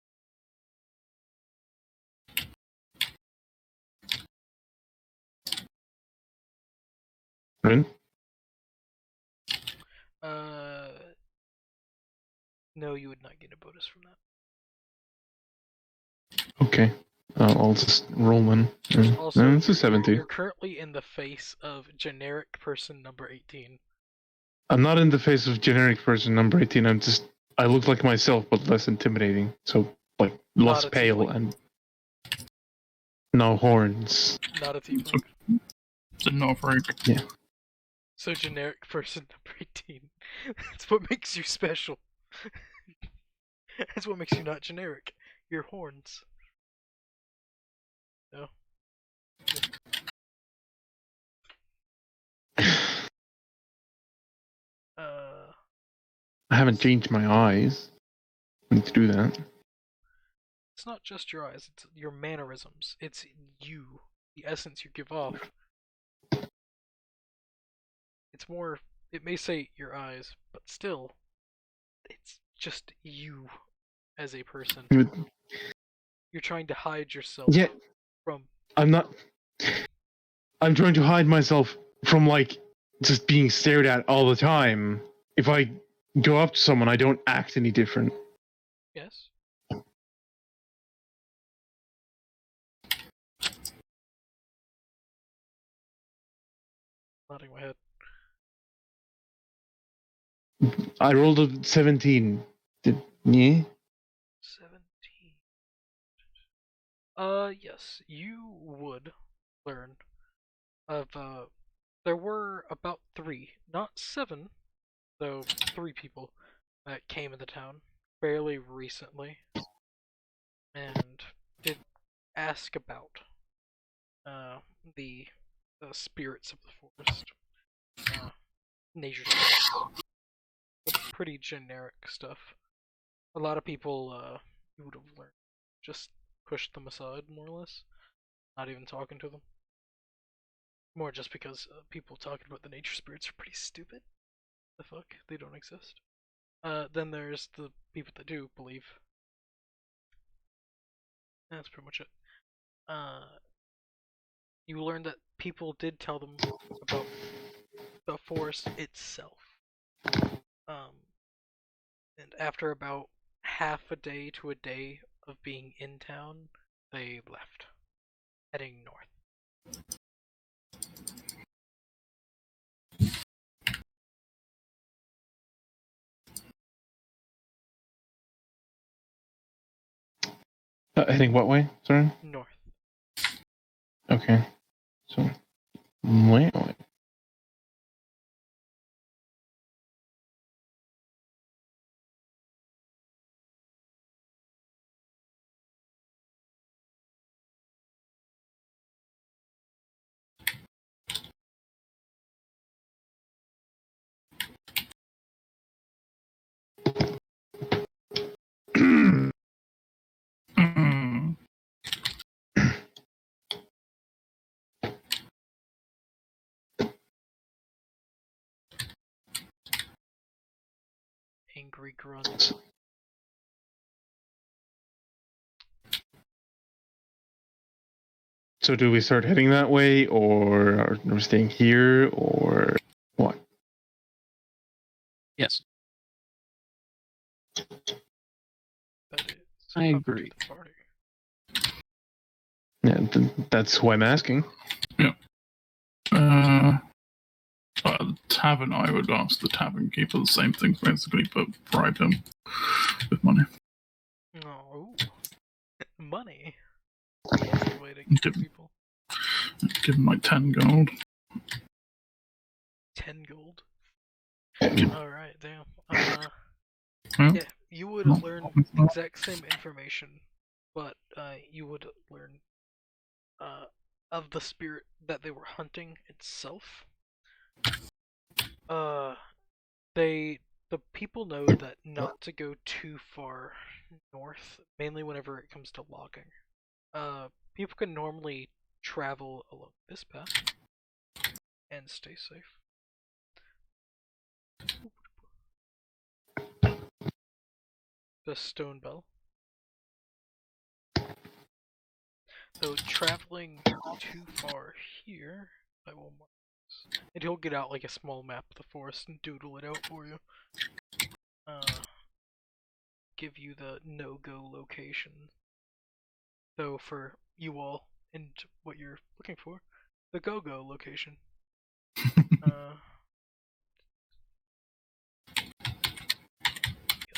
Rin? No, you would not get a bonus from that. Okay. I'll just roll one. Also, It's a 70. You're currently in the face of generic person number 18. I'm not in the face of generic person number 18. I look like myself, but less intimidating. So, like, less pale and no horns. Not a team. It's not very good. Yeah. So generic person number 18. That's what makes you special. That's what makes you not generic. Your horns. No. I haven't changed my eyes. I need to do that. It's not just your eyes, it's your mannerisms. It's you. The essence you give off. It's more, it may say your eyes, but still, it's just you as a person. You're trying to hide yourself from... I'm not... I'm trying to hide myself from, like, just being stared at all the time. If I go up to someone, I don't act any different. Yes. Nodding my head. I rolled a 17. Did yeah? 17. Yes, you would learn of, there were about 3, not 7, though 3 people that came into town fairly recently and did ask about the spirits of the forest, nature spirits. Pretty generic stuff. A lot of people you would have learned just pushed them aside, more or less, not even talking to them. More just because people talking about the nature spirits are pretty stupid. The fuck? They don't exist. Then there's the people that do believe. That's pretty much it. You learn that people did tell them about the forest itself. And after about half a day to a day of being in town, they left, heading north. Heading what way? Sorry? North. Okay. So, wait. angry grunt. So do we start heading that way, or are we staying here, or what? Yes, That is I up to agree. the party. Yeah, that's why I'm asking. The tavern, I would ask the tavern keeper the same thing, basically, but bribe him with money. Oh, money. That's the way to get people. Give him like 10 gold. 10 gold. Alright, damn. Well, Yeah, you would not- learn not- exact same information, but you would learn of the spirit that they were hunting itself. The people know that not to go too far north, mainly whenever it comes to logging. People can normally travel along this path and stay safe. The stone bell. Though traveling too far here, I will mark this. And he'll get out like a small map of the forest and doodle it out for you. Give you the no-go location. Though for you all and what you're looking for, the go-go location. Yeah,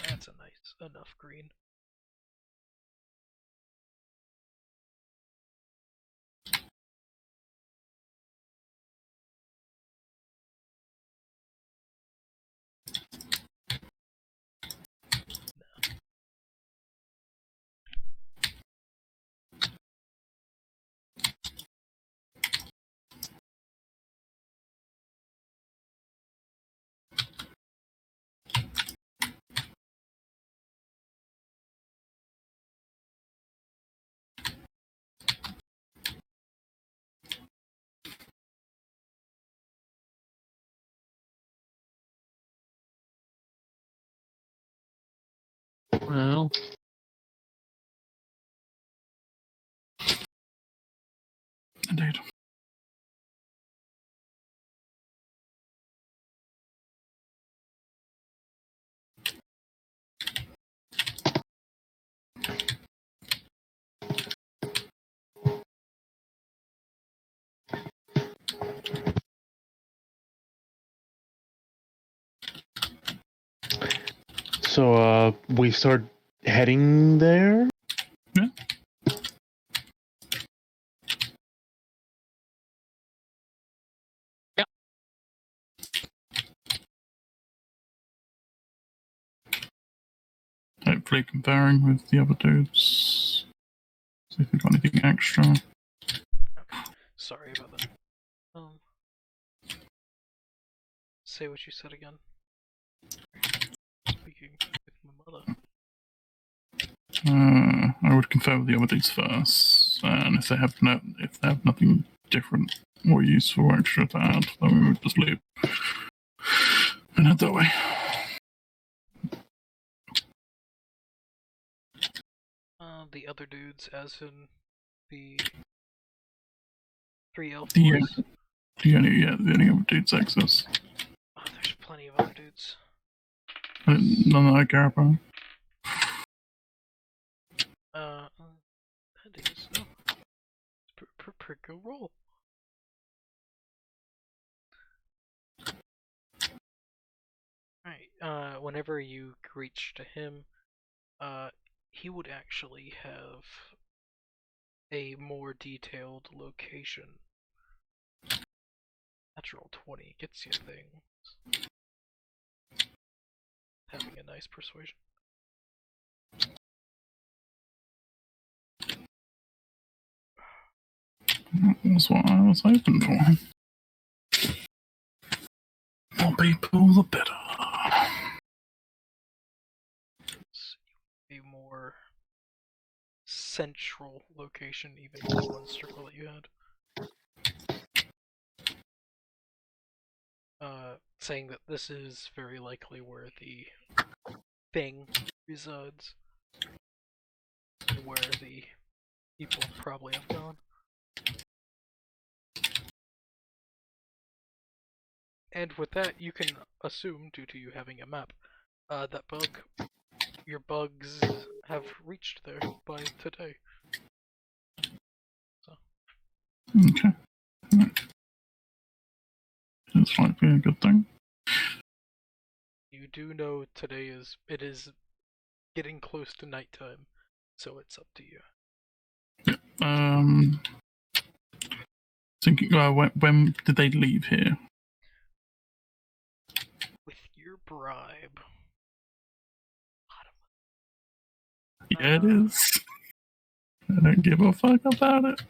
that's a nice enough green. Well, Indeed. So we start heading there. Yeah. Yeah. Hopefully comparing with the other dudes. See if they've got anything extra. Okay. Sorry about that. Say what you said again. Speaking with my mother. I would confer with the other dudes first, and if they have nothing different or useful or extra to add, then we would just leave and head that way. The other dudes, as in the 3 elf The boys. the only other dudes access. Oh, there's plenty of other dudes. None that I care about. That is pretty good roll. Alright, whenever you reach to him, he would actually have a more detailed location. Natural 20 gets you things. Having a nice persuasion. That's what I was hoping for. More people, the better. A more central location, even in the one circle that you had. Saying that this is very likely where the thing resides. And where the people probably have gone. And with that, you can assume, due to you having a map, that your bugs have reached there by today. So. Okay. This might be a good thing. You do know it is getting close to nighttime, so it's up to you. Thinking, when did they leave here? With your bribe. Yeah, it is. I don't give a fuck about it.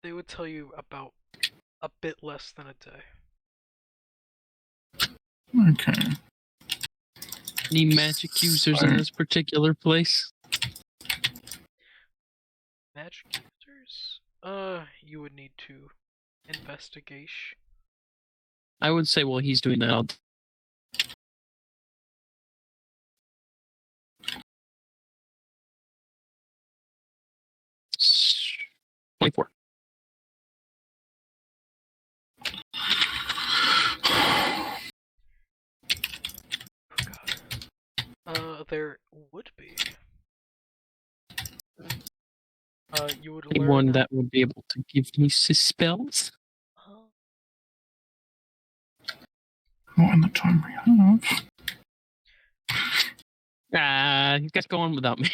They would tell you about a bit less than a day. Okay. Any magic users in this particular place? Magic users? You would need to investigate. I would say while he's doing that, I'll... S- 24. There would be. You would Anyone learn. that would be able to give me spells? Not in the time we have. You guys go on without me.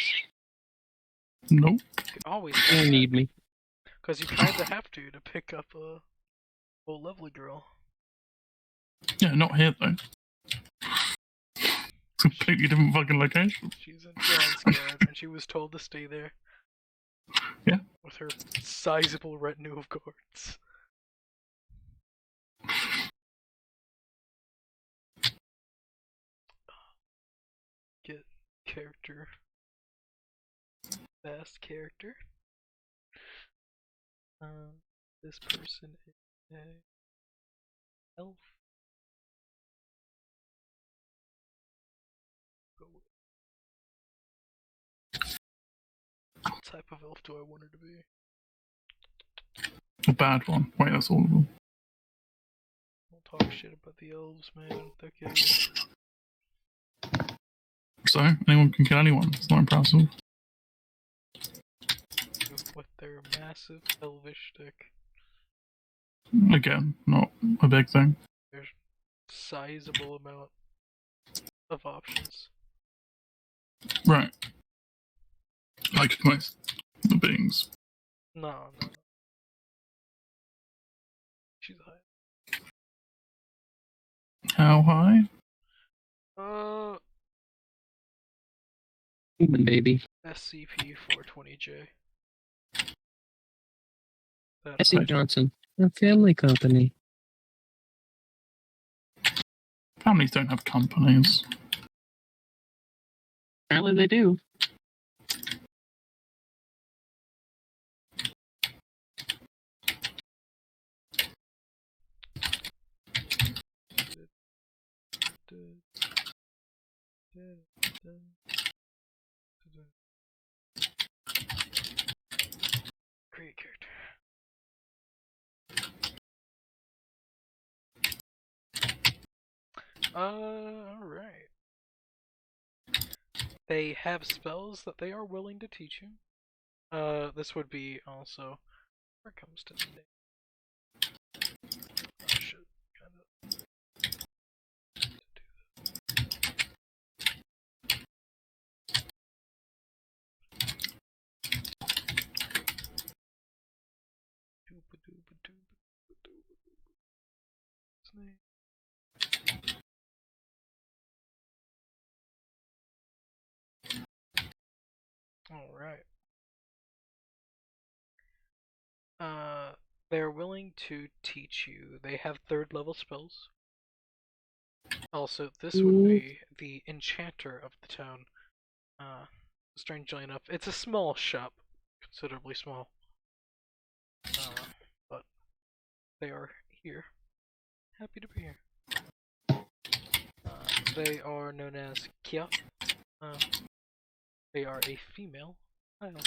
Nope. You could always You don't need me. because you kinda have to pick up a full lovely girl. Yeah, not here though. Completely different fucking location. She's in Johnsguard, and she was told to stay there. Yeah. With her sizable retinue of guards. Get character. Fast character. This person is a elf. What type of elf do I want her to be? A bad one. Wait, that's all of them. Don't talk shit about the elves, man. They're kids. So, anyone can kill anyone. It's not impressive. With their massive elvish dick. Again, not a big thing. There's sizable amount of options. Right. Like most the beings. No. She's high. How high? Human baby. SCP-420J. S.C. Johnson. A family company. Families don't have companies. Apparently they do. Create character. Alright. They have spells that they are willing to teach you. This would be also where it comes to the name. Oh shit, kinda. Alright. They're willing to teach you. They have third level spells. Also, this would be the enchanter of the town. Strangely enough, it's a small shop, considerably small. But they are here. Happy to be here. They are known as Kia. They are a female. I don't know.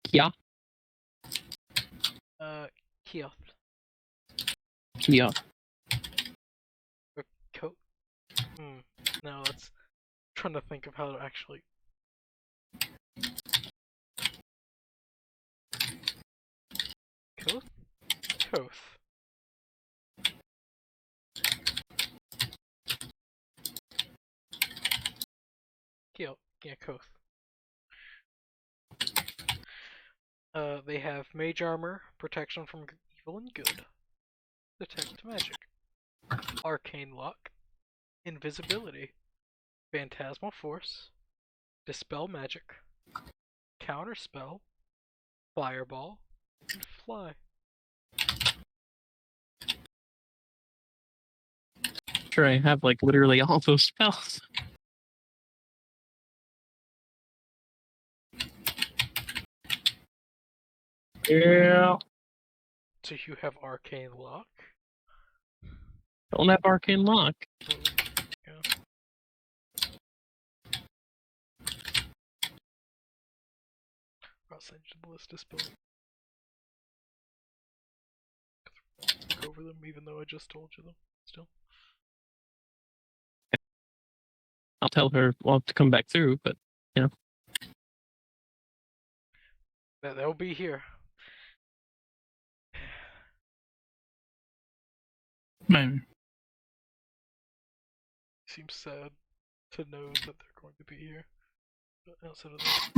Kia. Kia. Kia. Or Ko. No, that's. Trying to think of how to actually. Koth? Koth. Yeah, Koth. They have mage armor, protection from evil and good, detect magic, arcane lock, invisibility, phantasmal force, dispel magic, counterspell, fireball, and fly. Sure, I have like literally all those spells. Yeah. So you have arcane lock? Don't have arcane lock. Yeah. I'll send you the list of spells. Look over them, even though I just told you them. Still. I'll tell her to come back through, but you know. They'll be here. Maybe. Seems sad to know that they're going to be here. But outside of that,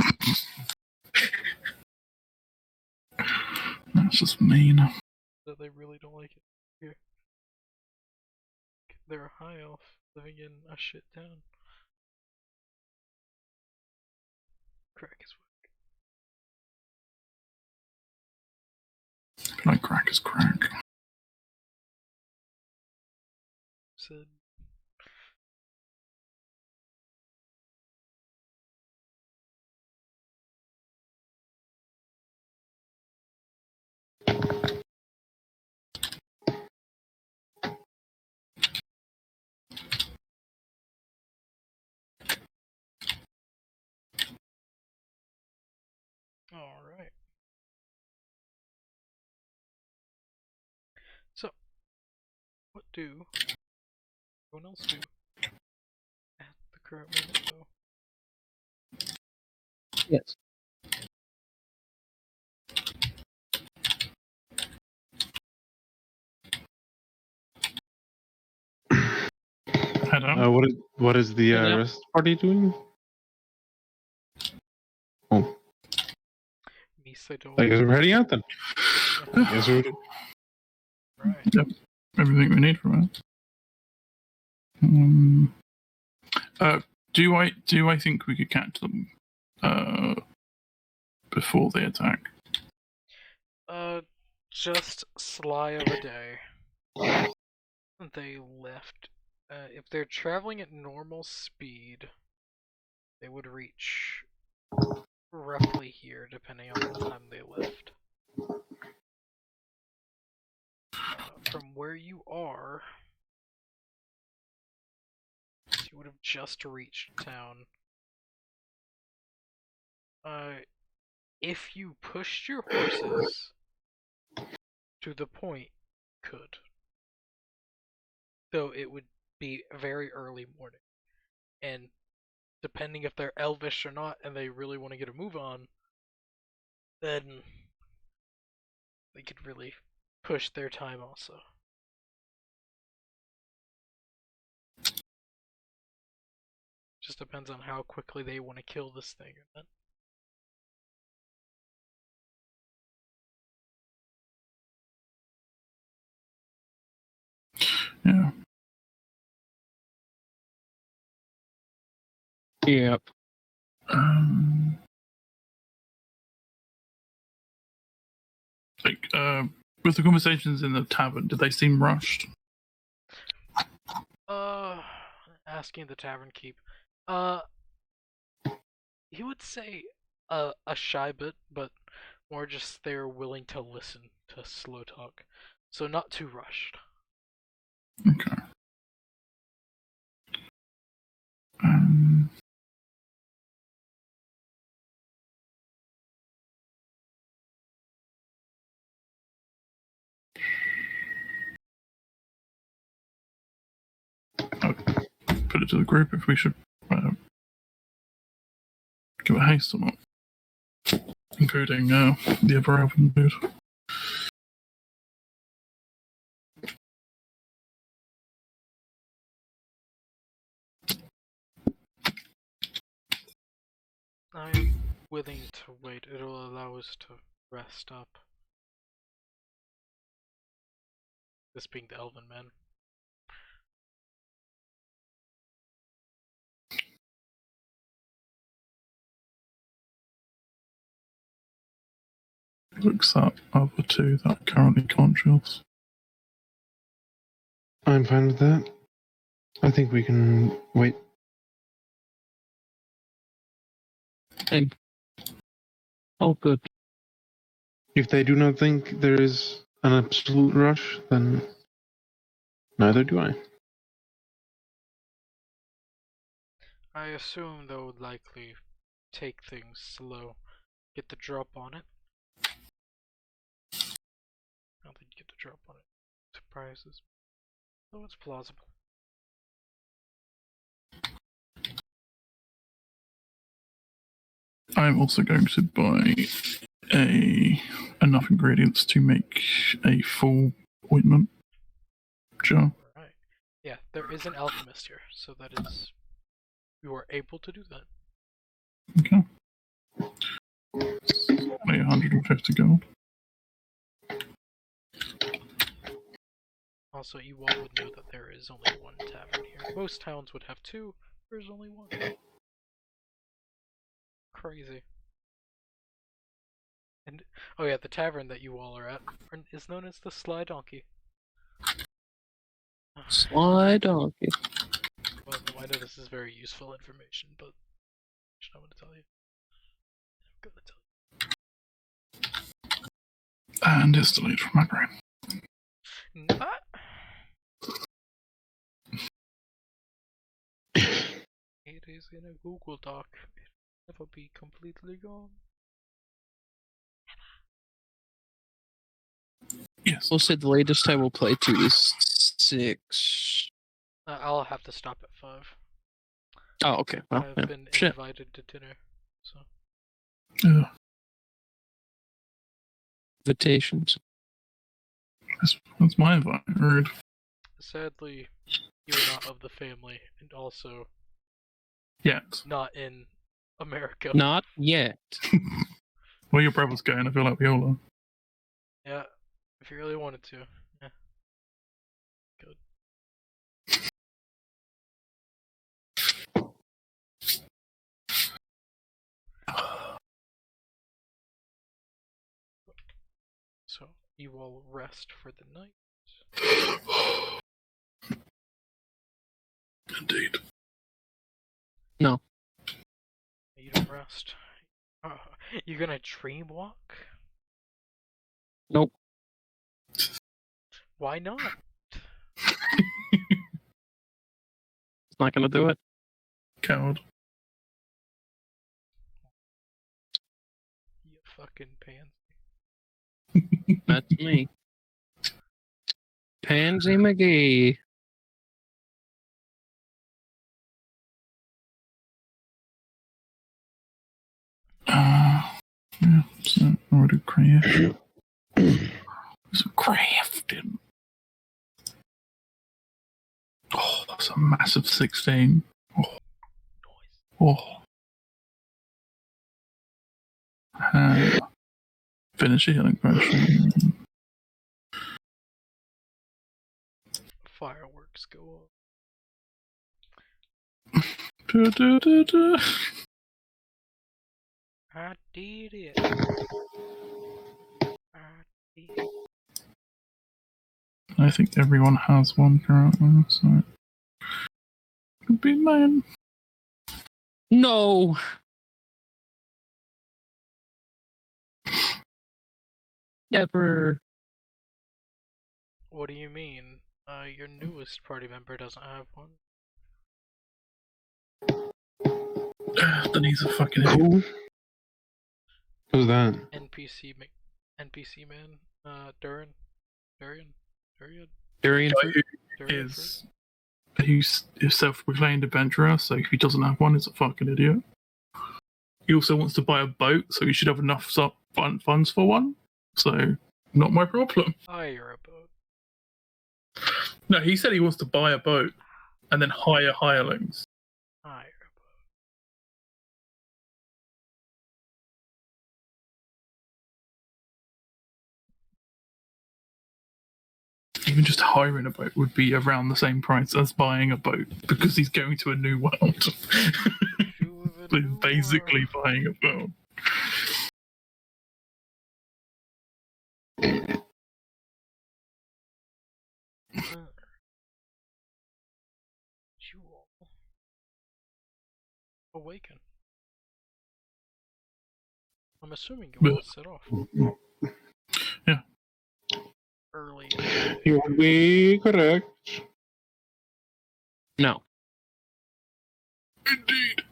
That's just mean. that they really don't like it here. They're a high elf living in a shit town. Crack is whack. Like crack is crack. Said. Alright. So, what do everyone else do at the current moment, though? Yes. Head out. What is the Yeah. rest party doing? Oh, Misa don't. I guess we're heading out then. Yes, we do. Right. Yep. Everything we need from it. Do I think we could catch them before they attack? Just sly of a day. They left. If they're traveling at normal speed, they would reach roughly here, depending on what time they left. From where you are, you would have just reached town. If you pushed your horses to the point, could. Though it would be very early morning. And depending if they're elvish or not and they really want to get a move on, then they could really push their time also. Just depends on how quickly they want to kill this thing. Yeah. Yep. With the conversations in the tavern, did they seem rushed? Asking the tavern keep. He would say a shy bit, but more just they're willing to listen to slow talk. So not too rushed. Okay. it to the group if we should give it a haste or not, including the other elven dude. I'm willing to wait. It'll allow us to rest up. This being the elven man. Looks up other two that are currently conscious. I'm fine with that. I think we can wait. Hey. All good. If they do not think there is an absolute rush, then neither do I. I assume they would likely take things slow. Get the drop on it. I don't think you get the drop on it. Surprises. Though it's plausible. I'm also going to buy enough ingredients to make a full ointment jar. Right. Yeah, there is an alchemist here, so that is... You are able to do that. Okay. 150 gold. Also, you all would know that there is only one tavern here. Most towns would have two, there's only one. Crazy. And, oh yeah, the tavern that you all are at is known as the Sly Donkey. Sly donkey. Well, no, I know this is very useful information, but I'm going to tell you. I'm going to tell you. And it's deleted from my brain. Not. It is in a Google Doc. It'll never be completely gone. Yes. We'll say the latest I will play to is 6. I'll have to stop at 5. Oh, okay. Well, I've yeah. been Shit. invited to dinner, so. Yeah. Invitations. That's my invite. Rude. Sadly, you're not of the family, and also Yet. not in America. Not yet. Well, your brother's going. I feel like we all are. Yeah, if you really wanted to. Yeah. Good. So, you all rest for the night. Indeed. No. You don't rest. You gonna dream walk? Nope. Why not? It's not gonna do it. Coward. You fucking pansy. That's me. Pansy McGee. Yeah, so already crafting. Some crafting. Oh, that's a massive 16. Oh. Oh. Finish a healing potion. Fireworks go Da, da, da, da. I did it. I think everyone has one currently, so could be mine. No. Never. What do you mean? Your newest party member doesn't have one. Then he's a fucking idiot. Who? Who's that? NPC man. Durian. Durian Guy fruit. who Durian is He's a self-proclaimed adventurer, so if he doesn't have one, he's a fucking idiot. He also wants to buy a boat, so he should have enough funds for one. So, not my problem. Hire a boat. No, he said he wants to buy a boat and then hire hirelings. Hire a boat. Even just hiring a boat would be around the same price as buying a boat because he's going to a new world. So he's basically buying a boat. You all awaken. I'm assuming you all set off. Yeah. Early. You would be correct. No. Indeed.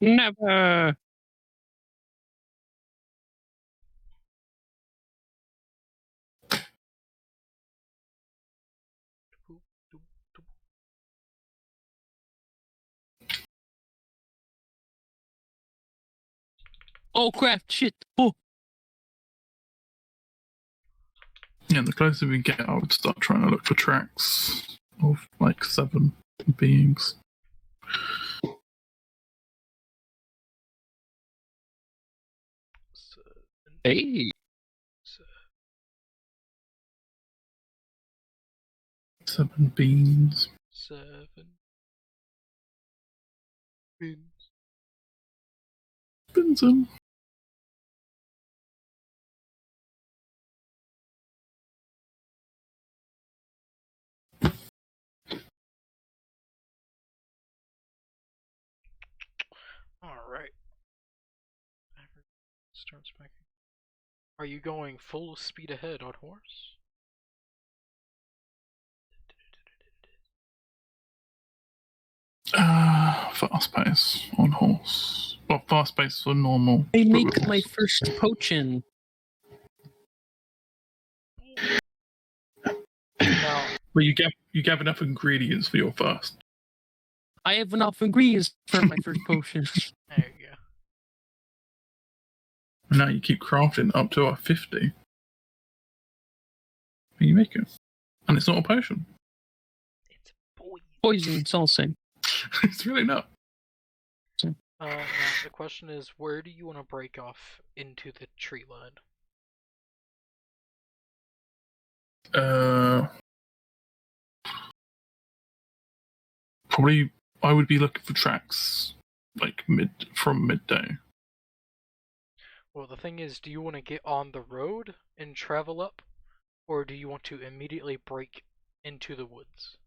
Never. Oh crap! Shit! Oh. Yeah, the closer we get, I would start trying to look for tracks of like 7 beings. Hey. 7 beans. 7 beans. Benson. Alright. Starts making. Are you going full speed ahead on horse? Fast pace on horse. Well, fast pace for normal. I make my first potion. Now, Well, you gave enough ingredients for your first. I have enough ingredients for my first potion. there you go. And now you keep crafting up to a 50. And you make it. And it's not a potion. It's poison. Poison, it's all the same. It's really not. Now the question is, where do you want to break off into the tree line? Probably I would be looking for tracks like from midday. Well, the thing is, do you want to get on the road and travel up, or do you want to immediately break into the woods?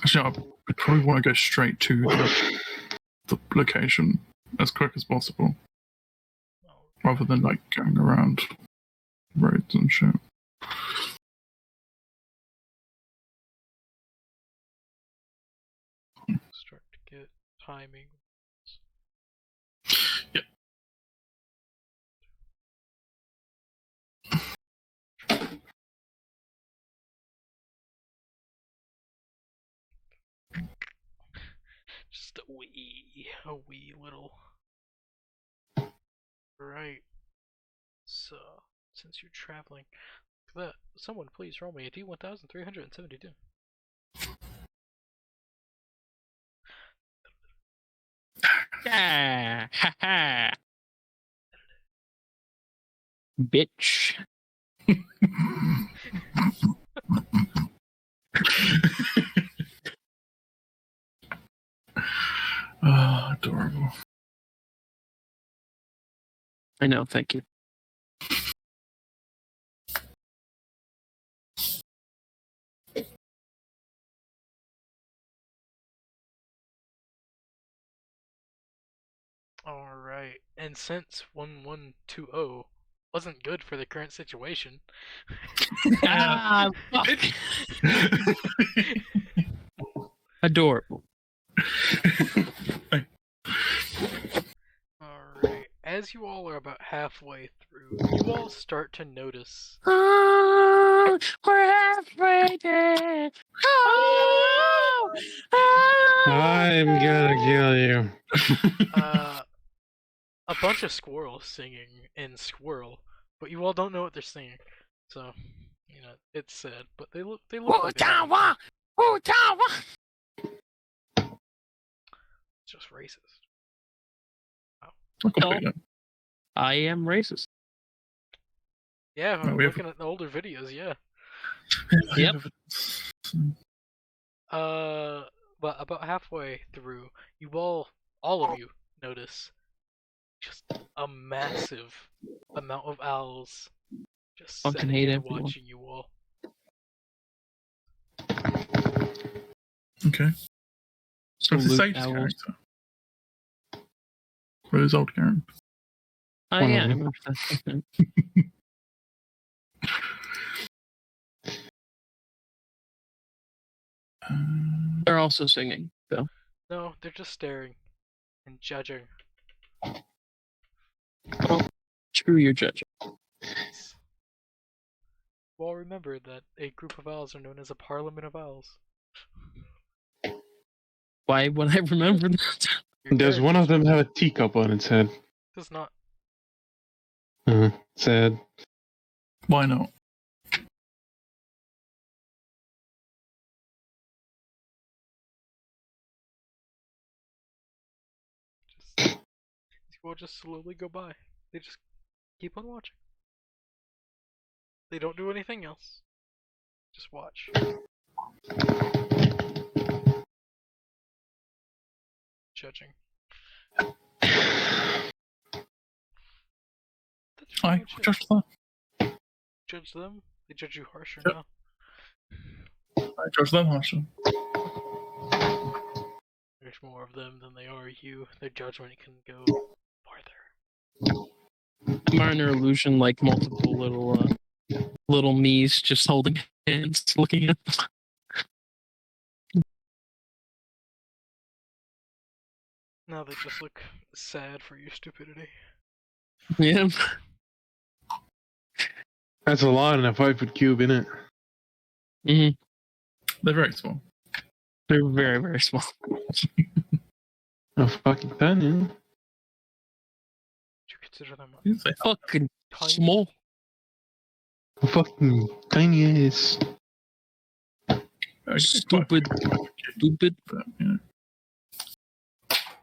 Actually, I probably want to go straight to the location as quick as possible, rather than like going around roads and shit. Start to get timing. Yep. Just a wee little. Right. So, since you're traveling, someone please roll me a D1372. Ah, ha ha. Bitch. Adorable. I know, thank you. Alright, and since 1120 wasn't good for the current situation. Ah, fuck. Adorable. Alright, as you all are about halfway through you all start to notice. We're halfway there. Oh, I'm gonna kill you. A bunch of squirrels singing in squirrel, but you all don't know what they're singing. So, it's sad, but they look like they have a- It's just racist. I am racist. Yeah, No, I'm we have- looking at the older videos, yeah. Yep. But about halfway through, all of you notice just a massive amount of owls just Fucking sitting hate and everyone. watching you all. Okay. So it's a Salute sage owls. character. Or his old character. Oh yeah, I remember that. They're also singing, though. No, they're just staring and judging. Well, screw your judging. Well, remember that a group of owls are known as a parliament of owls. Why would I remember that? Your Does one of characters them have a teacup on its head? does not. Sad. Why not? You all just slowly go by. They just keep on watching. They don't do anything else. Just watch. Judging. That's I pretty much it. judge that. Judge them? They judge you harsher Yep. now. I judge them harsher. There's more of them than they are you. Their judgment can go farther. Minor illusion, like multiple little me's just holding hands, looking at them. Now they just look sad for your stupidity. Yeah. That's a lot in a 5-foot cube, innit? Mm-hmm. They're very small. They're very, very small. A fucking ton, yeah. Do you consider them You say Fucking tiny? small. A fucking tiny ass. Stupid. Stupid. But, you know.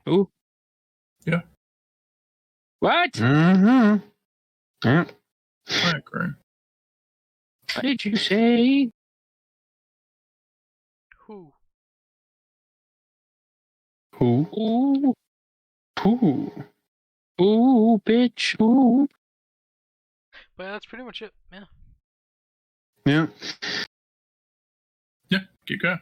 Oh. Yeah. What? Mm-hmm. Yeah. I agree. What did you say? Who? Who? Ooh. Who? Ooh, bitch. Ooh. But yeah, that's pretty much it. Yeah. Yeah. Yeah, keep going.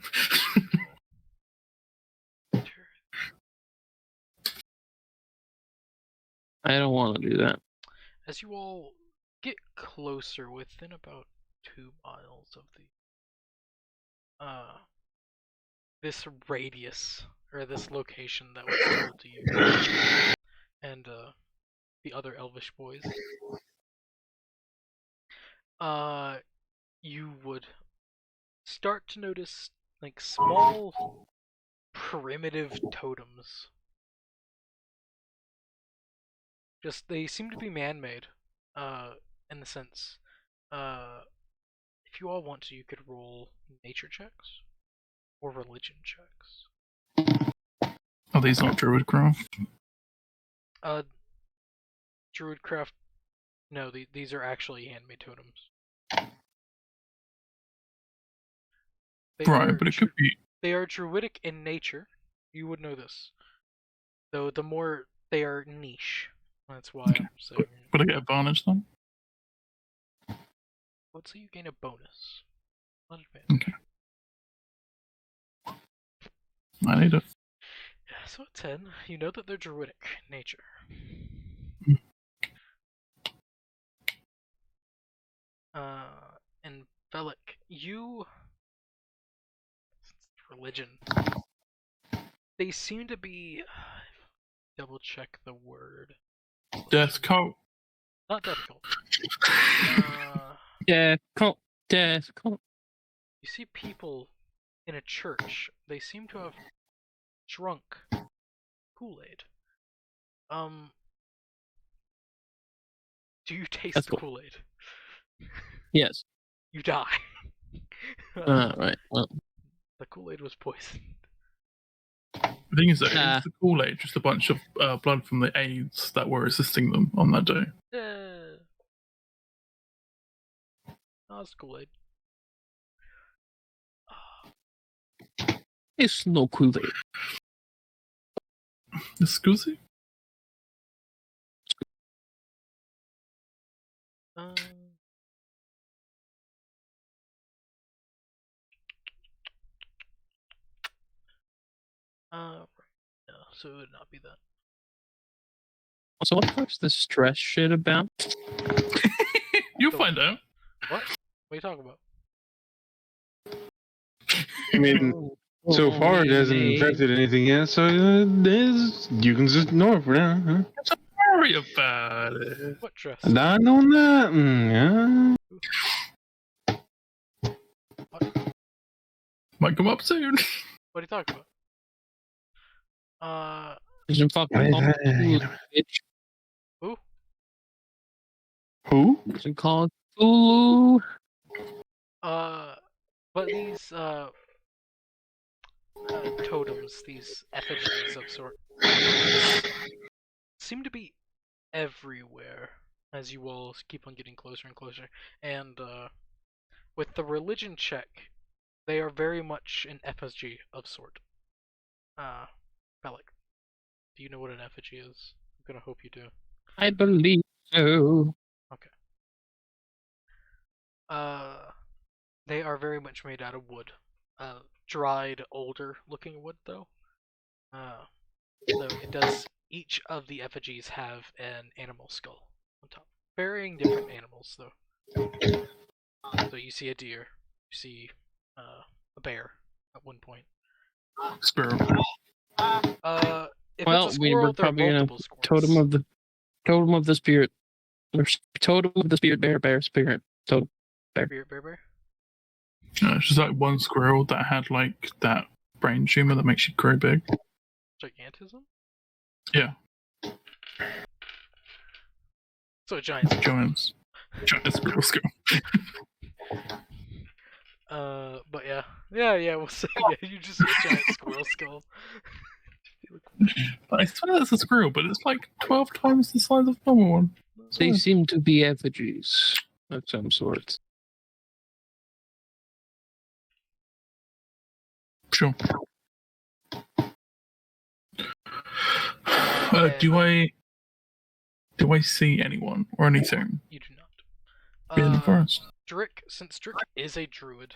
I don't want to do that. As you all get closer, within about 2 miles of this radius or this location that was told to you and the other elvish boys, you would start to notice like small primitive totems. Just they seem to be man-made, in the sense, if you all want to, you could roll nature checks or religion checks. Are these not Druidcraft? Druidcraft. No, these are actually handmade totems. They Right, are but it could be. They are druidic in nature. You would know this. Though the more they are niche. That's why I'm saying. Would I get advantage then? Let's say you gain a bonus. Not advantage. Okay. I need it. Yeah, so at 10, you know that they're druidic in nature. And Velik, you religion. They seem to be double check the word. Death cult. Not difficult. Difficult. You see people in a church. They seem to have drunk Kool-Aid. Do you taste That's the cool. Kool-Aid? Yes. You die. Right. Well. The Kool-Aid was poisoned. The thing is, though, is the Kool-Aid just a bunch of blood from the aides that were assisting them on that day? No, it's Kool-Aid. It's no Kool-Aid. Excuse me? No, so it would not be that. So what the fuck's this stress shit about? You'll find out. What? What are you talking about? I mean, so far it hasn't infected anything yet, so you can just ignore it for now. Huh? Don't worry about it. What dress? Not on that. Yeah. Might come up soon. What are you talking about? Isn't fucking called Cthulhu, bitch. Who? Isn't called Cthulhu. But these totems, these effigies of sort, seem to be everywhere as you all keep on getting closer and closer. And with the religion check, they are very much an effigy of sort. Bellic, do you know what an effigy is? I'm gonna hope you do. I believe so. Okay. They are very much made out of wood. Dried, older looking wood though. So it does, each of the effigies have an animal skull on top. Varying different animals though. So you see a deer, you see a bear at one point. Squirrel. If Well, it's a we squirrel, were there are probably gonna multiple squirrels. totem of the spirit. Or totem of the spirit, bear, spirit. Totem. Bear. It's just like one squirrel that had like that brain tumor that makes you grow big. Gigantism? Yeah. So a giant squirrel. Giant squirrel skull. But yeah, we'll say you just see a giant squirrel skull. I swear that's a squirrel, but it's like 12 times the size of the normal one. They seem to be effigies of some sort. Sure. Do I see anyone or anything? You do not. In the forest. Drick, since Drick is a druid,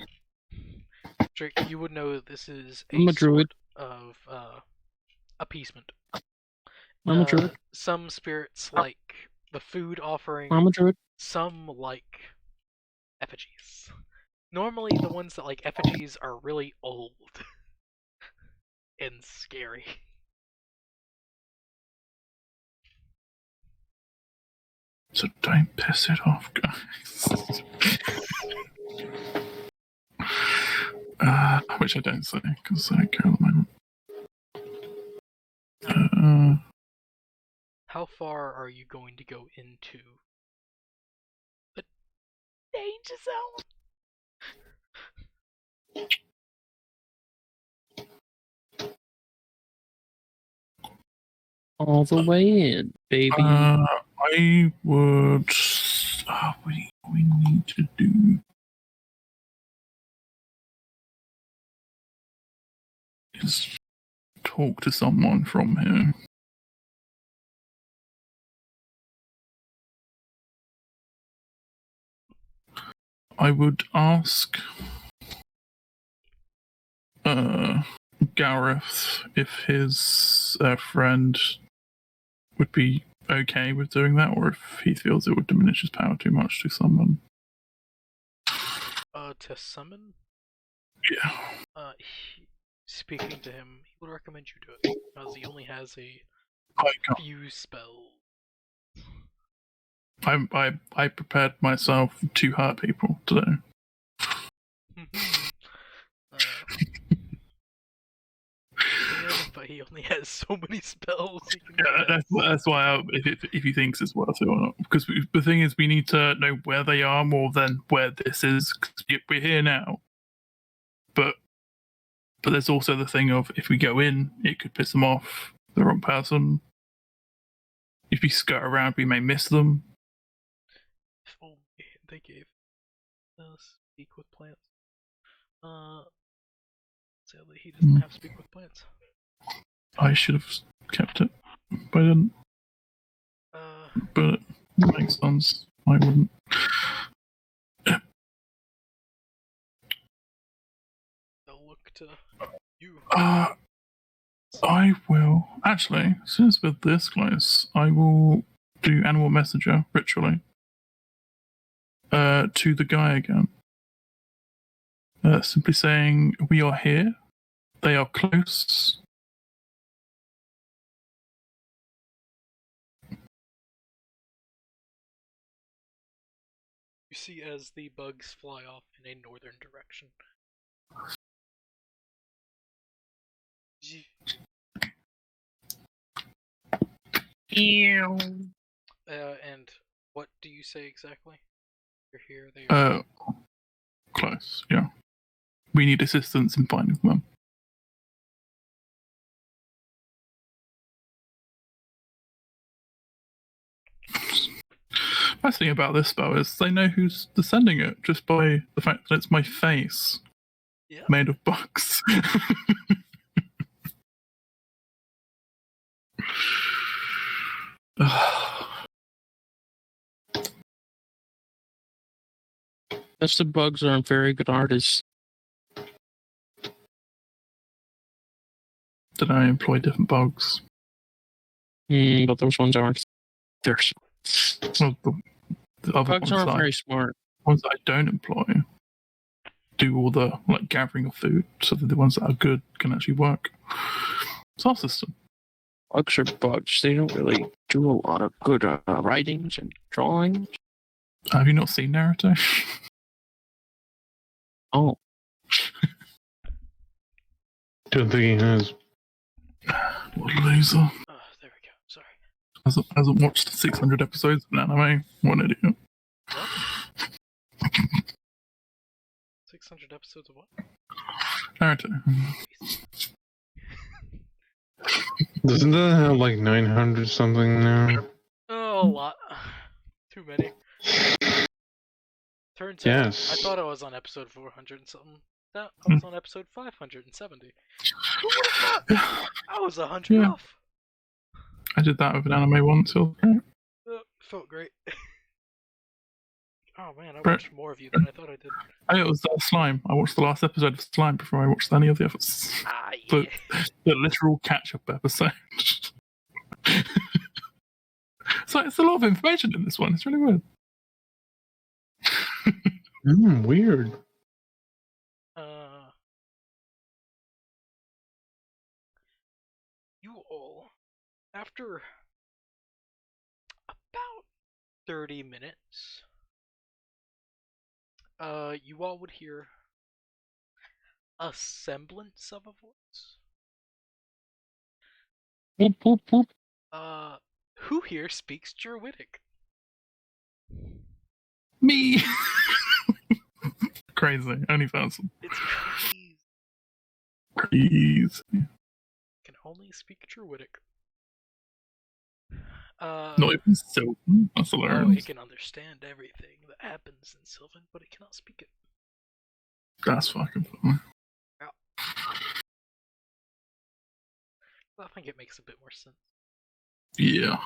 Drick, you would know that this is I'm a druid. Sort of appeasement. I'm a druid. Some spirits like the food offering. I'm a druid. Some like effigies. Normally, the ones that like effigies are really old and scary. So don't piss it off, guys. Which I don't say, because I care at the moment. How far are you going to go into the danger zone? All the way in, baby. I would. What do we need to do? Is talk to someone from here. I would ask Gareth if his friend would be okay with doing that, or if he feels it would diminish his power too much to summon. To summon? Yeah. Speaking to him, he would recommend you do it, because he only has a few spells. I prepared myself to hurt people today. But he only has so many spells he can Yeah, that's why if he thinks it's worth it or not. Because the thing is, we need to know where they are more than where this is. 'Cause we're here now, but there's also the thing of if we go in, it could piss them off, the wrong person. If we skirt around, we may miss them. If only they gave us speak with plants. Sadly, he doesn't have speak with plants. I should have kept it, but I didn't. But it makes sense. I wouldn't. They'll look to you. I will actually, since we're this close, I will do animal messenger ritually. To the guy again. Simply saying, "We are here. They are close." You see as the bugs fly off in a northern direction. And what do you say exactly? You're here, they are close, yeah. We need assistance in finding them. Best thing about this spell is they know who's descending it just by the fact that it's my face made of bugs. That's the bugs aren't very good artists. Did I employ different bugs? But those ones aren't. They're well, the other bugs ones aren't very smart. Ones that I don't employ do all the gathering of food, so that the ones that are good can actually work. It's our system. Bugs are bugs. They don't really do a lot of good writings and drawings. Have you not seen Naruto? Oh. Don't think he has. What a loser. There we go. Sorry. Hasn't watched 600 episodes of an anime. What an idiot. What? 600 episodes of what? Naruto. Doesn't that have like 900 something now? Oh, a lot. Too many. Turns out, I thought I was on episode 400 and something. I was on episode 570. Who would have thought? I was 100 off. I did that with an anime once. Felt great. Oh man, I watched more of you than I thought I did. It was Slime. I watched the last episode of Slime before I watched any of the others. Yeah. The literal catch-up episode. So it's a lot of information in this one. It's really weird. Weird. You all, after about 30 minutes, you all would hear a semblance of a voice. Whoop, whoop, whoop. Who here speaks Druidic? Me! Crazy. Only person. It's crazy. Crazy. Can only speak Druidic. Not even Sylvan. That's hilarious. Oh, it can understand everything that happens in Sylvan, but it cannot speak it. That's fucking funny. Yeah. I think it makes a bit more sense. Yeah.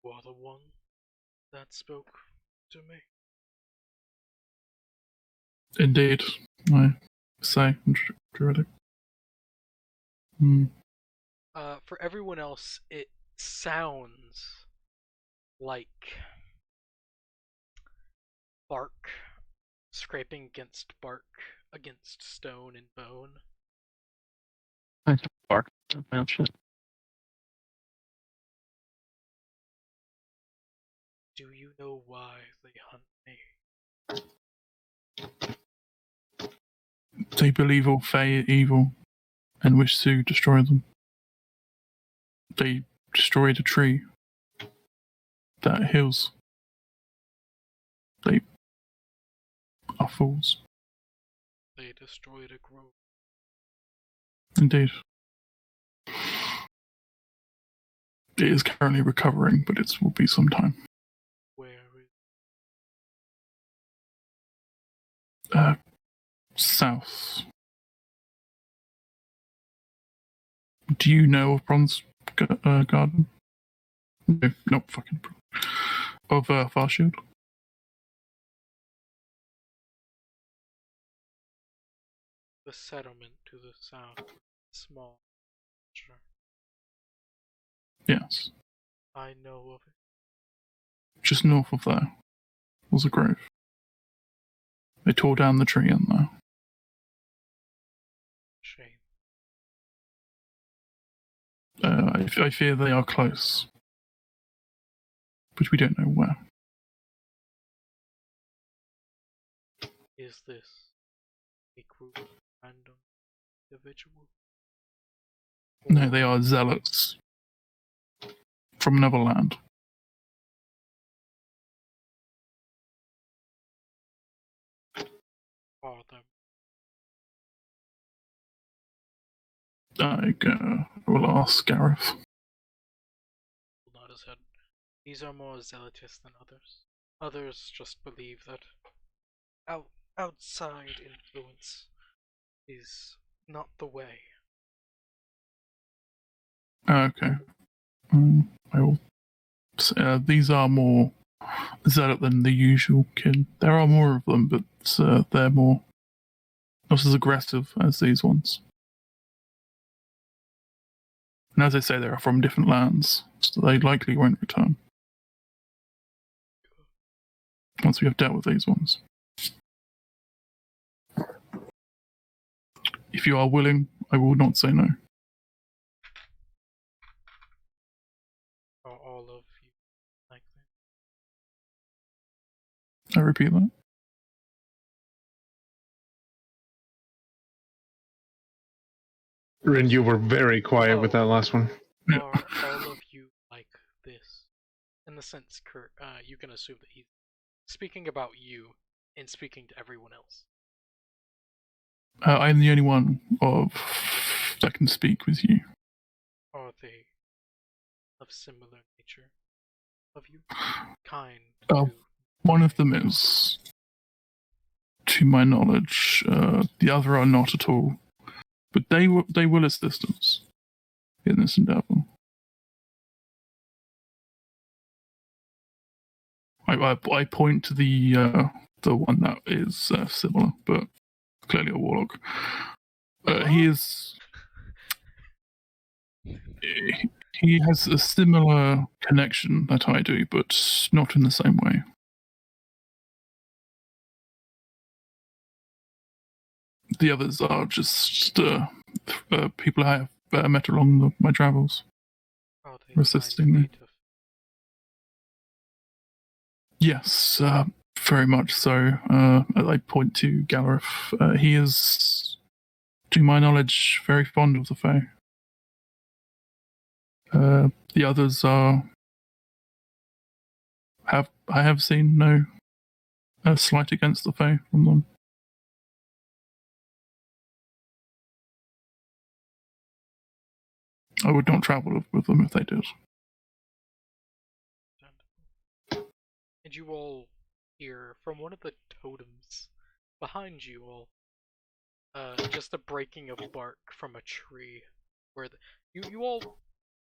You are the one that spoke to me. Indeed. I say Druidic. For everyone else, it sounds like bark scraping against bark against stone and bone. I bark. Do you know why they hunt me? They believe all Fae are evil and wish to destroy them. They destroyed a tree that heals. They are fools. They destroyed a grove. Indeed. It is currently recovering, but it will be some time. Where is South. Do you know of Bronze Garden? No, not fucking of Farshield. the settlement to the south? Small. Sure. Yes. I know of it. Just north of there was a grove. They tore down the tree in there. Shame. I fear they are close, but we don't know where. Is this a group of random individuals? No, they are zealots from another land. Are them? I will ask Gareth. Nod his head. These are more zealotous than others. Others just believe that outside influence is not the way. Okay. I will. These are more zealot than the usual kin. There are more of them, but they're more not as aggressive as these ones. And as I say, they are from different lands, so they likely won't return once we have dealt with these ones. If you are willing, I will not say no. Are all of you like that? I repeat that. Rin, you were very quiet with that last one. Are all of you like this? In the sense, Kurt, you can assume that he's speaking about you and speaking to everyone else. I'm the only one that can speak with you. Are they of similar nature? Of you? Kind Oh, to one of them is, to my knowledge. The other are not at all. But they will assist us in this endeavor. I point to the one that is similar, but clearly a warlock. He is. He has a similar connection that I do, but not in the same way. The others are just people I have met along my travels, Are they assisting me. native? Yes, very much so. I point to Gareth. He is, to my knowledge, very fond of the Fae. The others are. I have seen no slight against the Fae from them. I would not travel with them if they did. And you all hear from one of the totems behind you all, just a breaking of bark from a tree. Where you all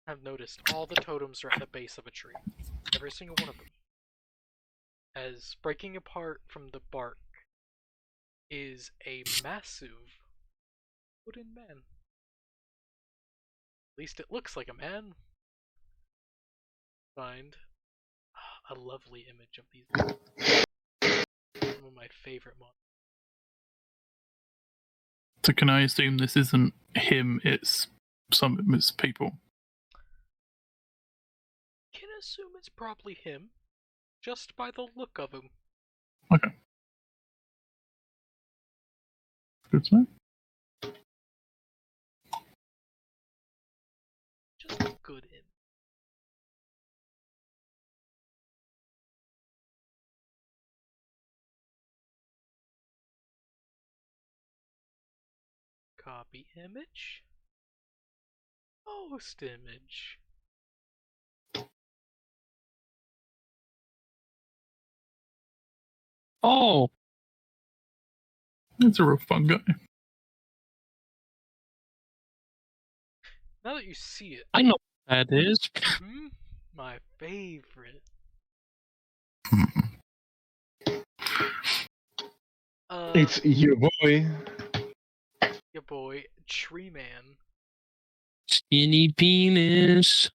have noticed all the totems are at the base of a tree, every single one of them. As breaking apart from the bark is a massive wooden man. At least it looks like a man. Find a lovely image of these. One of my favorite monsters. So can I assume this isn't him, it's some of his people? Can assume it's probably him. just by the look of him. Okay. Good to know. Just a good image. Copy image. Post image. Oh, It's a real fun guy. Now that you see it, I know what that is. my favorite. It's your boy. Your boy, Tree Man. Skinny penis.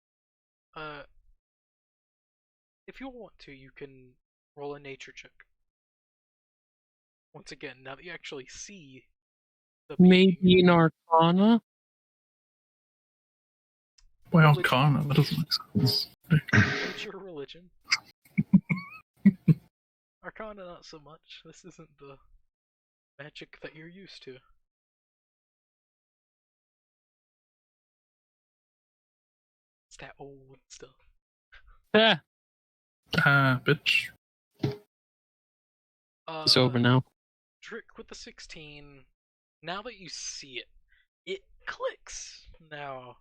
If you want to, you can roll a nature check. Once again, now that you actually see the being. Maybe an arcana? Why Religion. Arcana? That doesn't make sense. Nature religion. Arcana, not so much. This isn't the magic that you're used to. It's that old stuff. Ah, Bitch. it's over now. Trick with the 16. Now that you see it, it clicks. Now,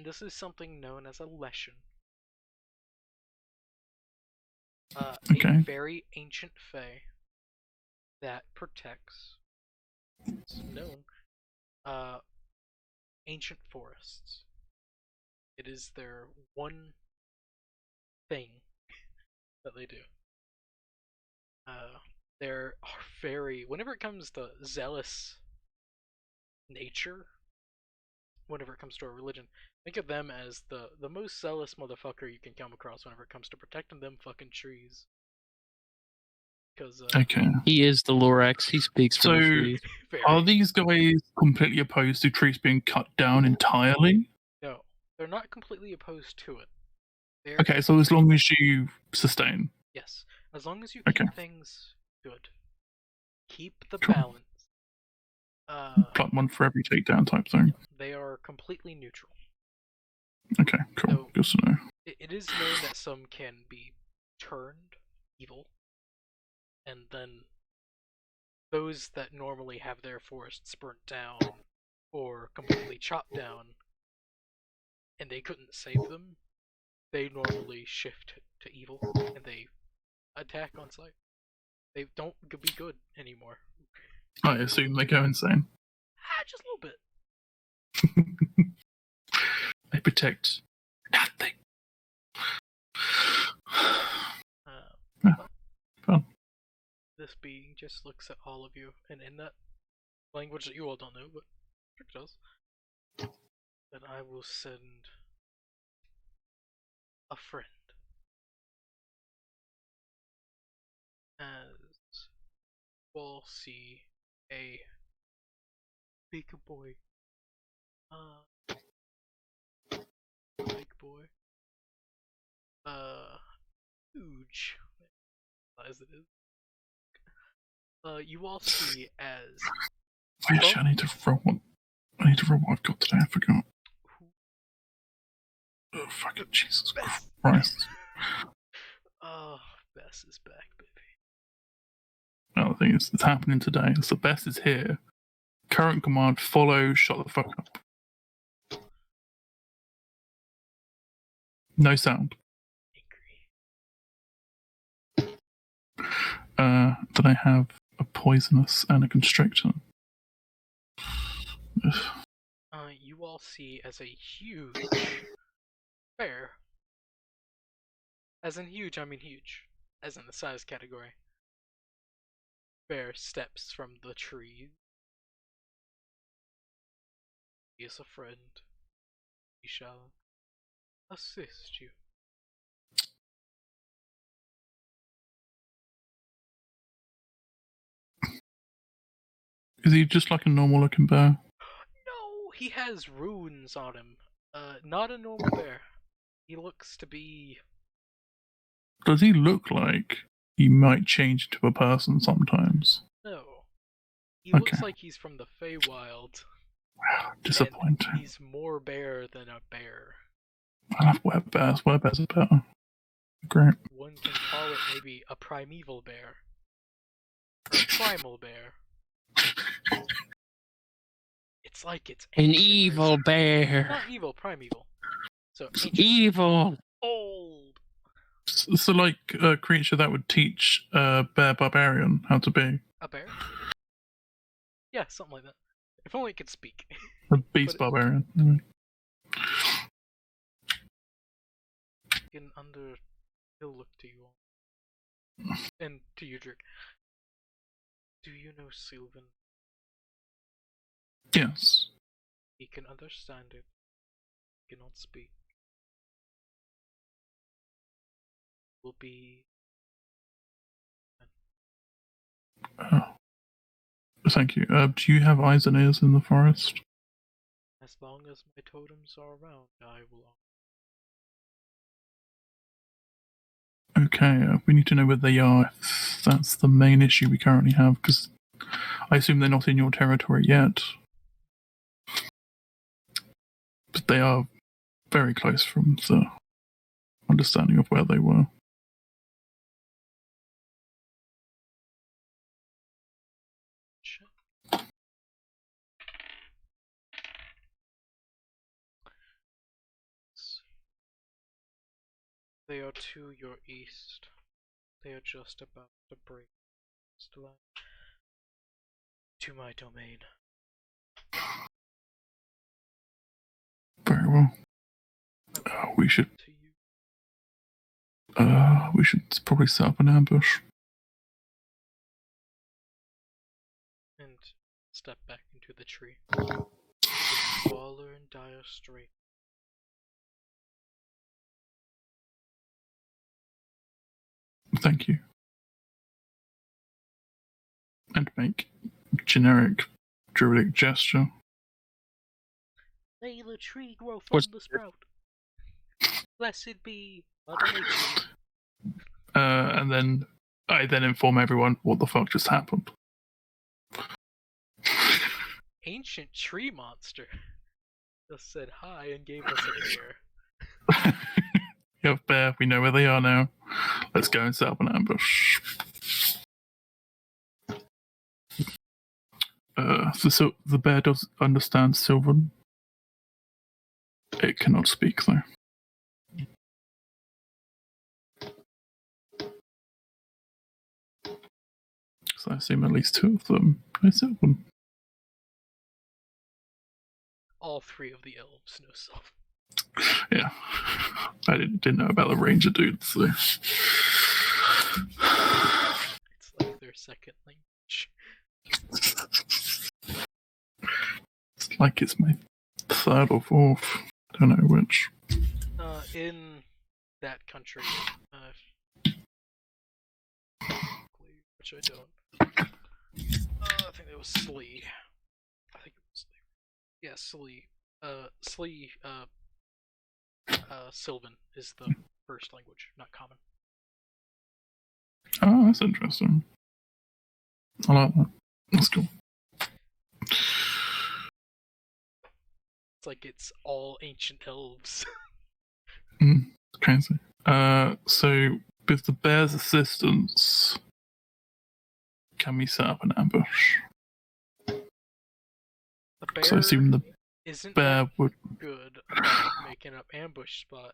this is something known as a lesson. Okay. A very ancient fae that protects, it's known, ancient forests. It is their one thing that they do. There are very, whenever it comes to zealous nature, whenever it comes to a religion, think of them as the most zealous motherfucker you can come across whenever it comes to protecting them fucking trees. Because Okay. He is the Lorax. He speaks for the So, trees. are these guys completely opposed to trees being cut down entirely? No, they're not completely opposed to it. They're, Okay, so as long as you sustain. yes, as long as you Okay. keep things good, keep the Cool. balance. Like one for every takedown type thing. They are completely neutral. Okay, cool. So- Good to know. It is known that some can be turned evil, and then those that normally have their forests burnt down or completely chopped down, and they couldn't save them, they normally shift to evil and they attack on sight. They don't be good anymore. I assume they go insane. Just a little bit. They protect nothing. Fun. This being just looks at all of you, and in that language that you all don't know, but Trick does, that I will send a friend as we'll see a big boy. Big boy. Huge as it is. You all see as Oh, actually, I need to roll one. I need to roll what I've got today. I forgot. Oh, fucking Jesus Christ. Bess is back, baby. No, the thing is, it's happening today. So Best is here. Current command, follow, shut the fuck up. No sound. Angry. Then I have a poisonous and a constrictor. You all see as a huge bear. As in huge, I mean huge. As in the size category. Bear steps from the tree. He is a friend. He shall assist you. Is he just like a normal looking bear? No, he has runes on him. Not a normal bear. He looks to be Does he look like he might change into a person sometimes? No. He Okay. looks like he's from the Feywild. Disappointing. And he's more bear than a bear. I love werebears. Werebears are better. Great. One can call it maybe a primeval bear. Or a primal bear. It's like it's An ancient, evil bear. Not evil, primeval. So ancient. Evil. Old. So like a creature that would teach a bear barbarian how to be. A bear? Yeah, something like that. If only it could speak. A beast barbarian. He'll look to you all. And to you, Drake. Do you know Sylvan? Yes. He can understand it. He cannot speak. Will be... Oh. Thank you. Do you have eyes and ears in the forest? As long as my totems are around, I will... Okay, we need to know where they are. If that's the main issue we currently have, because I assume they're not in your territory yet. But they are very close from the understanding of where they were. They are to your east. They are just about to break this line to my domain. Very well. We should probably set up an ambush. And step back into the tree. Waller and dire strait. Thank you. And make generic druidic gesture. May the tree grow from the sprout. Blessed be Mother Nature. And then I inform everyone what the fuck just happened. Ancient tree monster just said hi and gave us a bear. Yep, bear, we know where they are now. Let's go and set up an ambush. So the bear does understand Sylvan. It cannot speak though. So I assume at least two of them know Sylvan. All three of the elves know Sylvan. Yeah, I didn't know about the ranger dudes. So. It's like their second language. It's like it's my third or fourth. I don't know which. In that country, which I don't. I think it was Slee. Yeah, Slee. Sylvan is the first language, not common. Oh, that's interesting. I like that. That's cool. It's like it's all ancient elves. Crazy. So with the bear's assistance, can we set up an ambush? The bear So I assume the isn't bear would good about making up ambush spot.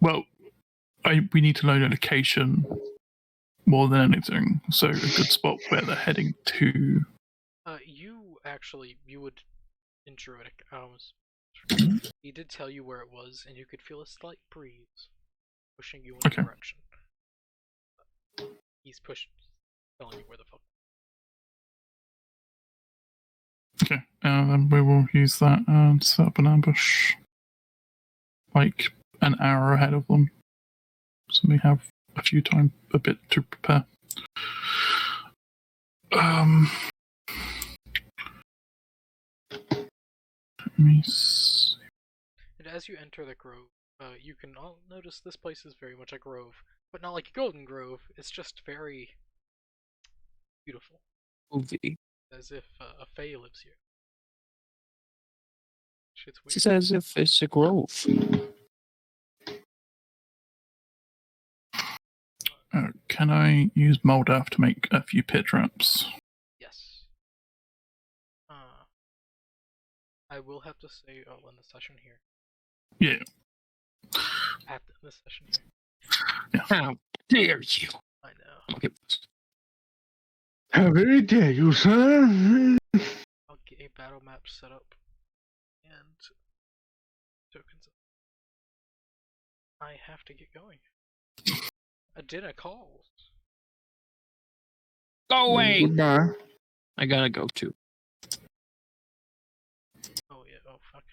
Well, we need to know the location more than anything. So a good spot where they're heading to. You would in Druidic. He did tell you where it was, and you could feel a slight breeze pushing you in a direction. He's telling you where the fuck. Okay, then we will use that and set up an ambush. Like an hour ahead of them. So we have a bit to prepare. Let me see. And as you enter the grove, you can all notice this place is very much a grove. but not like Golden Grove. It's just very beautiful, Movie. as if a fae lives here. Shit's weird. It's as if it's a grove. Can I use Moldav to make a few pit traps? Yes. I will have to say, in the session here. Yeah. At the session here. How dare you? I know. Okay. How very dare you, sir? I'll get a battle map set up and tokens up. I have to get going. A dinner calls. Go away! Goodbye. I gotta go too. Oh yeah, oh fuck.